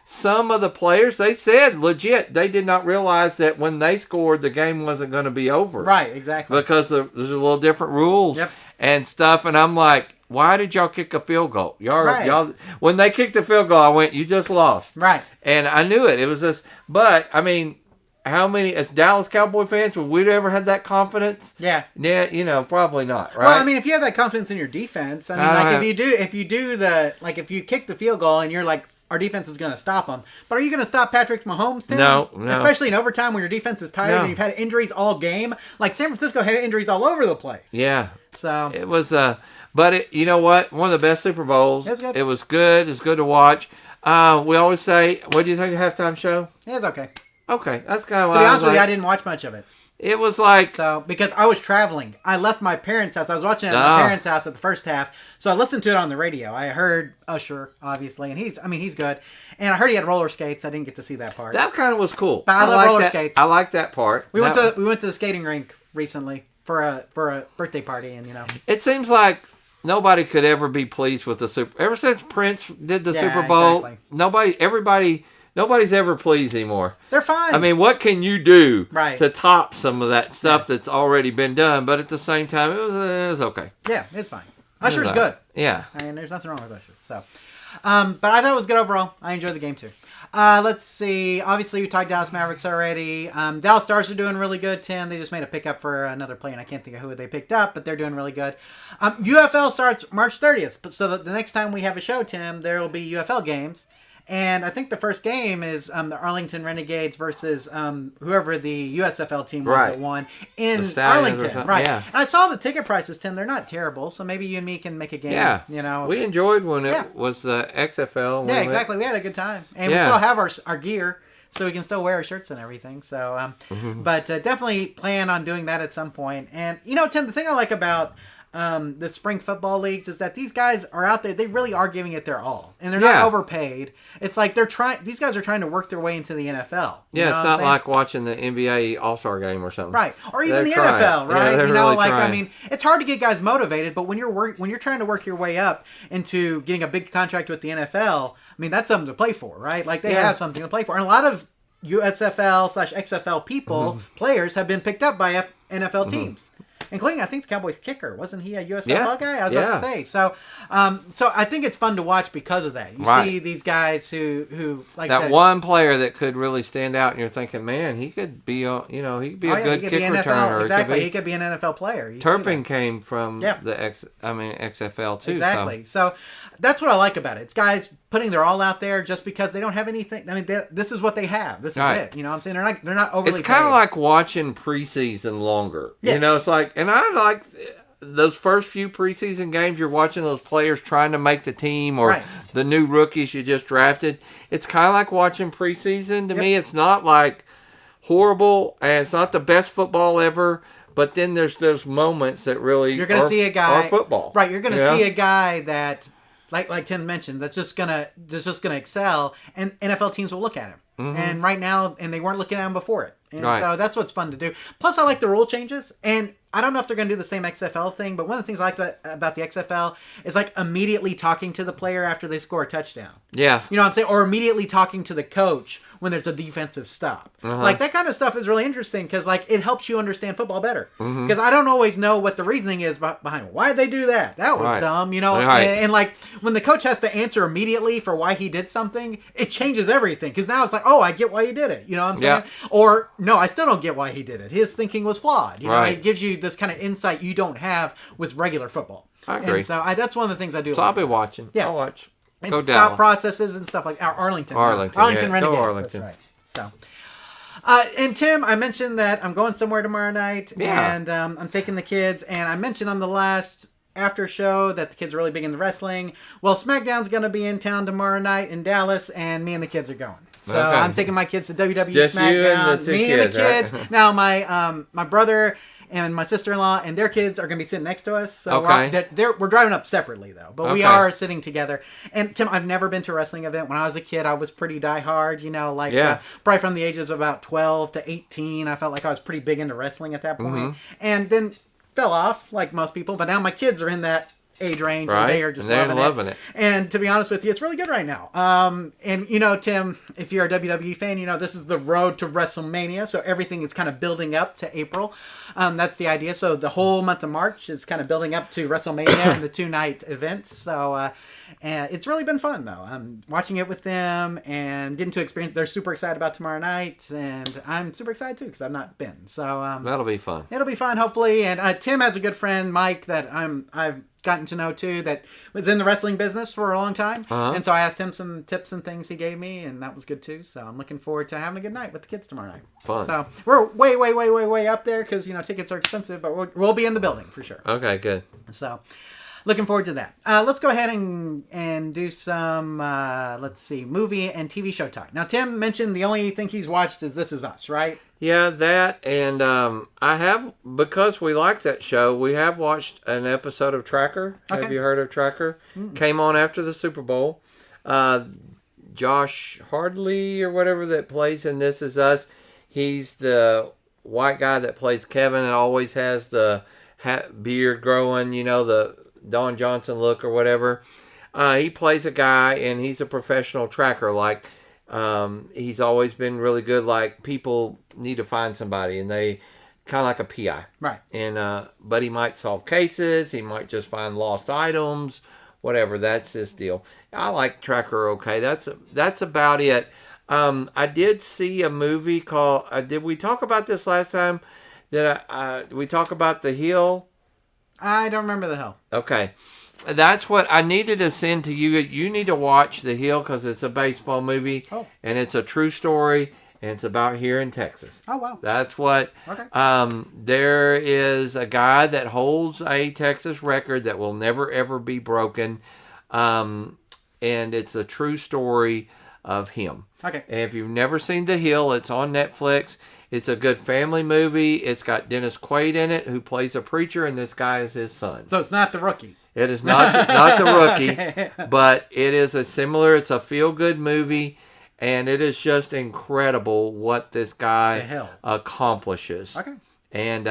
some of the players, they said legit, they did not realize that when they scored, the game wasn't going to be over. Right, exactly. Because there's a little different rules and stuff. And I'm like, why did y'all kick a field goal? Y'all, when they kicked the field goal, I went, you just lost. Right. And I knew it. It was just, but I mean, how many, as Dallas Cowboy fans, would we ever had that confidence? Yeah. Yeah, probably not, right? Well, I mean, if you have that confidence in your defense, if you kick the field goal and you're like, our defense is going to stop them. But are you going to stop Patrick Mahomes, Tim? No. Especially in overtime when your defense is tired and you've had injuries all game. Like San Francisco had injuries all over the place. Yeah. So it was, you know what? One of the best Super Bowls. It was good. It was good. It's good to watch. We always say, what do you think of the halftime show? It was okay. Okay, that's kind of what To be honest with you, I didn't watch much of it. It was like... So, because I was traveling. I left my parents' house. I was watching it at my parents' house at the first half. So I listened to it on the radio. I heard Usher, obviously, and he's good. And I heard he had roller skates. I didn't get to see that part. That kind of was cool. But I love roller skates. I like that part. We went to the skating rink recently for a birthday party, and It seems like nobody could ever be pleased with the Super... Ever since Prince did the Super Bowl, exactly. Nobody's ever pleased anymore. They're fine. I mean, what can you do to top some of that stuff that's already been done? But at the same time, it was okay. Yeah, it's fine. Usher's good. Yeah. I mean, there's nothing wrong with Usher. So, but I thought it was good overall. I enjoyed the game too. Let's see. Obviously, we talked Dallas Mavericks already. Dallas Stars are doing really good, Tim. They just made a pickup for another player, and I can't think of who they picked up, but they're doing really good. UFL starts March 30th. So the next time we have a show, Tim, there will be UFL games. And I think the first game is the Arlington Renegades versus whoever the USFL team was that won in Arlington. Right. Yeah. And I saw the ticket prices, Tim. They're not terrible. So maybe you and me can make a game. Yeah. You know, we enjoyed when it was the XFL. Yeah, exactly. We had a good time. And we still have our gear. So we can still wear our shirts and everything. So, but definitely plan on doing that at some point. And, you know, Tim, the thing I like about the spring football leagues is that these guys are out there. They really are giving it their all. And they're not overpaid. It's like these guys are trying to work their way into the NFL. Yeah, it's not like watching the NBA All-Star game or something. Right. Or even the NFL, right? Yeah, you know, really I mean, it's hard to get guys motivated, but when you're trying to work your way up into getting a big contract with the NFL, I mean, that's something to play for, right? Like, they have something to play for. And a lot of USFL/XFL people, players, have been picked up by NFL teams. Including, I think, the Cowboys kicker. Wasn't he a USFL guy? I was about to say. So I think it's fun to watch because of that. You see these guys who like that one player that could really stand out, and you're thinking, man, he could be a good kick returner. Exactly, he could be an NFL player. Turpin came from the XFL too. Exactly. So that's what I like about it. It's guys putting their all out there just because they don't have anything. I mean, this is what they have. This is it. You know what I'm saying? They're not overly. It's kind of like watching preseason longer. Yes. You know, it's like, and I like those first few preseason games. You're watching those players trying to make the team, or the new rookies you just drafted. It's kind of like watching preseason. To me, it's not like horrible, and it's not the best football ever. But then there's those moments that really you're going to see a guy football. Right, you're going to see a guy that. Like Tim mentioned, that's just gonna excel, and NFL teams will look at him. And right now, and they weren't looking at him before it, and so that's what's fun to do. Plus, I like the rule changes, and I don't know if they're gonna do the same XFL thing, but one of the things I like about the XFL is like immediately talking to the player after they score a touchdown. Yeah, you know what I'm saying, or immediately talking to the coach when there's a defensive stop. Like, that kind of stuff is really interesting because, like, it helps you understand football better. Because I don't always know what the reasoning is behind why they do that. That was dumb, you know? And, like, when the coach has to answer immediately for why he did something, it changes everything. Because now it's like, oh, I get why he did it. You know what I'm saying? Or, no, I still don't get why he did it. His thinking was flawed. You know, it gives you this kind of insight you don't have with regular football. I agree. And so that's one of the things I do. So I'll be watching. Yeah. I'll watch. And thought processes and stuff like Arlington Renegades. Renegades. That's right. So, and Tim, I mentioned that I'm going somewhere tomorrow night, and I'm taking the kids. And I mentioned on the last after show that the kids are really big into wrestling. Well, SmackDown's going to be in town tomorrow night in Dallas, and me and the kids are going. So I'm taking my kids to WWE Just SmackDown. Me and the kids. Right? Now my brother and my sister-in-law and their kids are going to be sitting next to us. So we're driving up separately, though. But we are sitting together. And, Tim, I've never been to a wrestling event. When I was a kid, I was pretty diehard, you know, like probably from the ages of about 12 to 18. I felt like I was pretty big into wrestling at that point. And then fell off, like most people. But now my kids are in that age range, and they are just loving it. And to be honest with you, it's really good right now. And you know, Tim, if you're a WWE fan, you know this is the road to WrestleMania, so everything is kind of building up to April. That's the idea. So the whole month of March is kind of building up to WrestleMania and the 2-night event. So and it's really been fun, though. I'm watching it with them and getting to experience. They're super excited about tomorrow night, and I'm super excited too because I've not been. So that'll be fun. It'll be fun, hopefully. And Tim has a good friend, Mike, that I've gotten to know too, that was in the wrestling business for a long time. And so I asked him some tips and things he gave me, and that was good too. So I'm looking forward to having a good night with the kids tomorrow night. Fun. So we're way up there because, you know, tickets are expensive, but we'll be in the building for sure. Okay, good. So looking forward to that. Let's go ahead and do some, movie and TV show talk. Now, Tim mentioned the only thing he's watched is This Is Us, right? Yeah, that, and I have, because we like that show, we have watched an episode of Tracker. Okay. Have you heard of Tracker? Came on after the Super Bowl. Josh Hardley, or whatever, that plays in This Is Us, he's the white guy that plays Kevin and always has the beard growing, you know, the Don Johnson look or whatever. He plays a guy, and he's a professional tracker. Like, he's always been really good. Like, people need to find somebody, and they kind of like a PI, right? And but he might solve cases. He might just find lost items, whatever. That's his deal. I like Tracker. Okay, that's about it. I did see a movie called. Did we talk about this last time? Did we talk about The Hill? I don't remember The Hill. Okay. that's what I needed to send to you. You need to watch The Hill because it's a baseball movie, and it's a true story, and it's about here in Texas. Oh, wow. That's what. Okay. There is a guy that holds a Texas record that will never, ever be broken, and it's a true story of him. Okay. And if you've never seen The Hill, it's on Netflix. It's a good family movie. It's got Dennis Quaid in it, who plays a preacher, and this guy is his son. So it's not The Rookie. It is not the Rookie, Okay. but it is it's a feel-good movie, and it is just incredible what this guy accomplishes. Okay. And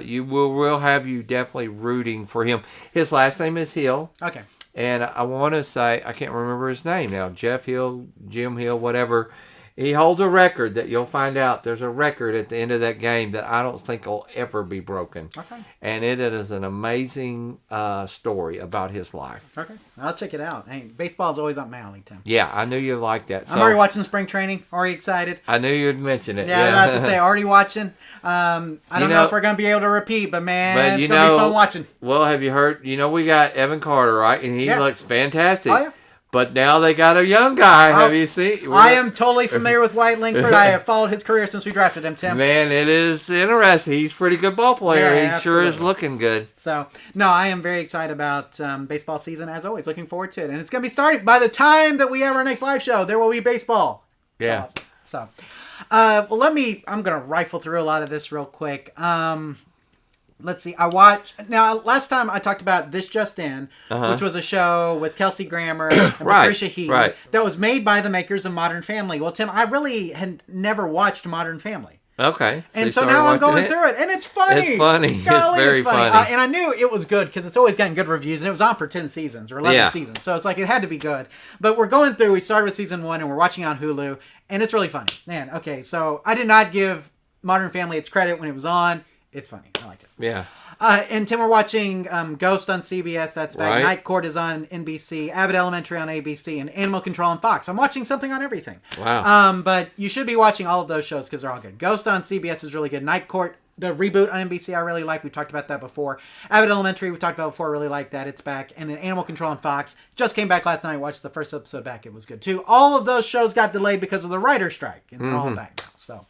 you will have you definitely rooting for him. His last name is Hill. Okay. And I want to say, I can't remember his name now, Jeff Hill, Jim Hill, whatever. He holds a record that you'll find out. There's a record at the end of that game that I don't think will ever be broken. Okay. And it is an amazing story about his life. Okay. I'll check it out. Hey, baseball is always up my alley, Tim. Yeah, I knew you'd like that. I'm already watching spring training. Already excited. I knew you'd mention it. Yeah, I was about to say, already watching. I don't know if we're going to be able to repeat, but man, it's going to be fun watching. Well, have you heard? We got Evan Carter, right? And he looks fantastic. Oh, yeah. But now they got a young guy. Have you seen? I am totally familiar with Wyatt Langford. I have followed his career since we drafted him, Tim. Man, it is interesting. He's a pretty good ball player. Yeah, he sure is looking good. So, no, I am very excited about baseball season, as always. Looking forward to it. And it's going to be starting by the time that we have our next live show. There will be baseball. Yeah. Awesome. So, I'm going to rifle through a lot of this real quick. Let's see. Now, last time I talked about This Just In, which was a show with Kelsey Grammer and Patricia Heaton that was made by the makers of Modern Family. Well, Tim, I really had never watched Modern Family. Okay. And so now I'm going through it, and it's funny. It's funny. Golly, it's very funny. And I knew it was good because it's always gotten good reviews, and it was on for 10 seasons or 11 seasons. So it's like it had to be good. But we're going through. We started with season 1, and we're watching on Hulu, and it's really funny. Man, okay. So I did not give Modern Family its credit when it was on. It's funny. I liked it. Yeah. And Tim, we're watching Ghost on CBS. That's back. Right. Night Court is on NBC. Abbott Elementary on ABC. And Animal Control on Fox. I'm watching something on everything. Wow. But you should be watching all of those shows because they're all good. Ghost on CBS is really good. Night Court, the reboot on NBC, I really like. We talked about that before. Abbott Elementary, we talked about before. I really like that. It's back. And then Animal Control on Fox just came back last night. I watched the first episode back. It was good too. All of those shows got delayed because of the writer's strike. And they're all back now. So.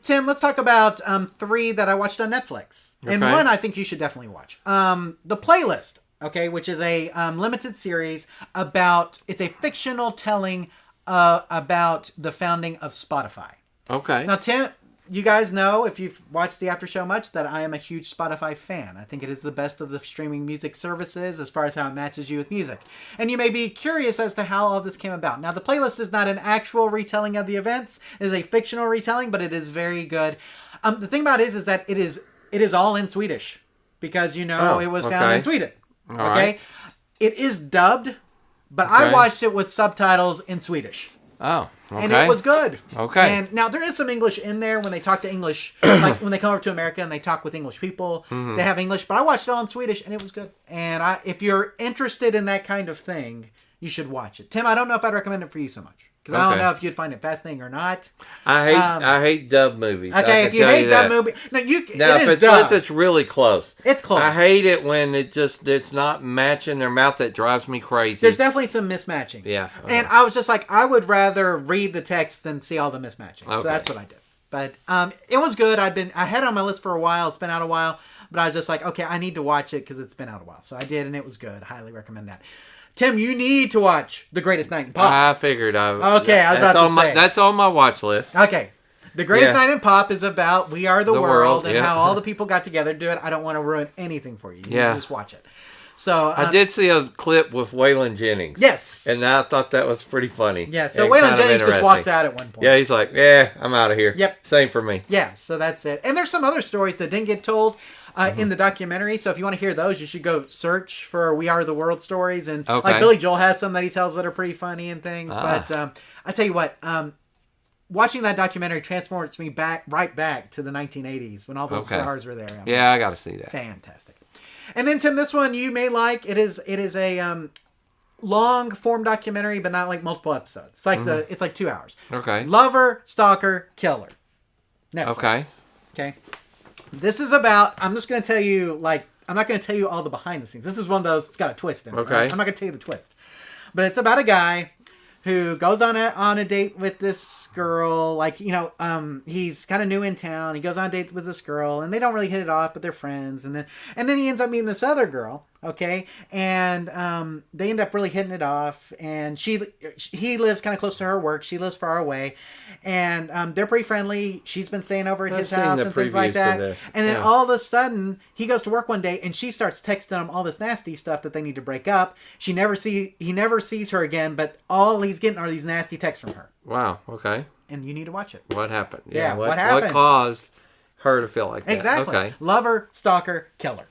Tim, let's talk about 3 that I watched on Netflix. And one I think you should definitely watch. The Playlist, okay, which is a limited series it's a fictional telling about the founding of Spotify. Okay. Now, Tim, you guys know, if you've watched the after show much, that I am a huge Spotify fan. I think it is the best of the streaming music services as far as how it matches you with music. And you may be curious as to how all this came about. Now, The Playlist is not an actual retelling of the events. It is a fictional retelling, but it is very good. The thing about it is that it is all in Swedish because, it was found in Sweden. All okay? right. It is dubbed, but I watched it with subtitles in Swedish. Oh, okay. And it was good. Okay. And now there is some English in there when they talk to English, like when they come over to America and they talk with English people, they have English. But I watched it all in Swedish and it was good. And if you're interested in that kind of thing, you should watch it. Tim, I don't know if I'd recommend it for you so much. Because I don't know if you'd find it fascinating or not. I hate dub movies. Okay, if you hate dub movies, it's really close. It's close. I hate it when it's not matching their mouth. That drives me crazy. There's definitely some mismatching. Yeah. Okay. And I was just like, I would rather read the text than see all the mismatching. Okay. So that's what I did. But it was good. I had it on my list for a while. It's been out a while. But I was just like, okay, I need to watch it because it's been out a while. So I did, and it was good. Highly recommend that. Tim, you need to watch The Greatest Night in Pop. I figured I would. Okay, I was about to say. That's on my watch list. Okay. The Greatest Night in Pop is about We Are the World and yeah. how all the people got together to do it. I don't want to ruin anything for you. You need to just watch it. So I did see a clip with Waylon Jennings. Yes. And I thought that was pretty funny. Yeah, so Waylon Jennings just walks out at one point. Yeah, he's like, yeah, I'm out of here. Yep. Same for me. Yeah, so that's it. And there's some other stories that didn't get told in the documentary. So if you want to hear those, you should go search for We Are the World stories. And like Billy Joel has some that he tells that are pretty funny and things. But I tell you what, watching that documentary transports me right back to the 1980s when all those stars were there. Yeah, I got to see that. Fantastic. And then Tim, this one you may like. It is a long form documentary, but not like multiple episodes. It's like it's like 2 hours. Okay. Lover, Stalker, Killer. Netflix. Okay. This is about, I'm just going to tell you like I'm not going to tell you all the behind the scenes. This is one of those. It's got a twist in it. Okay. Right? I'm not going to tell you the twist, but it's about a guy who goes on a date with this girl. Like, he's kind of new in town. He goes on a date with this girl, and they don't really hit it off, but they're friends. And then he ends up meeting this other girl. Okay, and they end up really hitting it off. And he lives kind of close to her work. She lives far away, and they're pretty friendly. She's been staying over at his house and things like that. And then all of a sudden, he goes to work one day, and she starts texting him all this nasty stuff that they need to break up. He never sees her again, but all he's getting are these nasty texts from her. Wow. Okay. And you need to watch it. What happened? Yeah. What happened? What caused her to feel like that? Exactly. Okay. Lover, stalker, killer.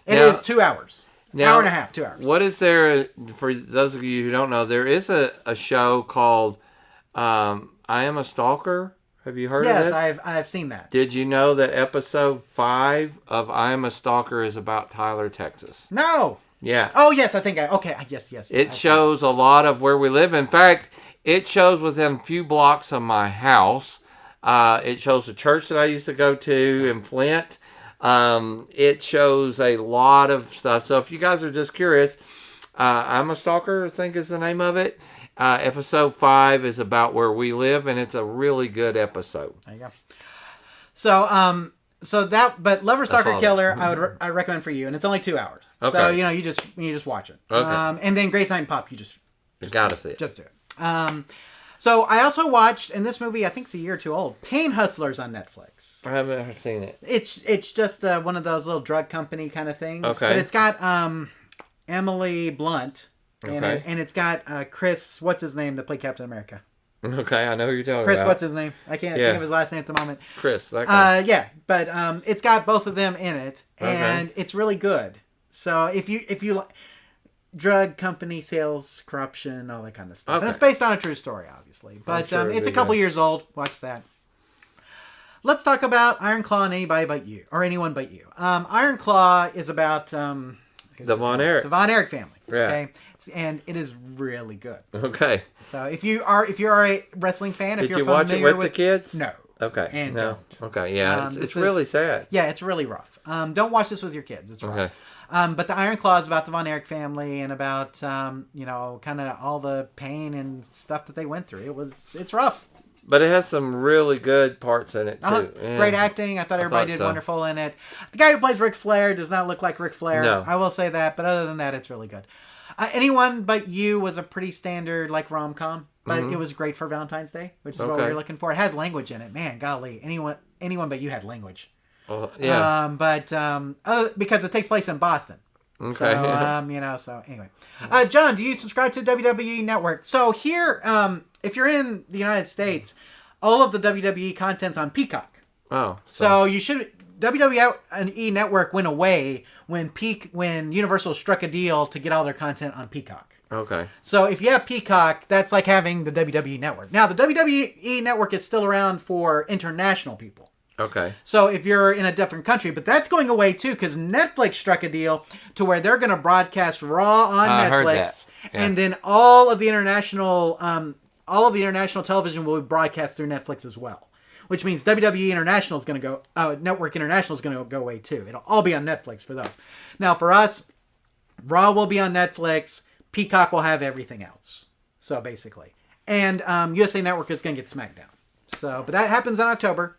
It is 2 hours. Now, hour and a half, 2 hours. What is there, for those of you who don't know, there is a show called I Am a Stalker. Have you heard of it? Yes, I've seen that. Did you know that episode 5 of I Am a Stalker is about Tyler, Texas? No. Yeah. Oh, yes, I think yes. It shows a lot of where we live. In fact, it shows within a few blocks of my house. It shows the church that I used to go to in Flint. It shows a lot of stuff. So if you guys are just curious, I'm a Stalker, I think is the name of it. Episode 5 is about where we live, and it's a really good episode. There you go. But Lover, Stalker, Killer, I recommend for you, and it's only 2 hours. Okay. So you just watch it. Okay. And then Grace Night and Pop, you just gotta see it. Just do it. So I also watched, and this movie I think it's a year or two old, Pain Hustlers on Netflix. I haven't seen it. It's just one of those little drug company kind of things. Okay. But it's got Emily Blunt in it, and it's got Chris, what's his name, that played Captain America. Okay, I know who you're talking Chris, about. what's his name? I can't think of his last name at the moment. Chris, that guy. Yeah, but it's got both of them in it, and it's really good. So if you drug company sales, corruption, all that kind of stuff. Okay. And it's based on a true story, obviously. But sure it's a couple years old. Watch that. Let's talk about Iron Claw and Anybody But You, or Anyone But You. Iron Claw is about the Von Erich. The Von Erich family. Yeah. Okay, and it is really good. Okay. So if you are a wrestling fan, Did you watch it with the kids? No. Okay. And no. don't. Okay. Yeah. It's really sad. Yeah, it's really rough. Don't watch this with your kids. It's rough. Okay. But the Iron Claw is about the Von Erich family and about kind of all the pain and stuff that they went through. It's rough. But it has some really good parts in it too. Yeah. Great acting. I thought everybody did wonderful in it. The guy who plays Ric Flair does not look like Ric Flair. No. I will say that. But other than that, it's really good. Anyone But You was a pretty standard rom-com, but it was great for Valentine's Day, which is what we were looking for. It has language in it. Man, golly, anyone But You had language. Yeah. Because it takes place in Boston. Okay. So anyway, John, do you subscribe to WWE Network? So here, if you're in the United States, all of the WWE content's on Peacock. Oh. So you should. WWE Network went away when Universal struck a deal to get all their content on Peacock. Okay. So if you have Peacock, that's like having the WWE Network. Now the WWE Network is still around for international people. Okay. So if you're in a different country, but that's going away too because Netflix struck a deal to where they're going to broadcast Raw on Netflix, heard that. Yeah. and then all of the international television will be broadcast through Netflix as well. Which means WWE International is going to go, Network International is going to go away too. It'll all be on Netflix for those. Now for us, Raw will be on Netflix. Peacock will have everything else. So basically, and USA Network is going to get SmackDown. So, but that happens in October.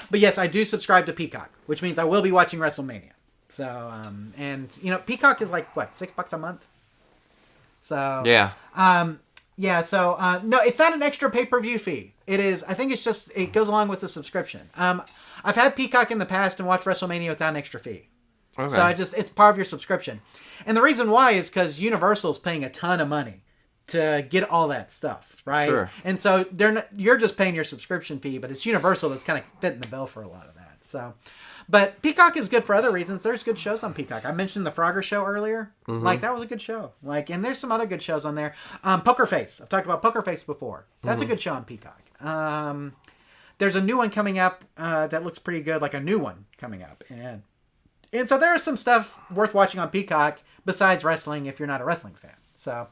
But yes, I do subscribe to Peacock, which means I will be watching WrestleMania. So, Peacock is like, what, $6 a month? So, yeah. No, it's not an extra pay-per-view fee. It is, I think it goes along with the subscription. I've had Peacock in the past and watched WrestleMania without an extra fee. Okay. So it's part of your subscription. And the reason why is because Universal's paying a ton of money to get all that stuff, right? Sure. And so you're just paying your subscription fee, but it's Universal that's kind of fitting the bill for a lot of that. So, but Peacock is good for other reasons. There's good shows on Peacock. I mentioned the Frogger Show earlier. Mm-hmm. Like that was a good show. And there's some other good shows on there. Poker Face. I've talked about Poker Face before. That's a good show on Peacock. There's a new one coming up that looks pretty good, like a new one coming up, and so there is some stuff worth watching on Peacock besides wrestling if you're not a wrestling fan. So.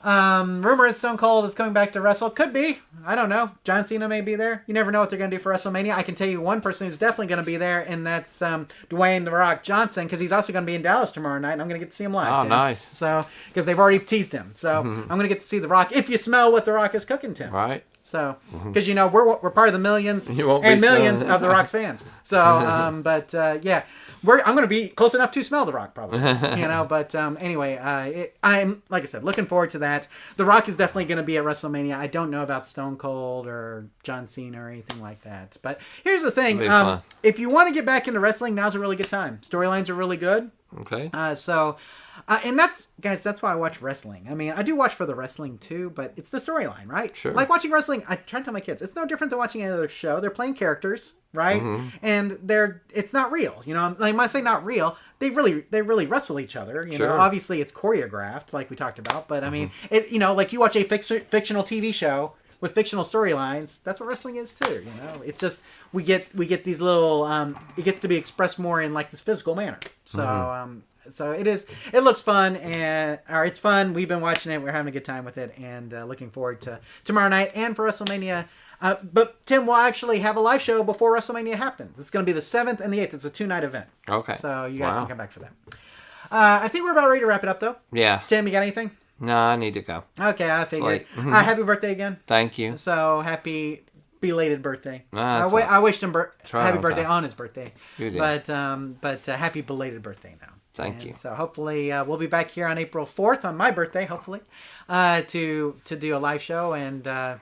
Rumor is Stone Cold is coming back to wrestle. Could be. I don't know. John Cena may be there. You never know what they're going to do for WrestleMania. I can tell you one person who's definitely going to be there, and that's Dwayne The Rock Johnson, because he's also going to be in Dallas tomorrow night, and I'm going to get to see him live. Oh, Tim. nice. So, because they've already teased him. So, I'm going to get to see The Rock, if you smell what The Rock is cooking, Tim. Right. So, because, we're part of the millions You won't and be millions smelling. of The Rock's fans. So, yeah. I'm going to be close enough to smell The Rock, probably. But anyway, I'm, like I said, looking forward to that. The Rock is definitely going to be at WrestleMania. I don't know about Stone Cold or John Cena or anything like that. But here's the thing. If you want to get back into wrestling, now's a really good time. Storylines are really good. Okay. And that's why I watch wrestling. I mean, I do watch for the wrestling too, but it's the storyline, right? Sure. Like watching wrestling, I try to tell my kids, it's no different than watching any other show. They're playing characters, right? And it's not real. Like when I say not real, they really wrestle each other. You know, obviously it's choreographed, like we talked about, but I mean, like you watch a fictional TV show with fictional storylines, that's what wrestling is too. It's just we get these little it gets to be expressed more in like this physical manner. So it is. It looks fun, or it's fun. We've been watching it. We're having a good time with it, and looking forward to tomorrow night and for WrestleMania. But Tim will actually have a live show before WrestleMania happens. It's going to be the 7th and the 8th. It's a 2-night event. Okay. So you guys can come back for that. I think we're about ready to wrap it up, though. Yeah. Tim, you got anything? No, I need to go. Okay, I figured. Happy birthday again. Thank you. So happy belated birthday. I wished him happy birthday on his birthday. You did. But happy belated birthday now. Thank you. So hopefully we'll be back here on April 4th on my birthday, hopefully, to do a live show. And I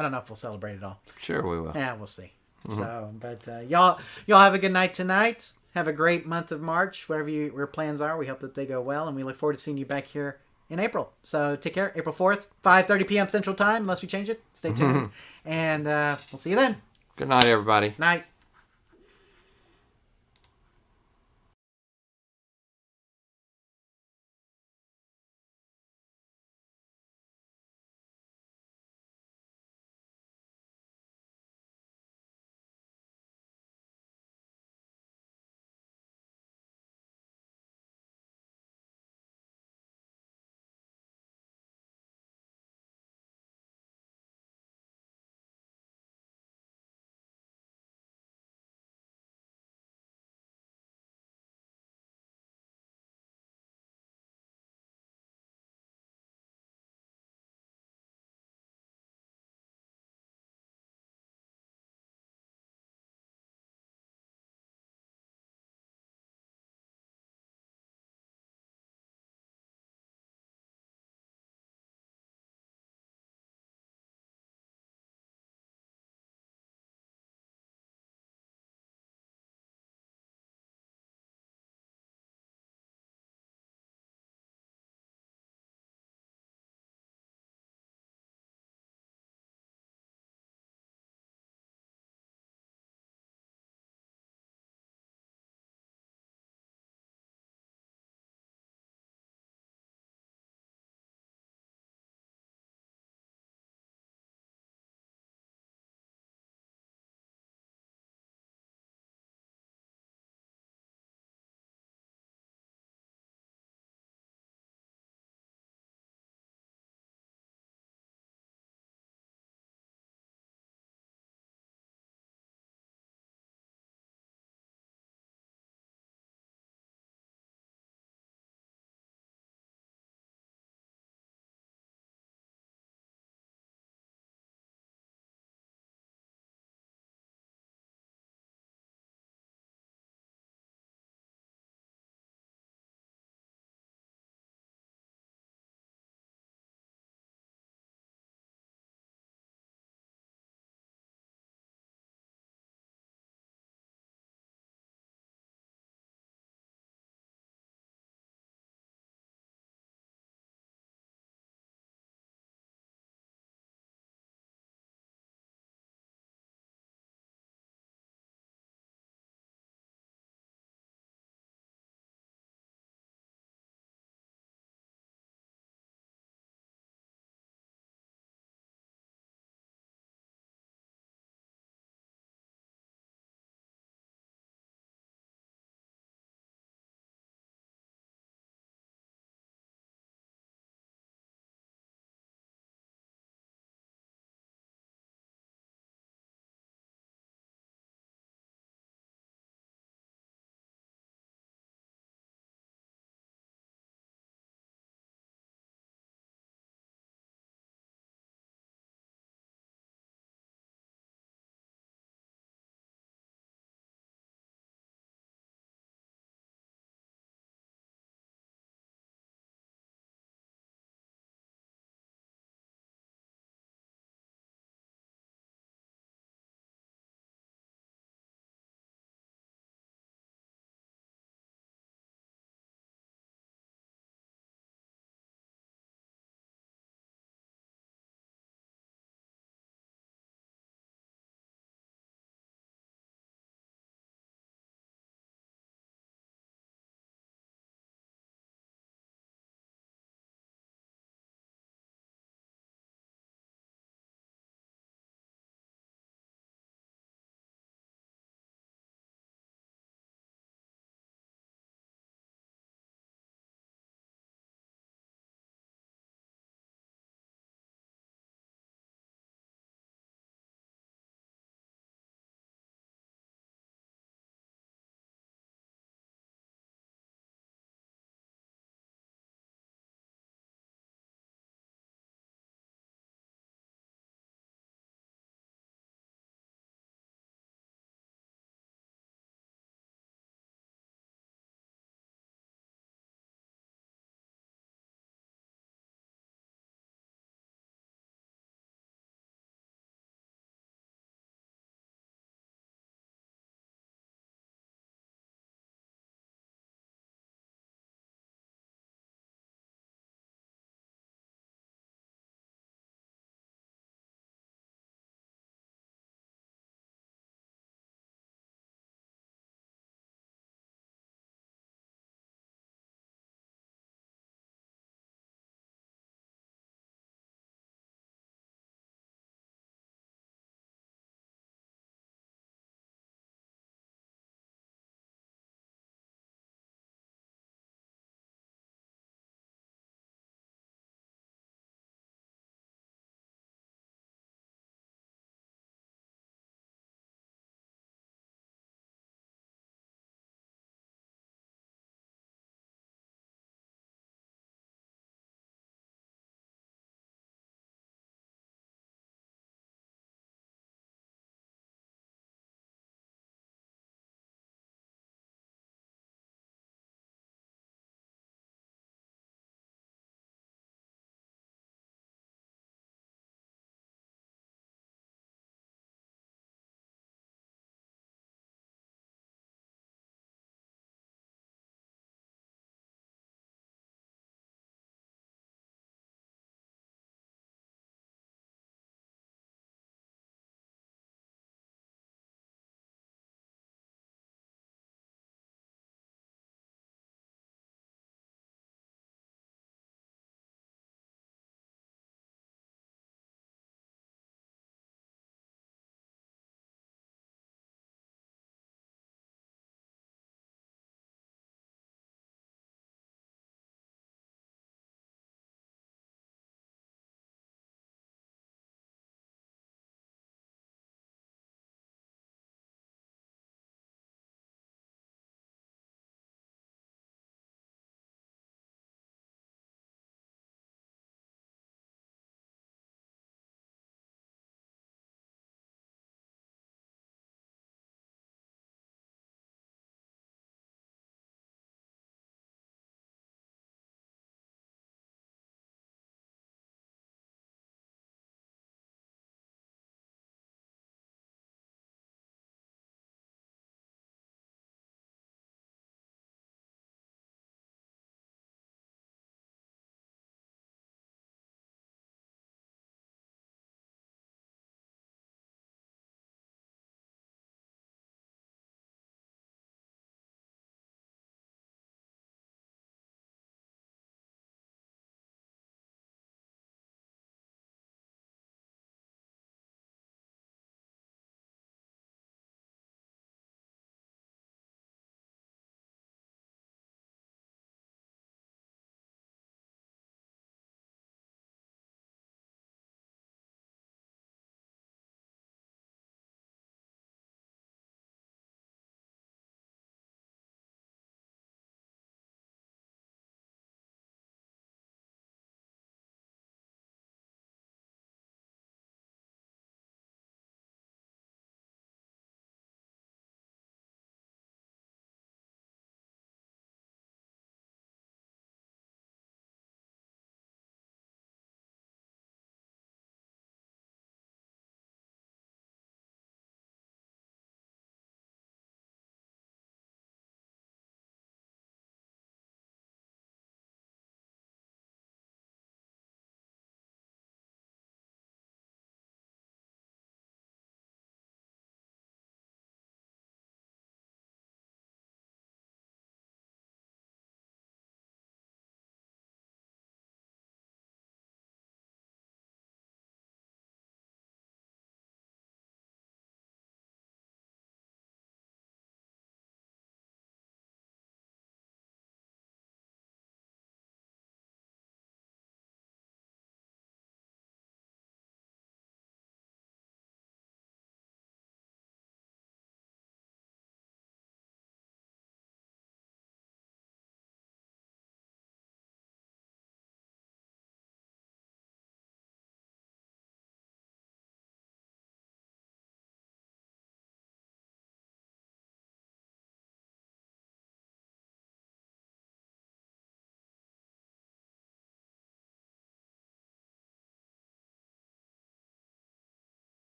don't know if we'll celebrate it all. Sure we will. Yeah, we'll see. So, but y'all have a good night tonight. Have a great month of March, whatever your plans are. We hope that they go well, and we look forward to seeing you back here in April. So take care. April 4th, 5:30 p.m. Central Time, unless we change it. Stay tuned. And we'll see you then. Good night, everybody. Night.